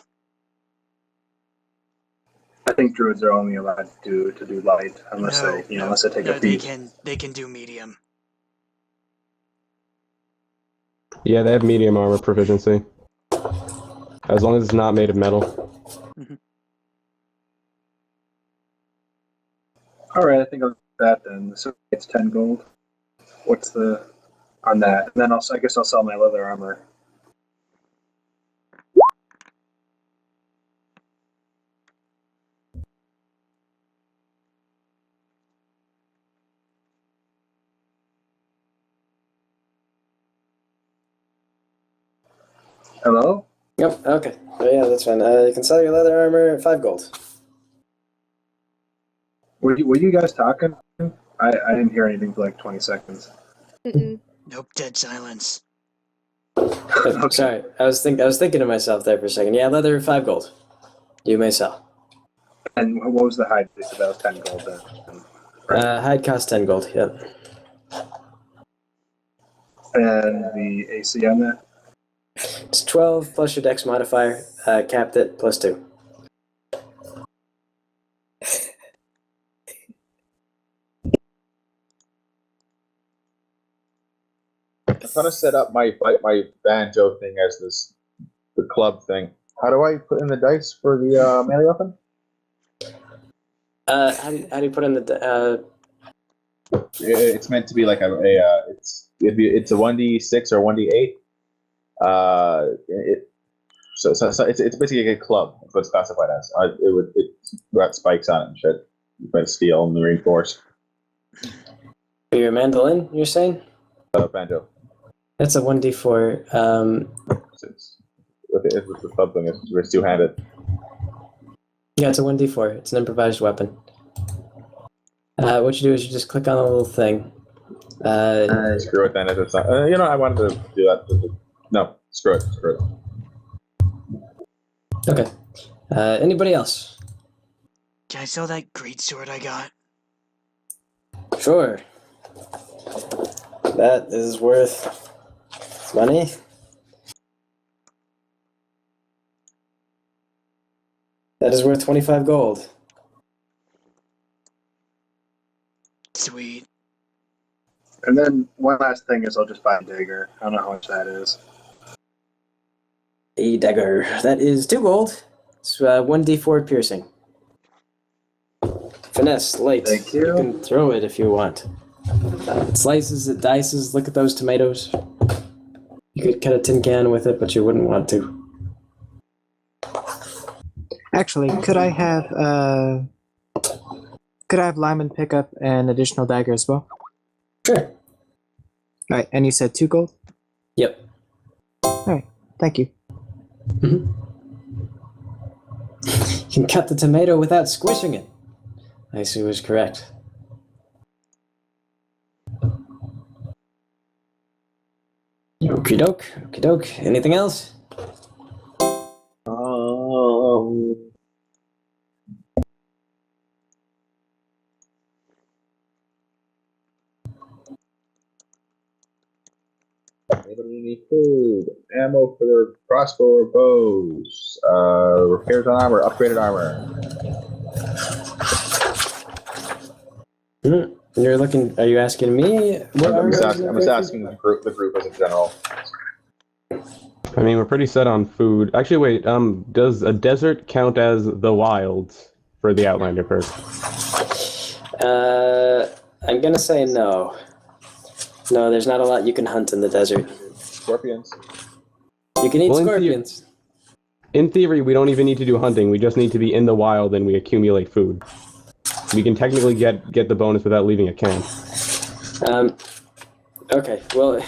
I think druids are only allowed to do light unless No, they unless they take no, a they feat. can do medium. Yeah, they have medium armor proficiency. As long as it's not made of metal. All right, I think I'll do that then. So it's 10 gold. What's the on that? And then I guess I'll sell my leather armor. Hello? Yep, okay. Oh, yeah, that's fine. You can sell your leather armor at 5 gold. Were you guys talking? I didn't hear anything for like 20 seconds. Mm-mm. Nope, dead silence. Oh, sorry, I was thinking to myself there for a second. Yeah, leather 5 gold. You may sell. And what was the hide? They said that was 10 gold then. Hide costs 10 gold. Yep. And the AC on that? It's 12 plus your dex modifier, capped at +2. I'm trying to set up my banjo thing as the club thing. How do I put in the dice for the melee weapon? How do you put in the It's meant to be like it's a 1d6 or 1d8. So it's basically a club. That's what it's classified as. It's got spikes on it and shit. But steel and reinforced. your mandolin? You're saying Banjo. that's a 1d4. It's the club thing. It's two-handed. Yeah, it's a 1d4. It's an improvised weapon. What you do is you just click on the little thing. Screw it then. If it's not, I wanted to do that. No, screw it. Screw it. Okay. Anybody else? Can I sell that great sword I got? Sure. That is worth money. That is worth 25 gold. Sweet. And then one last thing is I'll just buy a dagger. I don't know how much that is. A dagger. That is 2 gold. It's 1d4 piercing. Finesse, light. Thank you. You can throw it if you want. It slices, it dices. Look at those tomatoes. You could cut a tin can with it, but you wouldn't want to. Actually, could I have Lyman pick up an additional dagger as well? Sure. Right, and you said 2 gold? Yep. Alright, thank you. You can cut the tomato without squishing it. I see was correct. Okie doke, okie doke. Anything else? Anybody need food? Ammo for their crossbow or bows? Repairs on armor, upgraded armor. You're looking. Are you asking me? What I'm just armor is asking the group as a general. I mean, we're pretty set on food. Actually, wait. Does a desert count as the wilds for the Outlander perk? I'm gonna say no. No, there's not a lot you can hunt in the desert. Scorpions. You can eat Well, scorpions. In theory, we don't even need to do hunting. We just need to be in the wild and we accumulate food. We can technically get the bonus without leaving a camp. Okay, well,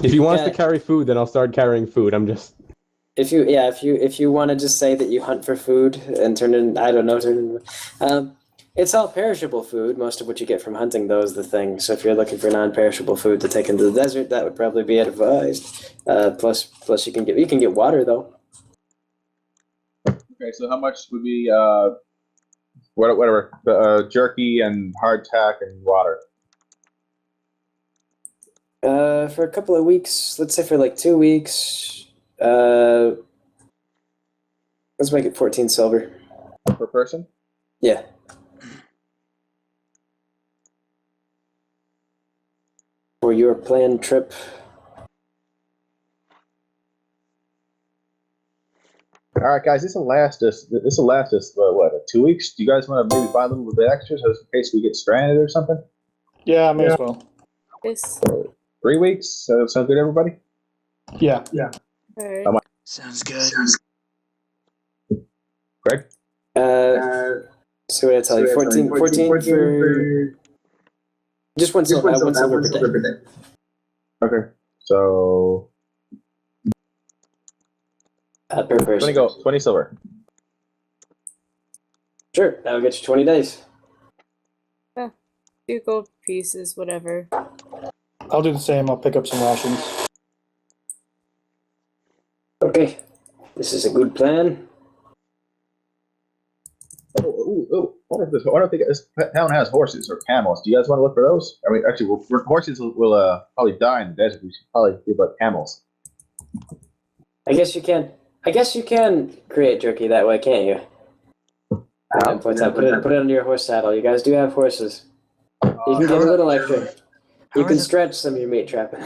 If you want us Yeah. to carry food, then I'll start carrying food. I'm just. If you want to just say that you hunt for food and it's all perishable food. Most of what you get from hunting, though, is the thing. So if you're looking for non-perishable food to take into the desert, that would probably be advised. Plus you can get water though. Okay, so how much would be whatever jerky and hardtack and water? For a couple of weeks, let's say for like 2 weeks. Let's make it 14 silver. Per person? Yeah. For your planned trip. All right, guys, this will last us. What? 2 weeks? Do you guys want to maybe buy a little bit extra, so in case we get stranded or something? Yeah, may as well. Yes. 3 weeks. Sound good, everybody? Yeah. Alright. Sounds good. Greg? So what did I tell you? 14 for just one silver per day. Okay, so Per person. 20 silver. Sure, that'll get you 20 days. 2 gold pieces, whatever. I'll do the same. I'll pick up some rations. Okay, this is a good plan. Oh! What if this town has horses or camels? Do you guys want to look for those? I mean, actually, horses will probably die in the desert. We should probably think about camels. I guess you can create jerky that way, can't you? Put it under your horse saddle. You guys do have horses. You can get a little extra. You can stretch some of your meat trapping.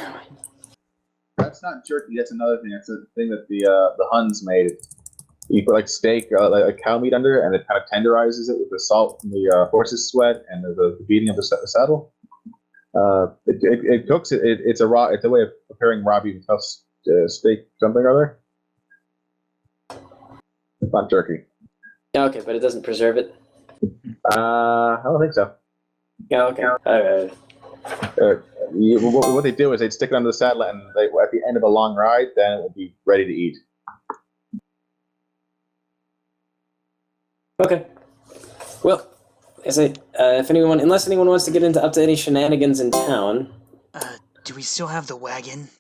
That's not jerky. That's another thing. That's a thing that the Huns made. You put like steak, like cow meat under it, and it kind of tenderizes it with the salt from the horse's sweat and the beating of the saddle. It cooks it. It's a way of preparing raw beef steak, something or other. It's not jerky. Okay, but it doesn't preserve it. I don't think so. Yeah. Okay. Alright. What they do is they'd stick it under the saddle, and at the end of a long ride, then it would be ready to eat. Okay. Well, if unless anyone wants to get into up to any shenanigans in town. Do we still have the wagon?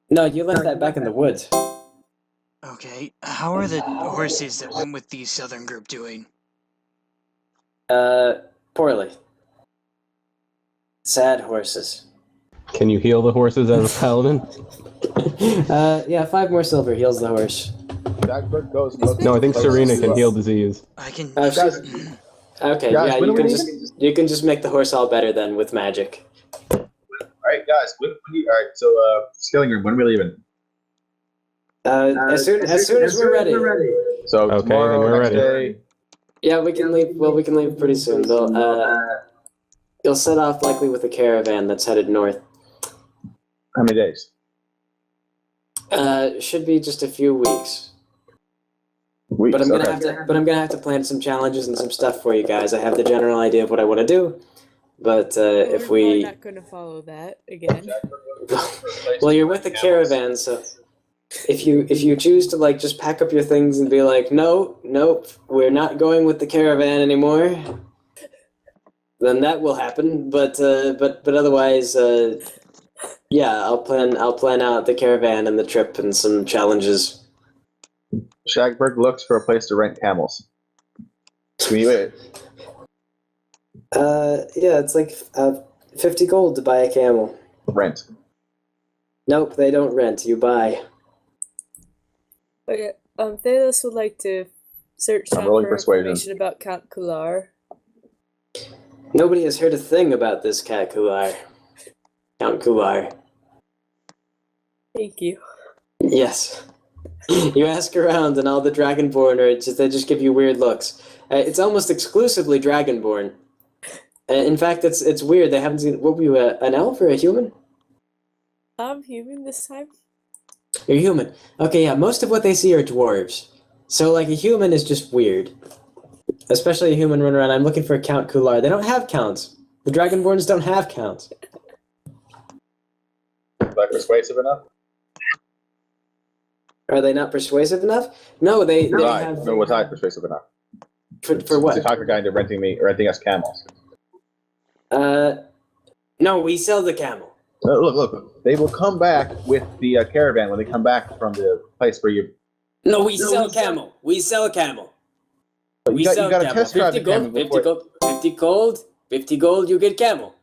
No, you left that back in the woods. Okay. How are the horses that went with the southern group doing? Poorly. Sad horses. Can you heal the horses as a paladin? Yeah, 5 more silver heals the horse. Dagberg goes. No, I think Serena can heal disease. I can. Okay, Guys, yeah, you can just make the horse all better then with magic. All right, guys. All right, so Skillingham, when are we leaving? As soon as we're ready. So Okay, tomorrow, then we're next ready. day. Yeah, we can leave. Well, we can leave pretty soon. You'll set off likely with a caravan that's headed north. How many days? Should be just a few weeks. Weeks. But I'm gonna okay. have to plan some challenges and some stuff for you guys. I have the general idea of what I want to do, but if We're we, not going to follow that again. well, you're with the caravan, so if you choose to like just pack up your things and be like, nope, we're not going with the caravan anymore, then that will happen. But otherwise, yeah, I'll plan out the caravan and the trip and some challenges. Shagberg looks for a place to rent camels. Can you wait? Yeah, it's like 50 gold to buy a camel. Rent. Nope, they don't rent. You buy. Okay, Thalos would like to search I'm down rolling for persuasion. information about Count Kular. Nobody has heard a thing about this cat Kular. Count Kular. Thank you. Yes. You ask around, and all the Dragonborn they just give you weird looks. It's almost exclusively Dragonborn. In fact, it's weird. They haven't seen. What were you, an elf or a human? I'm human this time. You're human. Okay, yeah. Most of what they see are dwarves. So, like, a human is just weird. Especially a human running around. I'm looking for Count Kular. They don't have counts. The Dragonborns don't have counts. persuasive enough? Are they not persuasive enough? No, they Right. have. No, was I persuasive enough? For what? To talk a guy into renting us camels. No, we sell the camel. Look. They will come back with the caravan when they come back from the place where you. No, we sell camel. We sell camel. You got to test drive 50 the camel gold, 50 before. gold, 50 gold, 50 gold, you get camel.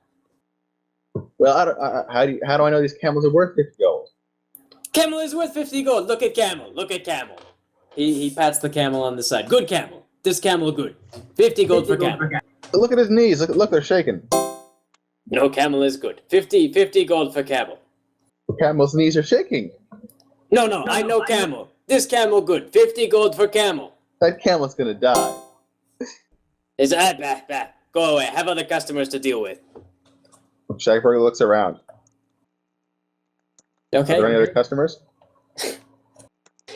Well, how do I know these camels are worth 50 gold? Camel is worth 50 gold. Look at camel. Look at camel. He pats the camel on the side. Good camel. This camel good. 50 gold for camel. Look at his knees. Look, they're shaking. No, camel is good. 50 gold for camel. The camel's knees are shaking. No, I know camel. This camel good. 50 gold for camel. That camel's gonna die. Is that Go away. Have other customers to deal with. Shagburger looks around. Okay. Are there any other customers?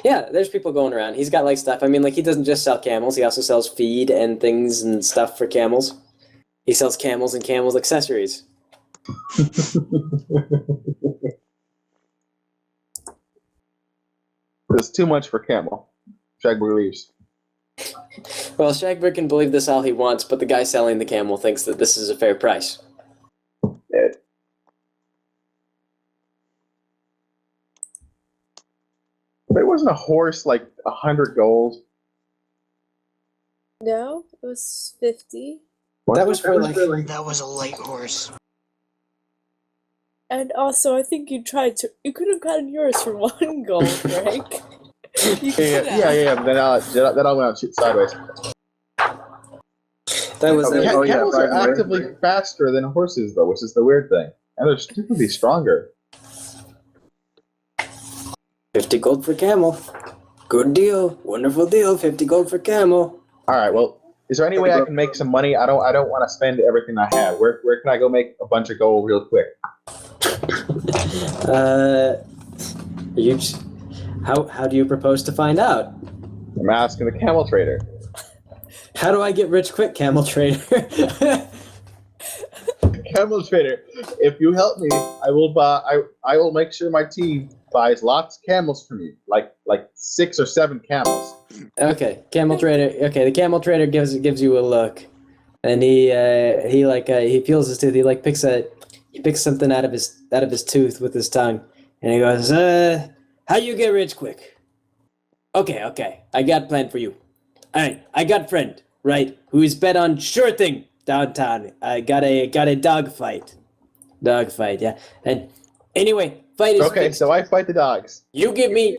Yeah, there's people going around. He's got like stuff. I mean, like he doesn't just sell camels. He also sells feed and things and stuff for camels. He sells camels and camels accessories. It's too much for camel. Shagburger leaves. Well, Shagberg can believe this all he wants, but the guy selling the camel thinks that this is a fair price. But it wasn't a horse like 100 gold. No, it was 50. That was for like. That was a light horse. And also, I think you could have gotten yours for 1 gold, Frank. You could have. Yeah. But then I went out shit sideways. That was. Camels by are the way. actively faster than horses, though, which is the weird thing. And they're typically stronger. 50 gold for camel. Good deal. Wonderful deal. 50 gold for camel. All right. Well, is there any way I can make some money? I don't want to spend everything I have. Where can I go make a bunch of gold real quick? How do you propose to find out? I'm asking the camel trader. How do I get rich quick, camel trader? Camel trader, if you help me, I will make sure my team buys lots of camels from you, like 6 or 7 camels. Okay, camel trader. Okay, the camel trader gives you a look, and he feels his tooth. He picks something out of his tooth with his tongue, and he goes, how you get rich quick? Okay, I got a plan for you. All right, I got a friend, right, who's bet on sure thing downtown. I got a dog fight, yeah. And anyway, fight is Okay, fixed. so I fight the dogs. You give me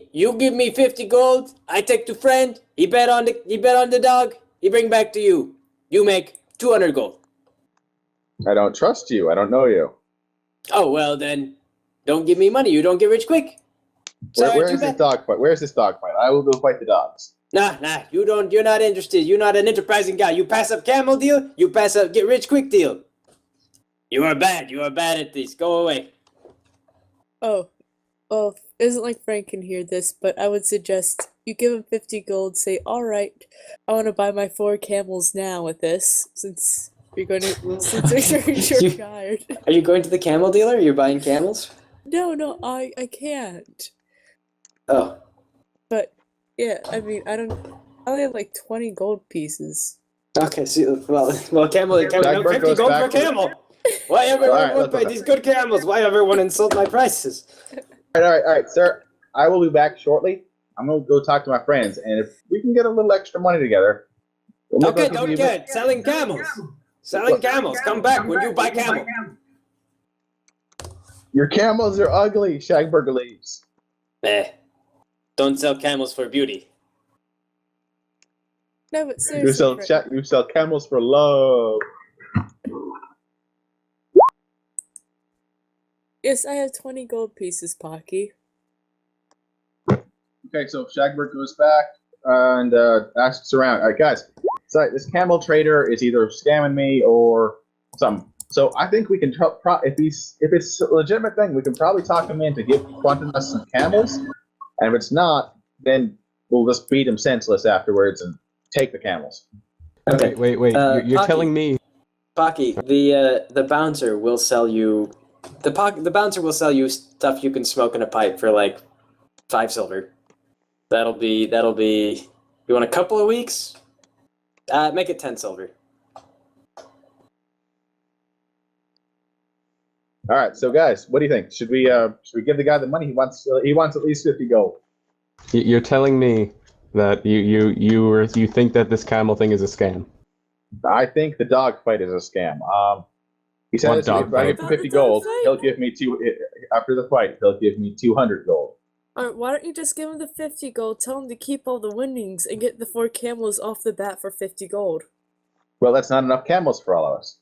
50 gold. I take to friend. He bet on the dog. He bring back to you. You make 200 gold. I don't trust you. I don't know you. Oh well, then don't give me money. You don't get rich quick. Sorry, Where too is this bad. dog fight? Where's this dog fight? I will go fight the dogs. Nah. You don't. You're not interested. You're not an enterprising guy. You pass up camel deal. You pass up get rich quick deal. You are bad. You are bad at this. Go away. Oh, well, isn't like Frank can hear this, but I would suggest you give him 50 gold, say, alright, I want to buy my 4 camels now with this, since you're You- tired. Are you going to the camel dealer? You're buying camels? No, I can't. Oh. But, yeah, I mean, I only have like 20 gold pieces. Okay. So, well, camel. Jack 50 Burke gold goes for back to- camel. Why everyone Alright, would buy look. these good camels? Why everyone insult my prices? All right, sir. I will be back shortly. I'm gonna go talk to my friends, and if we can get a little extra money together. we'll Okay, make don't a- get selling camels. Selling camels. Come back when you buy camel. Your camels are ugly. Shagburger leaves. Don't sell camels for beauty. No, but You seriously, Frank, you sell camels for love. yes, I have 20 gold pieces, Pocky. Okay, so Shagburg goes back and asks around. All right, guys. So this camel trader is either scamming me or something. So I think we can if it's a legitimate thing, we can probably talk him into fronting us some camels. And if it's not, then we'll just beat him senseless afterwards and take the camels. Okay. Wait. You're Pocky. telling me Pocky, the bouncer will sell you The bouncer will sell you stuff you can smoke in a pipe for like 5 silver. That'll be. You want a couple of weeks? Make it 10 silver. All right, so guys, what do you think? Should we give the guy the money? He wants at least 50 gold. You're telling me that you think that this camel thing is a scam? I think the dog fight is a scam. He What says dog if I give fight? him 50 The dog gold, fight? he'll give me after the fight. He'll give me 200 gold. Alright, why don't you just give him the 50 gold, tell him to keep all the winnings, and get the 4 camels off the bat for 50 gold. Well, that's not enough camels for all of us.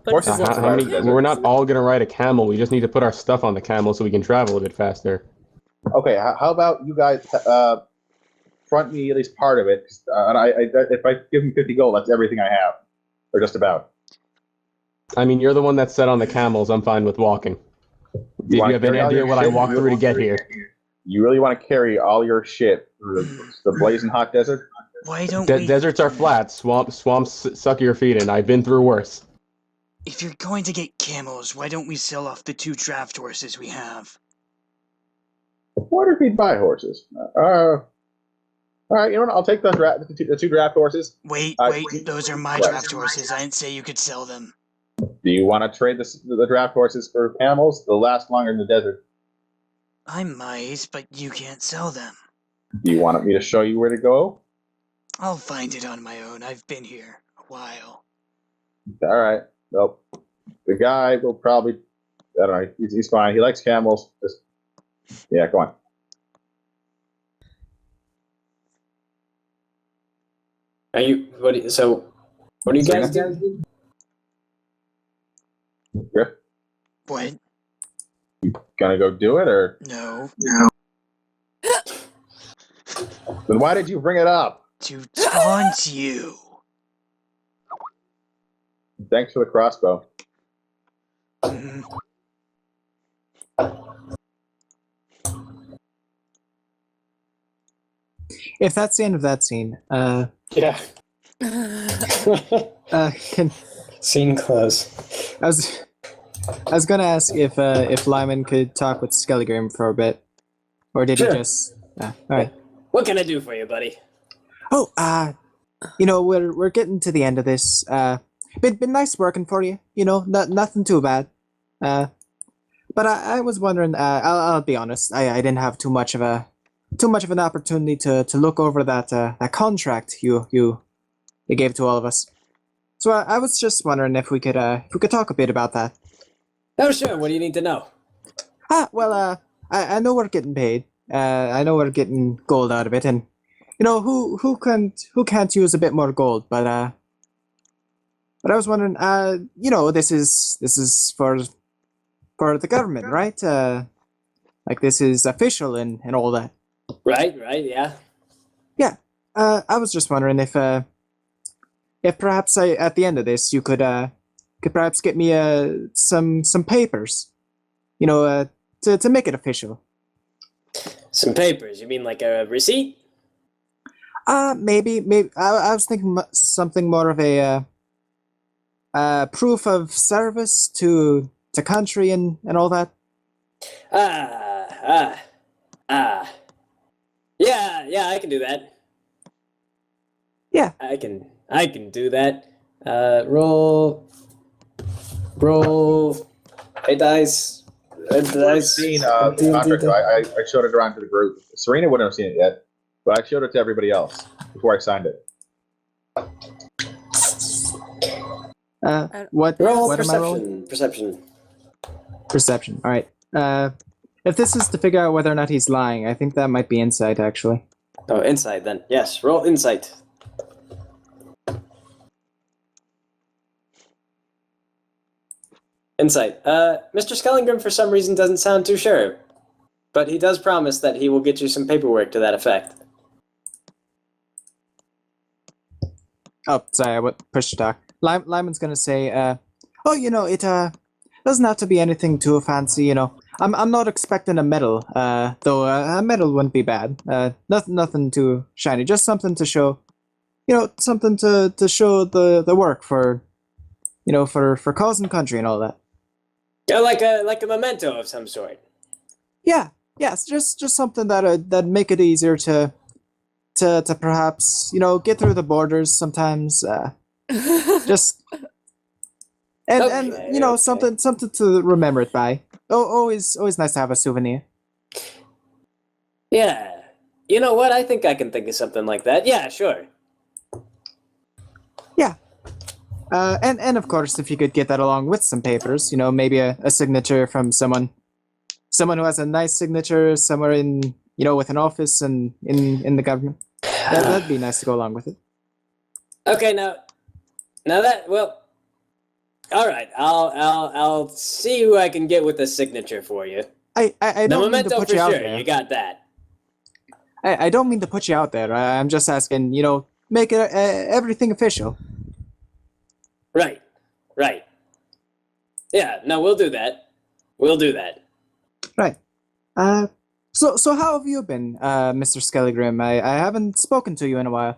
But Horses it's won't How many? survive. We're not all gonna ride a camel. We just need to put our stuff on the camel so we can travel a bit faster. Okay, how about you guys front me at least part of it? And if I give him 50 gold, that's everything I have, or just about. I mean, you're the one that's set on the camels. I'm fine with walking. Did you wanna have any carry all idea your what I shit? walked through to get here? You really want to carry all your shit through the blazing hot desert? Why don't we? Deserts are flat. Swamps suck your feet in. I've been through worse. If you're going to get camels, why don't we sell off the 2 draft horses we have? What if we buy horses? All right, you know what? I'll take the 2 draft horses. Wait, those are my What? draft horses. I didn't say you could sell them. Do you want to trade the draft horses for camels? They'll last longer in the desert. I might, but you can't sell them. Do you want me to show you where to go? I'll find it on my own. I've been here a while. All right. Well, the guy will probably. I don't know. He's fine. He likes camels. Yeah, go on. Are you? What are you guys doing? Griff, What? gonna go do it, or No. then why did you bring it up? To taunt you. Thanks for the crossbow. Mhm. If that's the end of that scene, Yeah. can Scene close. I was gonna ask if Lyman could talk with Skelligrim for a bit, or did Sure. he just? All right. What can I do for you, buddy? Oh, we're getting to the end of this. Been nice working for you. Nothing too bad. But I was wondering. I'll be honest. I didn't have too much of an opportunity to look over that contract you gave to all of us. So I was just wondering if we could talk a bit about that. Oh, sure. What do you need to know? I know we're getting paid. I know we're getting gold out of it, and who can't use a bit more gold? But I was wondering, this is for the government, right? Like this is official and all that. Right, yeah. Yeah. I was just wondering if perhaps at the end of this you could perhaps get me some papers, to make it official. Some papers. You mean like a receipt? Maybe I was thinking something more of a proof of service to country and all that. Yeah, I can do that. Yeah. I can do that. Roll a dice. I've seen the contract. I showed it around to the group. Serena wouldn't have seen it yet, but I showed it to everybody else before I signed it. What Roll am I rolling? perception. Perception. All right. If this is to figure out whether or not he's lying, I think that might be insight, actually. Oh, insight then. Yes, roll insight. Insight. Mr. Skellingrim for some reason doesn't sound too sure, but he does promise that he will get you some paperwork to that effect. Oh, sorry, I would push to talk. Lyman's gonna say, it doesn't have to be anything too fancy, I'm not expecting a medal, though a medal wouldn't be bad. Nothing too shiny, just something to show, something to show the work for, for cause and country and all that. Like a memento of some sort. Yeah, yes, just something that make it easier to perhaps get through the borders sometimes. Just and Okay. something to remember it by. Oh, always nice to have a souvenir. Yeah. You know what? I think I can think of something like that. Yeah, sure. Yeah. And of course, if you could get that along with some papers, maybe a signature from someone who has a nice signature somewhere in with an office and in the government. That'd be nice to go along with it. Okay, now that well, all right. I'll see who I can get with a signature for you. I The don't mean to memento put for you out sure. there. You got that. I don't mean to put you out there. I'm just asking, make it everything official. Right. Right. Yeah. No, we'll do that. We'll do that. Right. So how have you been, Mr. Skelligrim? I haven't spoken to you in a while.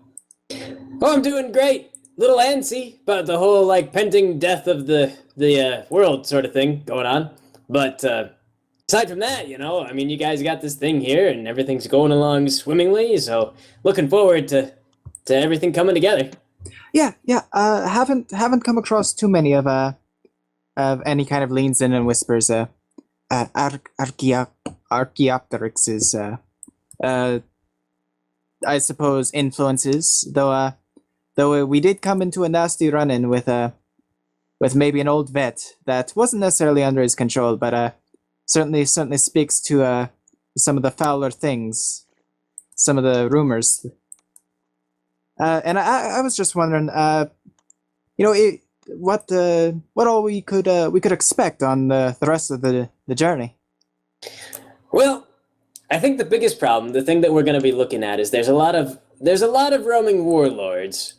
Oh, I'm doing great. Little antsy about the whole like pending death of the world sort of thing going on, but aside from that, I mean, you guys got this thing here, and everything's going along swimmingly. So looking forward to everything coming together. Yeah. Haven't come across too many of any kind of leans in and whispers. Archaeopteryx is I suppose influences, though we did come into a nasty run-in with maybe an old vet that wasn't necessarily under his control, but certainly speaks to some of the fouler things, some of the rumors. And I was just wondering, what all we could expect on the rest of the journey. Well, I think the biggest problem, the thing that we're going to be looking at, is there's a lot of roaming warlords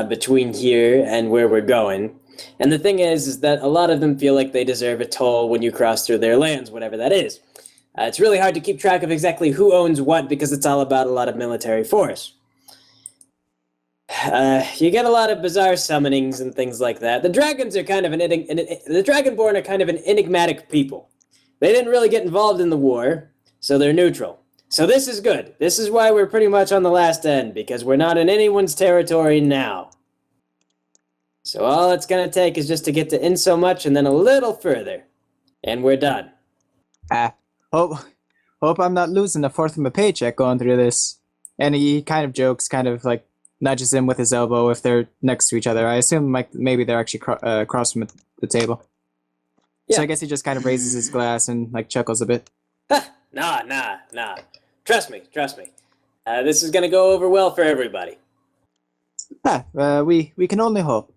between here and where we're going. And the thing is that a lot of them feel like they deserve a toll when you cross through their lands, whatever that is. It's really hard to keep track of exactly who owns what because it's all about a lot of military force. You get a lot of bizarre summonings and things like that. The dragons are kind of the Dragonborn are kind of an enigmatic people. They didn't really get involved in the war, so they're neutral. So this is good. This is why we're pretty much on the last end, because we're not in anyone's territory now. So all it's going to take is just to get to in so much and then a little further. And we're done. Hope I'm not losing a fourth of my paycheck going through this. And he kind of jokes, kind of like nudges him with his elbow if they're next to each other. I assume maybe they're actually across from the table. Yeah. So I guess he just kind of raises his glass and like chuckles a bit. Nah. Trust me. This is going to go over well for everybody. We can only hope.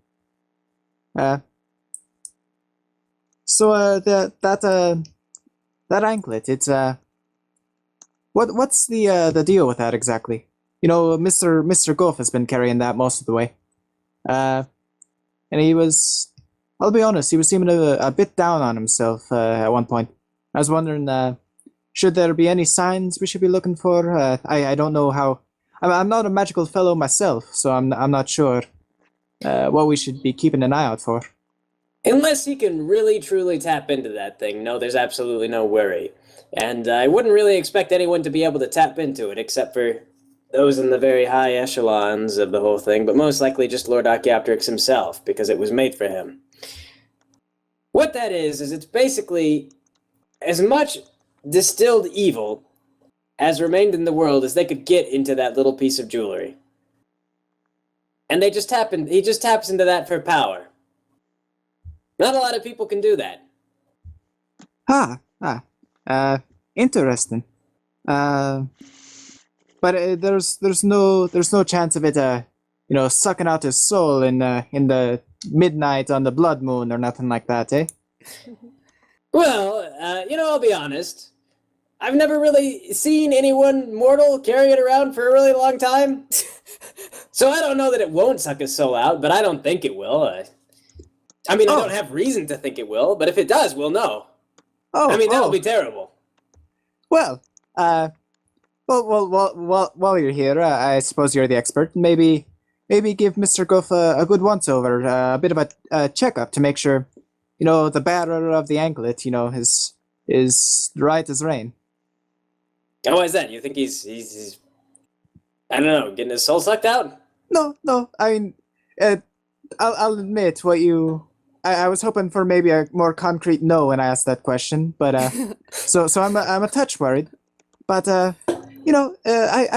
So that anklet, it's what's the deal with that exactly? Mr. Goff has been carrying that most of the way. And I'll be honest, he was seeming a bit down on himself at one point. I was wondering, should there be any signs we should be looking for? I don't know how. I'm not a magical fellow myself, so I'm not sure what we should be keeping an eye out for. Unless he can really truly tap into that thing, no, there's absolutely no worry. And I wouldn't really expect anyone to be able to tap into it, except for those in the very high echelons of the whole thing, but most likely just Lord Archaeopteryx himself, because it was made for him. What that is it's basically as much distilled evil as remained in the world as they could get into that little piece of jewelry. And he just taps into that for power. Not a lot of people can do that. Interesting. But there's no chance of it, sucking out his soul in the midnight on the blood moon or nothing like that, eh? Well, I'll be honest. I've never really seen anyone mortal carry it around for a really long time. So I don't know that it won't suck his soul out, but I don't think it will. I don't have reason to think it will, but if it does, we'll know. That'll be terrible. Well, while you're here, I suppose you're the expert. Maybe give Mr. Goff a good once-over, a bit of a checkup to make sure the bearer of the anklet, is right as rain. Oh, why is that? You think he's I don't know, getting his soul sucked out? No. I mean, I'll admit what you. I was hoping for maybe a more concrete no when I asked that question, but so I'm a touch worried, but I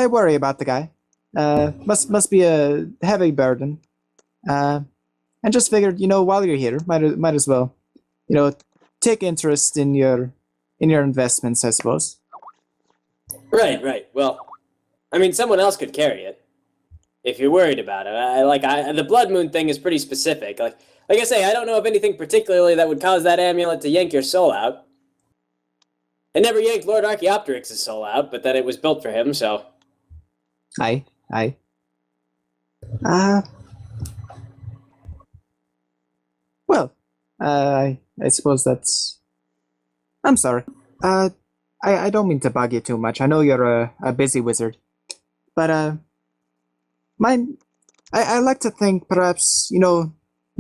worry about the guy. Must be a heavy burden. And just figured, while you're here, might as well, take interest in your investments, I suppose. Right. Well, I mean, someone else could carry it if you're worried about it. The blood moon thing is pretty specific. Like I say, I don't know of anything particularly that would cause that amulet to yank your soul out. It never yanked Lord Archaeopteryx's soul out, but then it was built for him, so. Aye. Well, I suppose that's. I'm sorry. I don't mean to bug you too much. I know you're a busy wizard, but I like to think perhaps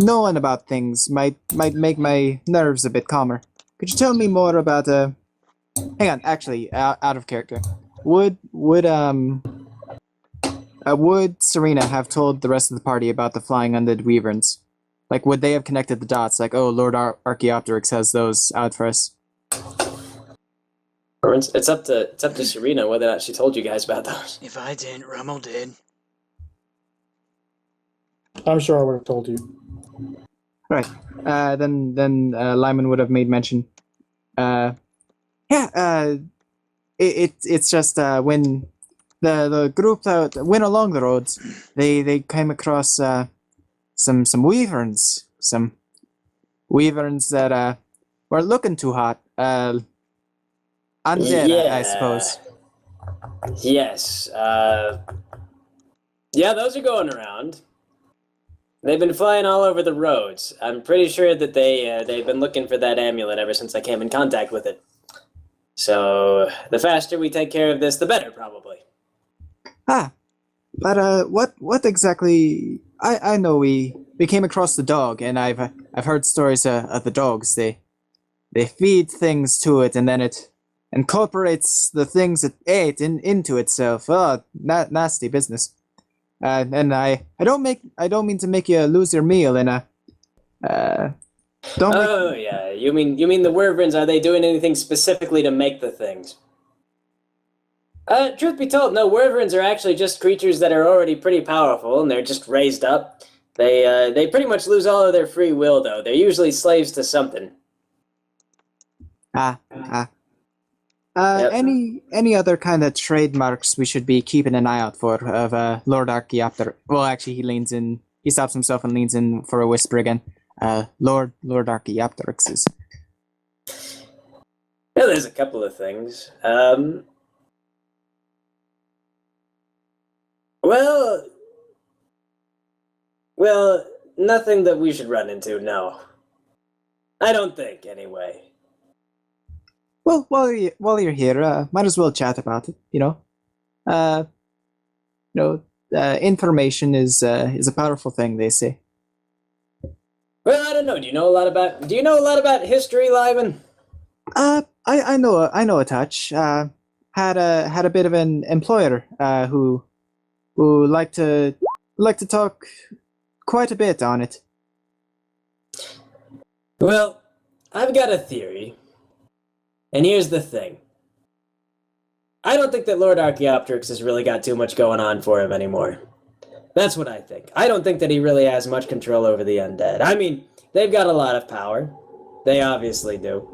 knowing about things might make my nerves a bit calmer. Could you tell me more about Hang on, actually, out of character. Would Serena have told the rest of the party about the flying undead wyverns? Like, would they have connected the dots? Like, oh, Lord Archaeopteryx has those out for us. It's up to Serena whether or not she told you guys about those. If I didn't, Rummel did. I'm sure I would have told you. Right. Then Lyman would have made mention. It's just when the group that went along the roads, they came across some wyverns, that were looking too hot. Undead, I suppose. Yes. Yeah, those are going around. They've been flying all over the roads. I'm pretty sure that they've been looking for that amulet ever since I came in contact with it. So the faster we take care of this, the better, probably. But what exactly? I know we came across the dog, and I've heard stories of the dogs. They feed things to it, and then it incorporates the things it ate into itself. Oh, nasty business. And I don't mean to make you lose your meal, and don't. Oh yeah, you mean the wyverns? Are they doing anything specifically to make the things? Truth be told, no. Wyverns are actually just creatures that are already pretty powerful, and they're just raised up. They pretty much lose all of their free will, though. They're usually slaves to something. Yep. Any other kind of trademarks we should be keeping an eye out for of Lord Archaeopteryx? Well, actually, he stops himself and leans in for a whisper again. Lord Archaeopteryx is. Yeah, there's a couple of things. Well, nothing that we should run into. No, I don't think. Anyway. Well, while you're here, might as well chat about it. Information is a powerful thing, they say. Well, I don't know. Do you know a lot about history, Lyman? I know a touch. Had a bit of an employer who liked to talk quite a bit on it. Well, I've got a theory. And here's the thing. I don't think that Lord Archaeopteryx has really got too much going on for him anymore. That's what I think. I don't think that he really has much control over the undead. I mean, they've got a lot of power. They obviously do.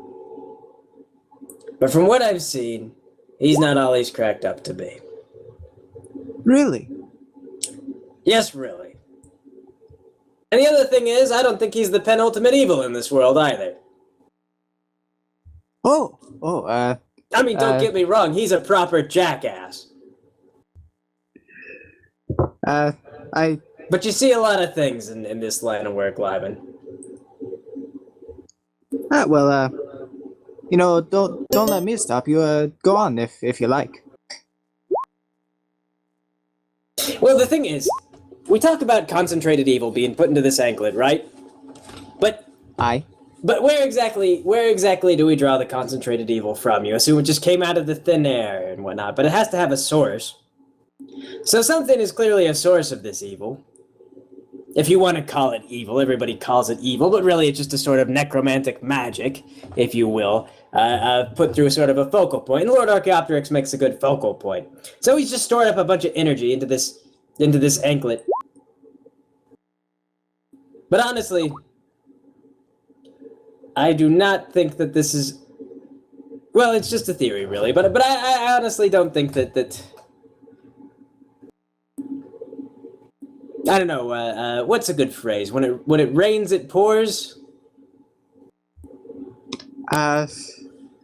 But from what I've seen, he's not all he's cracked up to be. Really? Yes, really. And the other thing is, I don't think he's the penultimate evil in this world either. I mean, don't get me wrong, he's a proper jackass. But you see a lot of things in this line of work, Lyman. Don't let me stop you. Go on if you like. Well, the thing is, we talk about concentrated evil being put into this anklet, right? But Aye. But where exactly do we draw the concentrated evil from? You assume it just came out of the thin air and whatnot, but it has to have a source. So something is clearly a source of this evil. If you want to call it evil, everybody calls it evil, but really it's just a sort of necromantic magic, if you will, put through sort of a focal point. And Lord Archaeopteryx makes a good focal point. So he's just stored up a bunch of energy into this anklet. But honestly, I do not think that this is... Well, it's just a theory, really, but I honestly don't think that... I don't know, what's a good phrase? When it rains, it pours?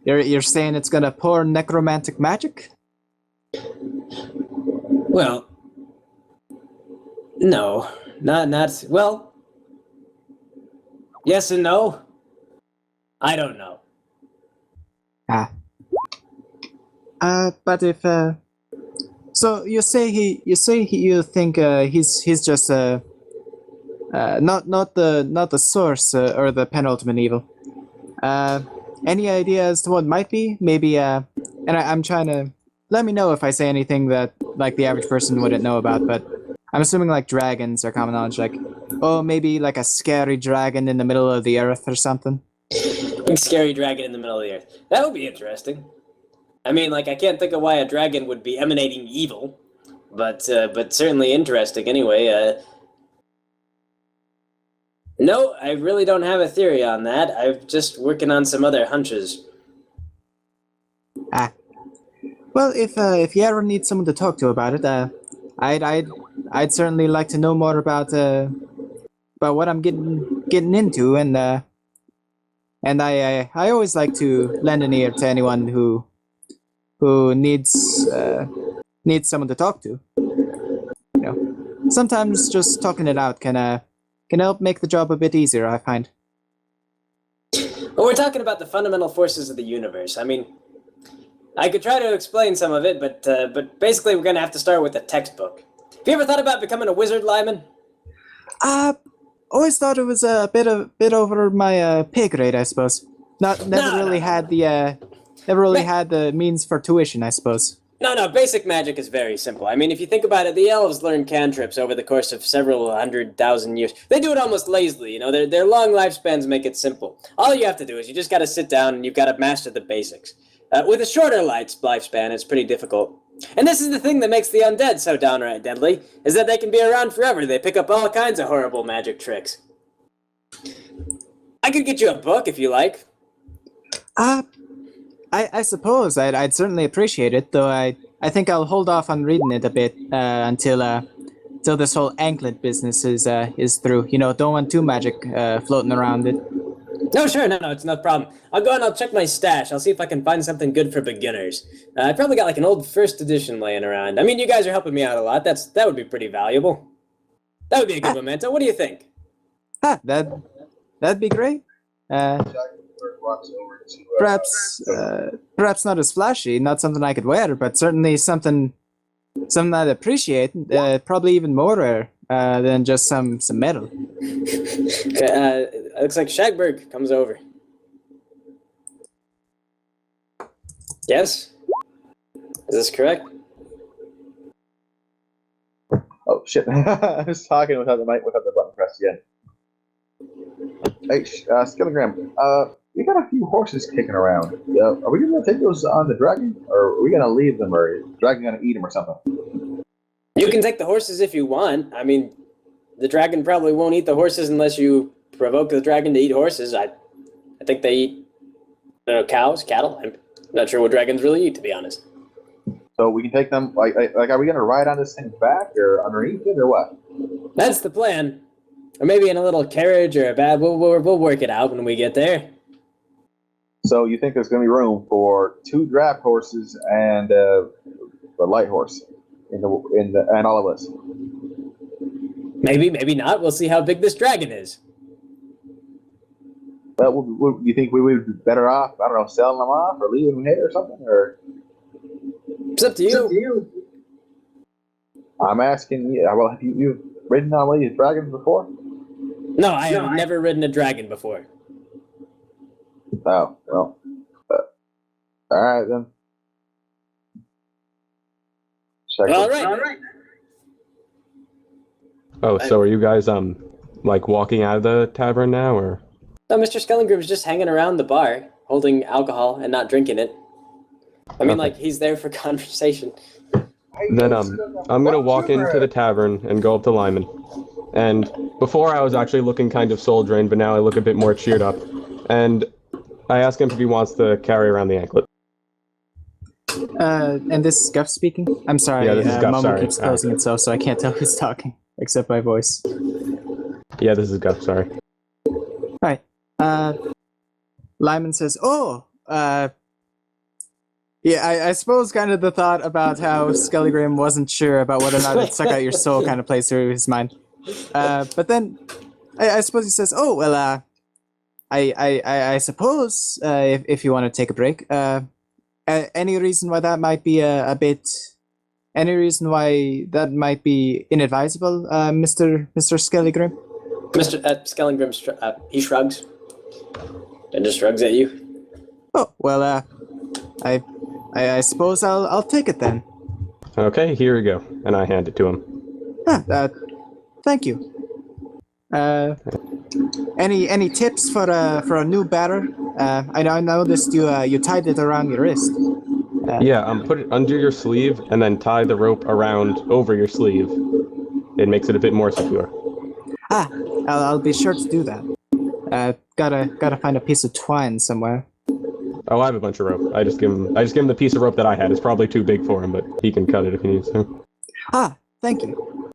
You're saying it's gonna pour necromantic magic? Well, no, not, well, yes and no. I don't know. But if so you think he's just not the source or the penultimate evil. Any idea as to what might be? Maybe and I'm trying to let me know if I say anything that like the average person wouldn't know about, but I'm assuming like dragons are common knowledge, like maybe like a scary dragon in the middle of the earth or something. Big scary dragon in the middle of the earth. That would be interesting. I mean, like, I can't think of why a dragon would be emanating evil, but certainly interesting anyway. No, I really don't have a theory on that. I'm just working on some other hunches. Well, if you ever need someone to talk to about it, I'd certainly like to know more about what I'm getting into, and I always like to lend an ear to anyone who needs someone to talk to. You know, sometimes just talking it out can help make the job a bit easier, I find. Well, we're talking about the fundamental forces of the universe. I mean, I could try to explain some of it, but basically we're gonna have to start with the textbook. Have you ever thought about becoming a wizard, Lyman? Always thought it was a bit over my pay grade, I suppose. Never really had the means for tuition, I suppose. No, basic magic is very simple. I mean, if you think about it, the elves learn cantrips over the course of several 100,000 years. They do it almost lazily, you know, their long lifespans make it simple. All you have to do is you just gotta sit down and you've gotta master the basics. With a shorter lifespan, it's pretty difficult. And this is the thing that makes the undead so downright deadly, is that they can be around forever. They pick up all kinds of horrible magic tricks. I could get you a book if you like. I suppose I'd certainly appreciate it, though I think I'll hold off on reading it a bit until this whole anklet business is through. You know, don't want too magic floating around it. No, sure, no, it's no problem. I'll go and I'll check my stash. I'll see if I can find something good for beginners. I probably got like an old first edition laying around. I mean, you guys are helping me out a lot. That would be pretty valuable. That would be a good memento. What do you think? That'd be great. Perhaps not as flashy, not something I could wear, but certainly something I'd appreciate. Probably even more rare than just some metal. Looks like Shagberg comes over. Yes? Is this correct? Oh shit! I was talking without the button pressed again. Hey, Skilligram, we got a few horses kicking around. Are we gonna take those on the dragon, or are we gonna leave them, or is the dragon gonna eat them or something? You can take the horses if you want. I mean, the dragon probably won't eat the horses unless you provoke the dragon to eat horses. I think they eat, I don't know, cows, cattle. I'm not sure what dragons really eat, to be honest. So we can take them, like are we gonna ride on this thing's back, or underneath it, or what? That's the plan. Or maybe in a little carriage or a bad. We'll work it out when we get there. So you think there's gonna be room for 2 draft horses and a light horse in the and all of us? Maybe not. We'll see how big this dragon is. Well, you think we would be better off, I don't know, selling them off or leaving them here or something? Or It's up to you. I'm asking you. Well, have you ridden on one of these dragons before? No, I have never ridden a dragon before. Oh, well. All right, then. All right. Oh, so are you guys like walking out of the tavern now, or? No, Mr. Skellingrim's just hanging around the bar, holding alcohol and not drinking it. I mean, Okay. like, he's there for conversation. Then I'm gonna walk into the tavern and go up to Lyman. And before I was actually looking kind of soul drained, but now I look a bit more cheered up. And I ask him if he wants to carry around the anklet. And this is Guff speaking. I'm sorry. Yeah, this is Guff, Momo sorry. keeps closing itself, so I can't tell who's talking except my voice. Yeah, this is Guff, sorry. Right. Lyman says, "Oh, yeah, I suppose kind of the thought about how Skelligrim wasn't sure about whether or not it suck out your soul kind of plays through his mind. But then I suppose he says, "Oh, well, I suppose if you want to take a break, any reason why that might be a bit, any reason why that might be inadvisable, Mr. Skelligrim?" Mr. Skellingrim, he shrugs. And just shrugs at you. Oh, well, I suppose I'll take it then. Okay, here we go. And I hand it to him. Thank you. Any tips for a new batter? I noticed you tied it around your wrist. Yeah, put it under your sleeve and then tie the rope around over your sleeve. It makes it a bit more secure. I'll be sure to do that. Gotta find a piece of twine somewhere. Oh, I have a bunch of rope. I just give him the piece of rope that I had. It's probably too big for him, but he can cut it if he needs to. Thank you.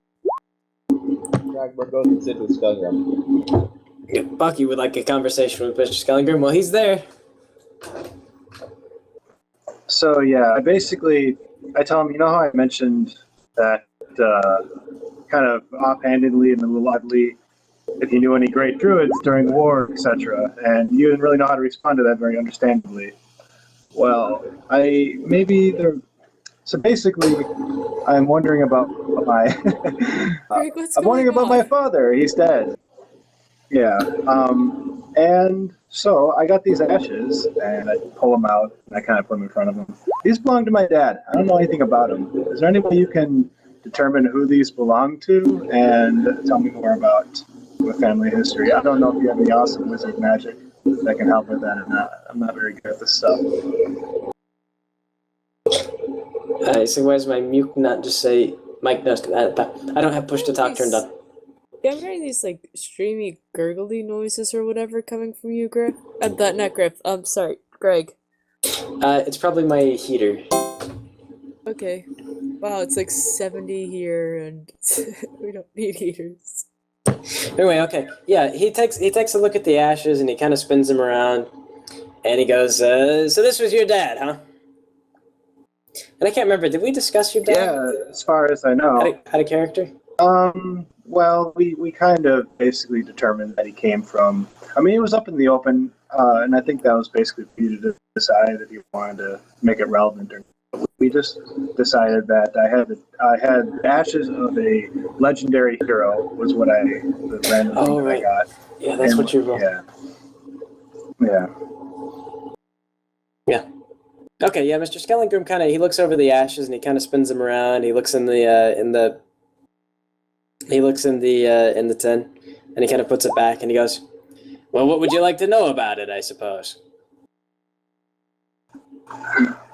Jackbird goes and sits with Skellingrim. Yeah, Bucky would like a conversation with Mr. Skellingrim. Well, he's there. So yeah, I tell him, you know how I mentioned that kind of offhandedly and a little oddly, if you knew any great druids during the war, etc., and you didn't really know how to respond to that very understandably. Well, so basically, I'm wondering about my Greg, what's I'm wondering going about my on? father. He's dead. Yeah. And so I got these ashes, and I pull them out, and I kind of put them in front of him. These belong to my dad. I don't know anything about him. Is there any way you can determine who these belong to and tell me more about the family history? I don't know if you have any awesome wizard magic that can help with that or not. I'm not very good at this stuff. So why does my mute not just say, Mike, no, I don't have push to talk turned on. Yeah, I'm hearing these like streamy gurgly noises or whatever coming from you, Griff. Not Griff. I'm sorry, Greg. It's probably my heater. Okay. Wow, it's like 70 here, and we don't need heaters. Anyway, okay. Yeah, he takes a look at the ashes and he kind of spins them around, and he goes, "So this was your dad, huh?" And I can't remember. Did we discuss your dad? Yeah, as far as I know. Out of character? Well, we kind of basically determined that he came from. I mean, it was up in the open, and I think that was basically for you to decide if you wanted to make it relevant or not. We just decided that I had ashes of a legendary hero was what the random thing that I got. Yeah, that's what you wrote. Yeah. Yeah. Okay, yeah, Mr. Skellingrim he looks over the ashes and he kind of spins them around. He looks in the tin, and he kind of puts it back, and he goes, "Well, what would you like to know about it, I suppose?"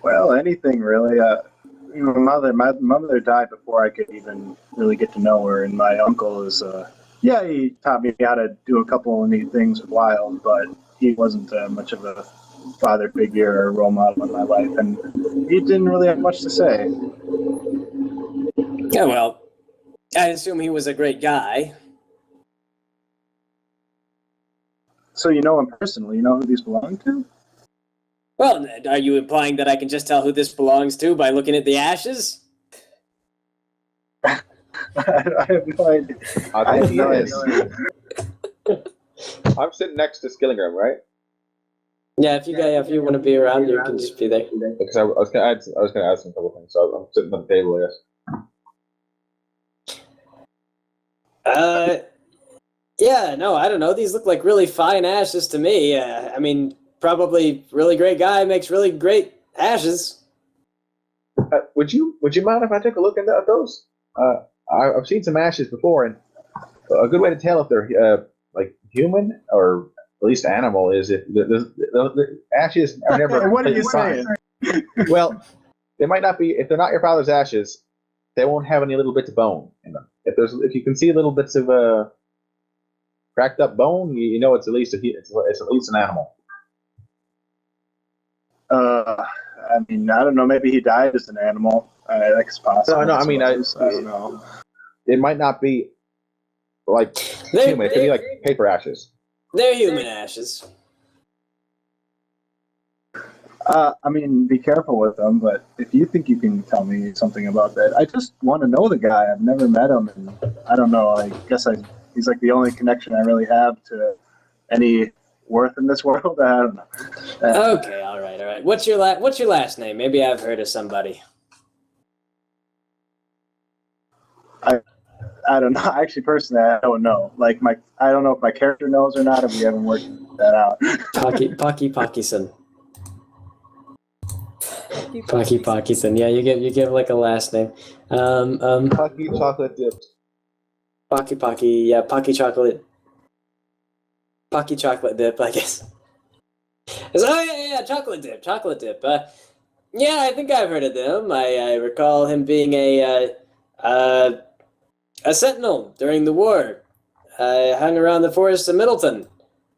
Well, anything really. My mother died before I could even really get to know her, and my uncle is, he taught me how to do a couple of neat things with wild, but he wasn't much of a father figure or role model in my life, and he didn't really have much to say. Yeah, well, I assume he was a great guy. So you know him personally? You know who these belong to? Well, are you implying that I can just tell who this belongs to by looking at the ashes? I have no idea. I think he is. I'm sitting next to Skillingrim, right? Yeah, if you want to be around, you can just be there. Because I was gonna ask him a couple things, so I'm sitting on the table, yes. Yeah, no, I don't know. These look like really fine ashes to me. I mean, probably really great guy, makes really great ashes. Would you mind if I took a look at those? I've seen some ashes before, and a good way to tell if they're like human or at least animal is if the ashes are never. What are you completely saying? fine. Well, they might not be. If they're not your father's ashes, they won't have any little bits of bone in them. If you can see little bits of cracked up bone, you know it's at least it's at least an animal. I mean, I don't know. Maybe he died as an animal. That's possible. No. I mean, I don't know. It might not be like human. It could be like paper ashes. They're human ashes. I mean, be careful with them. But if you think you can tell me something about that, I just want to know the guy. I've never met him, and I don't know. I guess he's like the only connection I really have to any worth in this world. I don't know. Okay, all right. What's your last name? Maybe I've heard of somebody. I don't know. Actually, personally, I don't know. I don't know if my character knows or not, if we haven't worked that out. Pocky-Son. Pocky-Son. Yeah, you give like a last name. Pocky chocolate dipped. Pocky. Yeah, Pocky chocolate. Pocky chocolate dip, I guess. Yeah, chocolate dip. Yeah, I think I've heard of them. I recall him being a sentinel during the war. I hung around the forests of Middleton,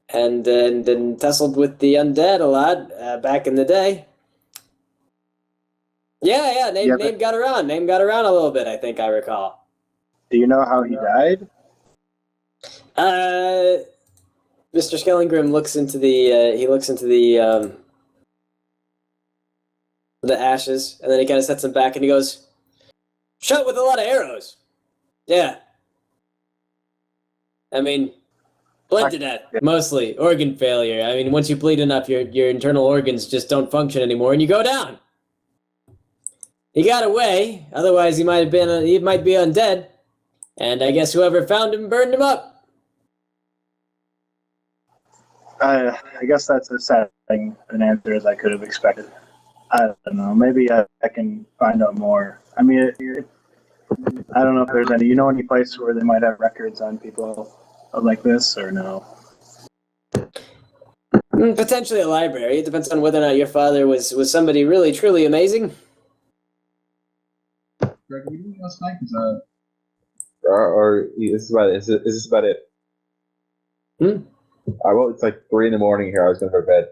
and tussled with the undead a lot back in the day. Yeah, name got around a little bit. I think I recall. Do you know how he died? Mr. Skellingrim looks into the ashes, and then he kind of sets them back, and he goes, "Shot with a lot of arrows." Yeah. I mean, bled to death, mostly. Organ failure. I mean, once you bleed enough, your internal organs just don't function anymore, and you go down. He got away, otherwise he might be undead, and I guess whoever found him burned him up. I guess that's as sad an answer as I could have expected. I don't know. Maybe I can find out more. I mean, I don't know if there's any place where they might have records on people like this or no. Potentially a library. It depends on whether or not your father was somebody really, truly amazing. Greg, what are you doing last night? Or is this about it? Well, it's like 3 a.m. here. I was going to go to bed.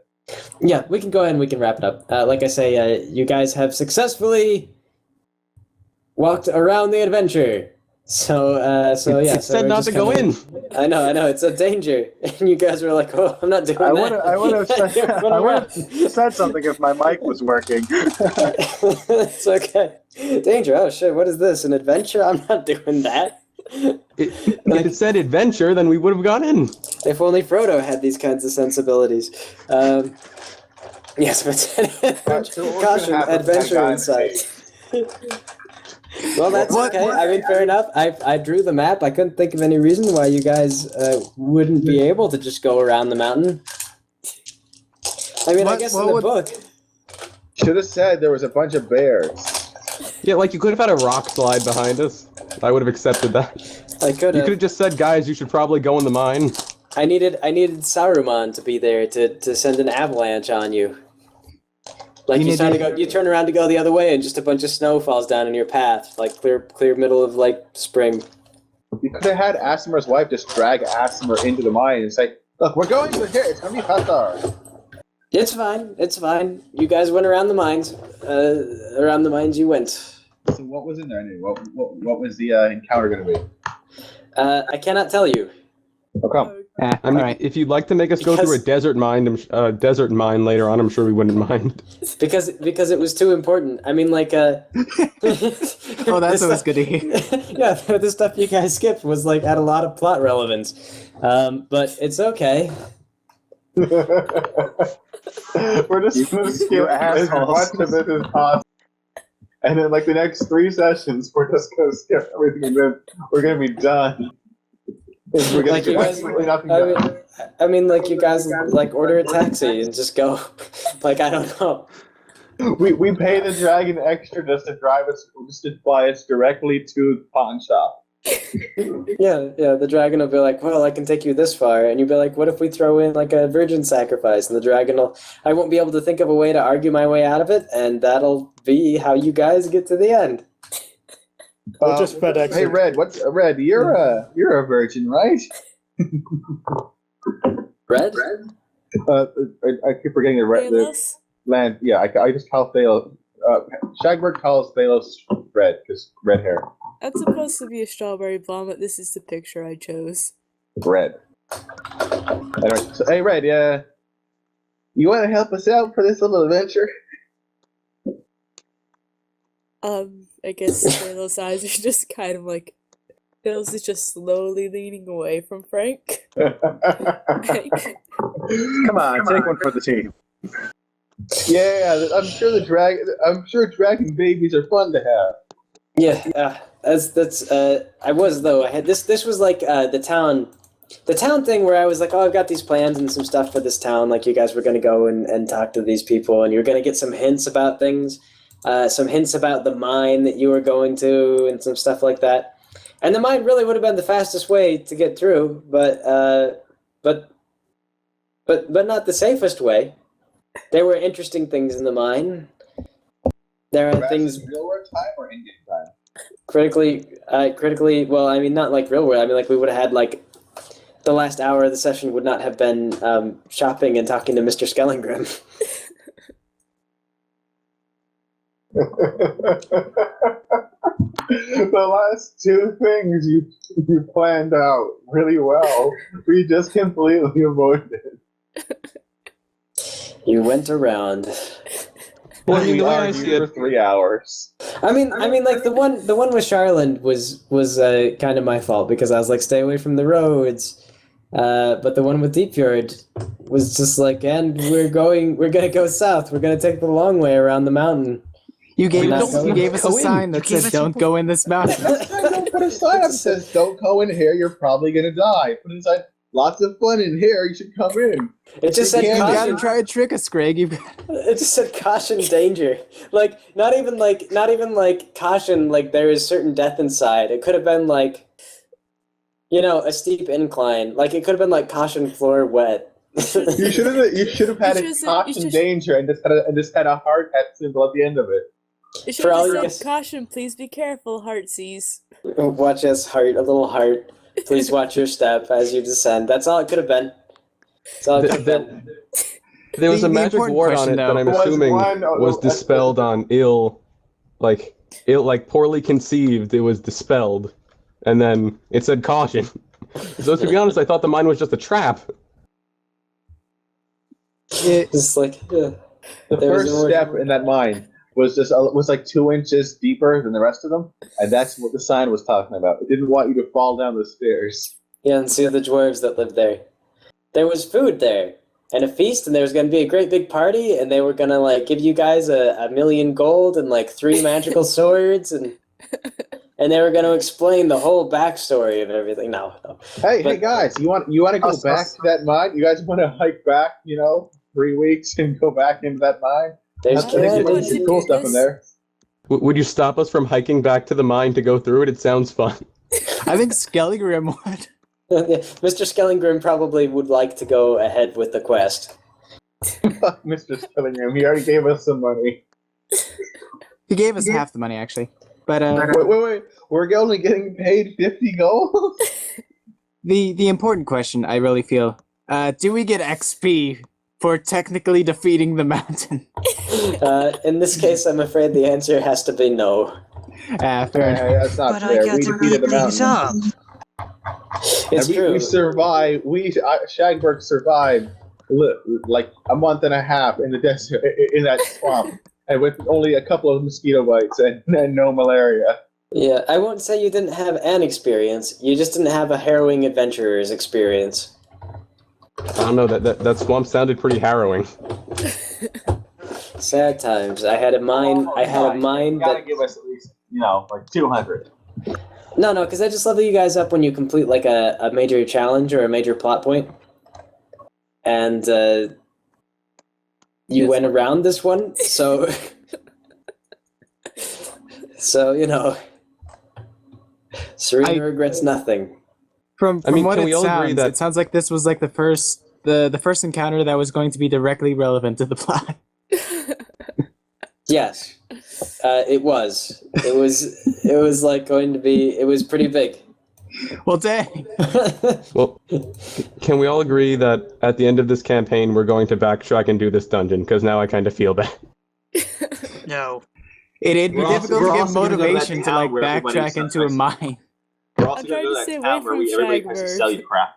Yeah, we can go ahead and we can wrap it up. Like I say, you guys have successfully walked around the adventure. So yeah. It said not to go in. I know. It's a danger. And you guys were like, "Oh, I'm not doing that." I would have said something if my mic was working. It's okay. Danger. Oh shit! What is this? An adventure? I'm not doing that. If it said adventure, then we would have gone in. If only Frodo had these kinds of sensibilities. Yes, but caution, adventure in sight. Well, that's okay. I mean, fair enough. I drew the map. I couldn't think of any reason why you guys wouldn't be able to just go around the mountain. I mean, I guess in the book. Should have said there was a bunch of bears. Yeah, like you could have had a rock slide behind us. I would have accepted that. I could have. You could have just said, "Guys, you should probably go in the mine." I needed Saruman to be there to send an avalanche on you. Like you turn around to go the other way, and just a bunch of snow falls down in your path, like clear middle of like spring. You could have had Asimir's wife just drag Asimir into the mine and say, "Look, we're going to here. It's gonna be faster." It's fine. You guys went around the mines. Around the mines you went. So what was in there anyway? What was the encounter going to be? I cannot tell you. How come? I mean, if you'd like to make us go through a desert mine later on, I'm sure we wouldn't mind. Because it was too important. I mean, like, Oh, that's always good to hear. Yeah, the stuff you guys skipped was like had a lot of plot relevance, but it's okay. We're just going to skip as much of it as possible. And then, like, the next 3 sessions, we're just going to skip everything, and then we're going to be done. We're Like you guys, I mean, like you guys, like order a taxi and just go. Like I don't know. we pay the dragon extra just to drive us, just to fly us directly to the pawn shop. Yeah, the dragon will be like, well, I can take you this far. And you'll be like, what if we throw in like a virgin sacrifice? And the dragon will, I won't be able to think of a way to argue my way out of it. And that'll be how you guys get to the end. We'll just FedEx Hey, it. Red, Red? You're a virgin, right? Red? I keep forgetting the red. Thanos? Land, yeah, I just call Thalos. Shagberg calls Thalos red because red hair. That's supposed to be a strawberry bomb, but this is the picture I chose. Red. Anyway, so, hey, Red, you want to help us out for this little adventure? I guess Thanos' eyes are just kind of like, Thanos is just slowly leaning away from Frank. Like, Come on, take one for the team. Yeah, I'm sure dragon babies are fun to have. Yeah, that's I was though. I had this was like the town thing where I was like, oh, I've got these plans and some stuff for this town. Like you guys were going to go and talk to these people, and you're going to get some hints about things, some hints about the mine that you were going to, and some stuff like that. And the mine really would have been the fastest way to get through, but not the safest way. There were interesting things in the mine. There are things real world time or Indian time. critically. Well, I mean, not like real world. I mean, like we would have had like the last hour of the session would not have been shopping and talking to Mr. Skellingrim. The last two things you planned out really well. We just completely avoided. You went around. Well, I mean, the way I argued see it, for 3 hours. I mean, like the one with Charland was kind of my fault because I was like, stay away from the roads. But the one with Deepfjord was just like, and we're gonna go south. We're gonna take the long way around the mountain. You gave Not us going. a sign that You gave says us don't go in this mountain. Don't put a sign up that says don't go in here, you're probably gonna die. Put inside lots of fun in here, you should come in. It just said You gotta caution. try to trick us, Greg. It just said caution, danger. Like not even like caution. Like there is certain death inside. It could have been like, a steep incline. Like it could have been like caution, floor wet. You should have had You a should've caution said- danger and just had a heart hat symbol at the end of it. It should For all have you said, guys- caution, please be careful, Heartsies. Watch us, heart, a little heart. Please watch your step as you descend. That's all it could have been. That's all it could have been. there was The a magic important ward on question, it that though, I'm was assuming one- was dispelled on like poorly conceived. It was dispelled, and then it said caution. So to be honest, I thought the mine was just a trap. It's like, yeah. The There was first no- step in that mine was like 2 inches deeper than the rest of them, and that's what the sign was talking about. It didn't want you to fall down the stairs. Yeah, and see the dwarves that lived there. There was food there, and a feast, and there was going to be a great big party, and they were going to like give you guys a million gold and like 3 magical swords, and they were going to explain the whole backstory of everything. No. Hey, But- guys, you want to go back to that mine? You guys want to hike back? 3 weeks and go back into that mine? There's I think Canada. there's some cool stuff in there. Would you stop us from hiking back to the mine to go through it? It sounds fun. I think Skelligrim would. Mr. Skellingrim probably would like to go ahead with the quest. Fuck Mr. Skillingham. He already gave us some money. He gave us half the money, actually. But Wait. We're only getting paid 50 gold? the important question, I really feel, do we get XP for technically defeating the mountain? In this case, I'm afraid the answer has to be no. Fair enough. That's not But I fair. got We to defeated beat the things mountain. up. It's And true. we survived. Shagberg survived like a month and a half in the desert, in that swamp, and with only a couple of mosquito bites and no malaria. Yeah, I won't say you didn't have an experience. You just didn't have a harrowing adventurer's experience. I don't know, that swamp sounded pretty harrowing. Sad times. I had a mind. I had a mind You gotta that. give us at least, like 200. No, because I just level you guys up when you complete like a major challenge or a major plot point, and you Yes. went around this one, so so Serena regrets nothing. From I mean, what can we it all agree sounds, that- it sounds like this was like the first encounter that was going to be directly relevant to the plot. Yes, it was. It was like going to be. It was pretty big. Well, dang. Well, can we all agree that at the end of this campaign, we're going to backtrack and do this dungeon? Because now I kind of feel bad. No. It'd be We're also- difficult we're to get also gonna go to that motivation to town like where everybody backtrack sells into a nice- mine. We're also I'm going to trying go to to stay that away town where from everybody has to sell you Shagberg. crap.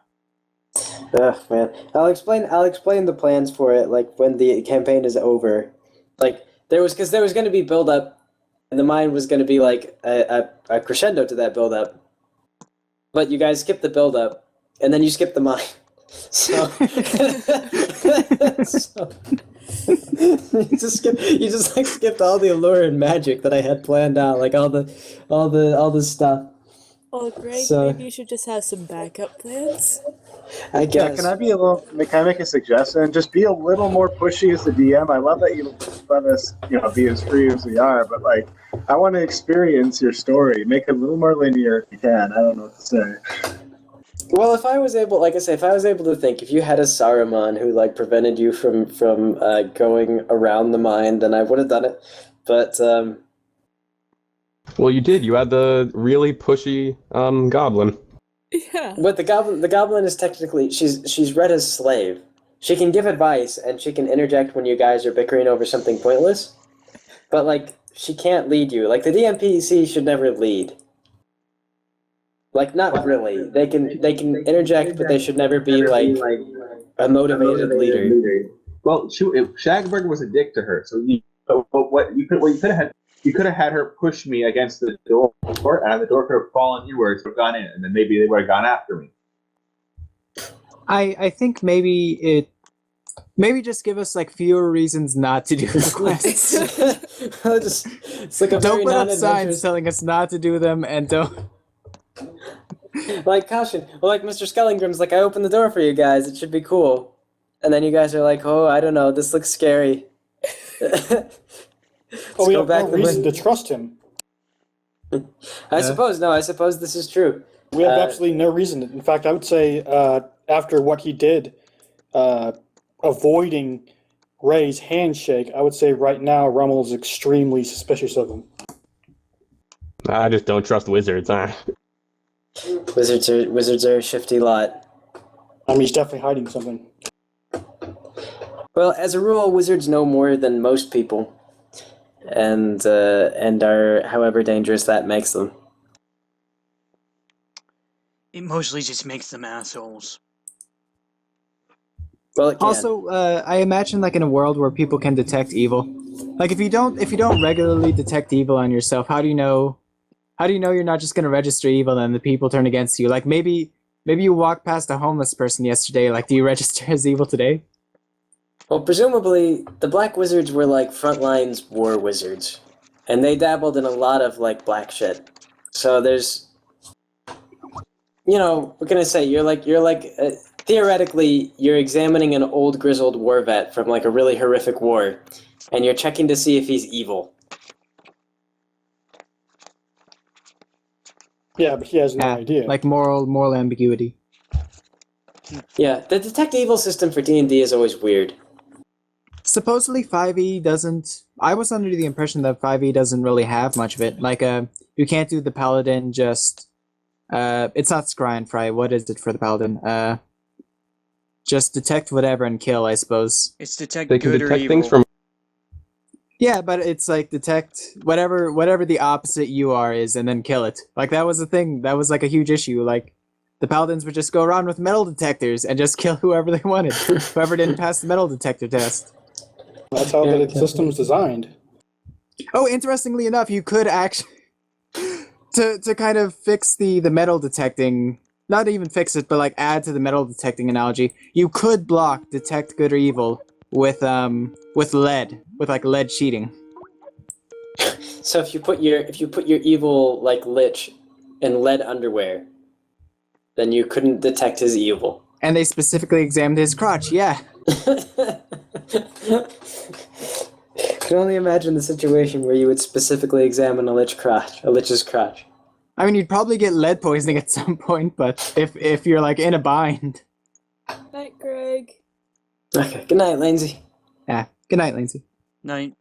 Ugh, man. I'll explain the plans for it. Like when the campaign is over, like there was going to be build up, and the mine was going to be like a crescendo to that build up. But you guys skipped the build up, and then you skipped the mine. So, so you just like skipped all the allure and magic that I had planned out, like all the stuff. Oh, Greg, So- maybe you should just have some backup plans. I Yeah, guess. can I make a suggestion? Just be a little more pushy as the DM. I love that you let us, be as free as we are, but like, I want to experience your story. Make it a little more linear if you can. I don't know what to say. Well, if I was able, like I say, if I was able to think, if you had a Saruman who like prevented you from going around the mine, then I would have done it. But Well, you did. You had the really pushy goblin. Yeah. but the goblin is technically she's Retta's slave. She can give advice and she can interject when you guys are bickering over something pointless. But like she can't lead you. Like the DMPC should never lead. Like not really. They can interject, but they should never be like a motivated leader. Well, Shagberg was a dick to her, so what you could have had her push me against the door, and the door could have fallen inwards, would have gone in, and then maybe they would have gone after me. I think maybe just give us like fewer reasons not to do the quests. It's like a Don't very put up non-adventurous. signs telling us not to do them, and don't. Like caution. Well, like Mr. Skellingram's like, I opened the door for you guys. It should be cool. And then you guys are like, oh, I don't know. This looks scary. Oh, we go have back no the reason way- to trust him. I suppose this is true. We have Uh, absolutely no reason. In fact, I would say after what he did, avoiding Ray's handshake, I would say right now Rummel's extremely suspicious of him. I just don't trust wizards. Wizards are a shifty lot. I mean, he's definitely hiding something. Well, as a rule, wizards know more than most people, and are however dangerous that makes them. It mostly just makes them assholes. Well, it can. Also, I imagine like in a world where people can detect evil, like if you don't regularly detect evil on yourself, how do you know you're not just gonna register evil and the people turn against you? Like maybe you walked past a homeless person yesterday. Like, do you register as evil today? Well, presumably the Black Wizards were like frontlines war wizards, and they dabbled in a lot of like black shit. So there's, what can I say? You're like theoretically you're examining an old grizzled war vet from like a really horrific war, and you're checking to see if he's evil. Yeah, but he has no Yeah, idea. like moral ambiguity. Yeah, the detect evil system for D&D is always weird. Supposedly 5e doesn't. I was under the impression that 5e doesn't really have much of it. Like, you can't do the paladin just. It's not scry and fry. What is it for the paladin? Just detect whatever and kill, I suppose. It's detect They can good or detect evil. things from. Yeah, but it's like detect whatever the opposite you are is, and then kill it. Like that was a thing. That was like a huge issue. Like the paladins would just go around with metal detectors and just kill whoever they wanted, whoever didn't pass the metal detector test. That's how the system's designed. Oh, interestingly enough, you could actually to kind of fix the metal detecting. Not even fix it, but like add to the metal detecting analogy. You could block detect good or evil with lead, with like lead sheeting. So if you put your evil like lich in lead underwear, then you couldn't detect his evil. And they specifically examined his crotch, yeah. Can only imagine the situation where you would specifically examine a lich's crotch. I mean, you'd probably get lead poisoning at some point, but if you're like in a bind. Night, Greg. Okay, good night, Lindsay. Yeah. Good night, Lindsay. Night.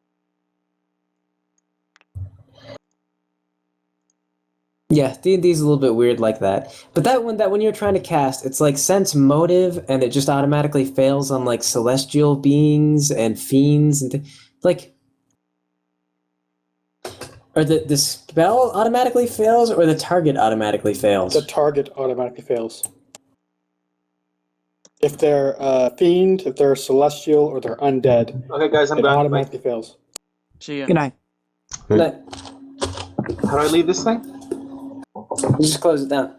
Yeah, D&D's a little bit weird like that. But that when you're trying to cast, it's like sense motive, and it just automatically fails on like celestial beings and fiends and like. Or the spell automatically fails, or the target automatically fails. The target automatically fails. If they're fiend, if they're celestial, or they're undead, Okay, guys, I'm it done. automatically fails. See ya. Good night. Good night. How do I leave this thing? You just close it down.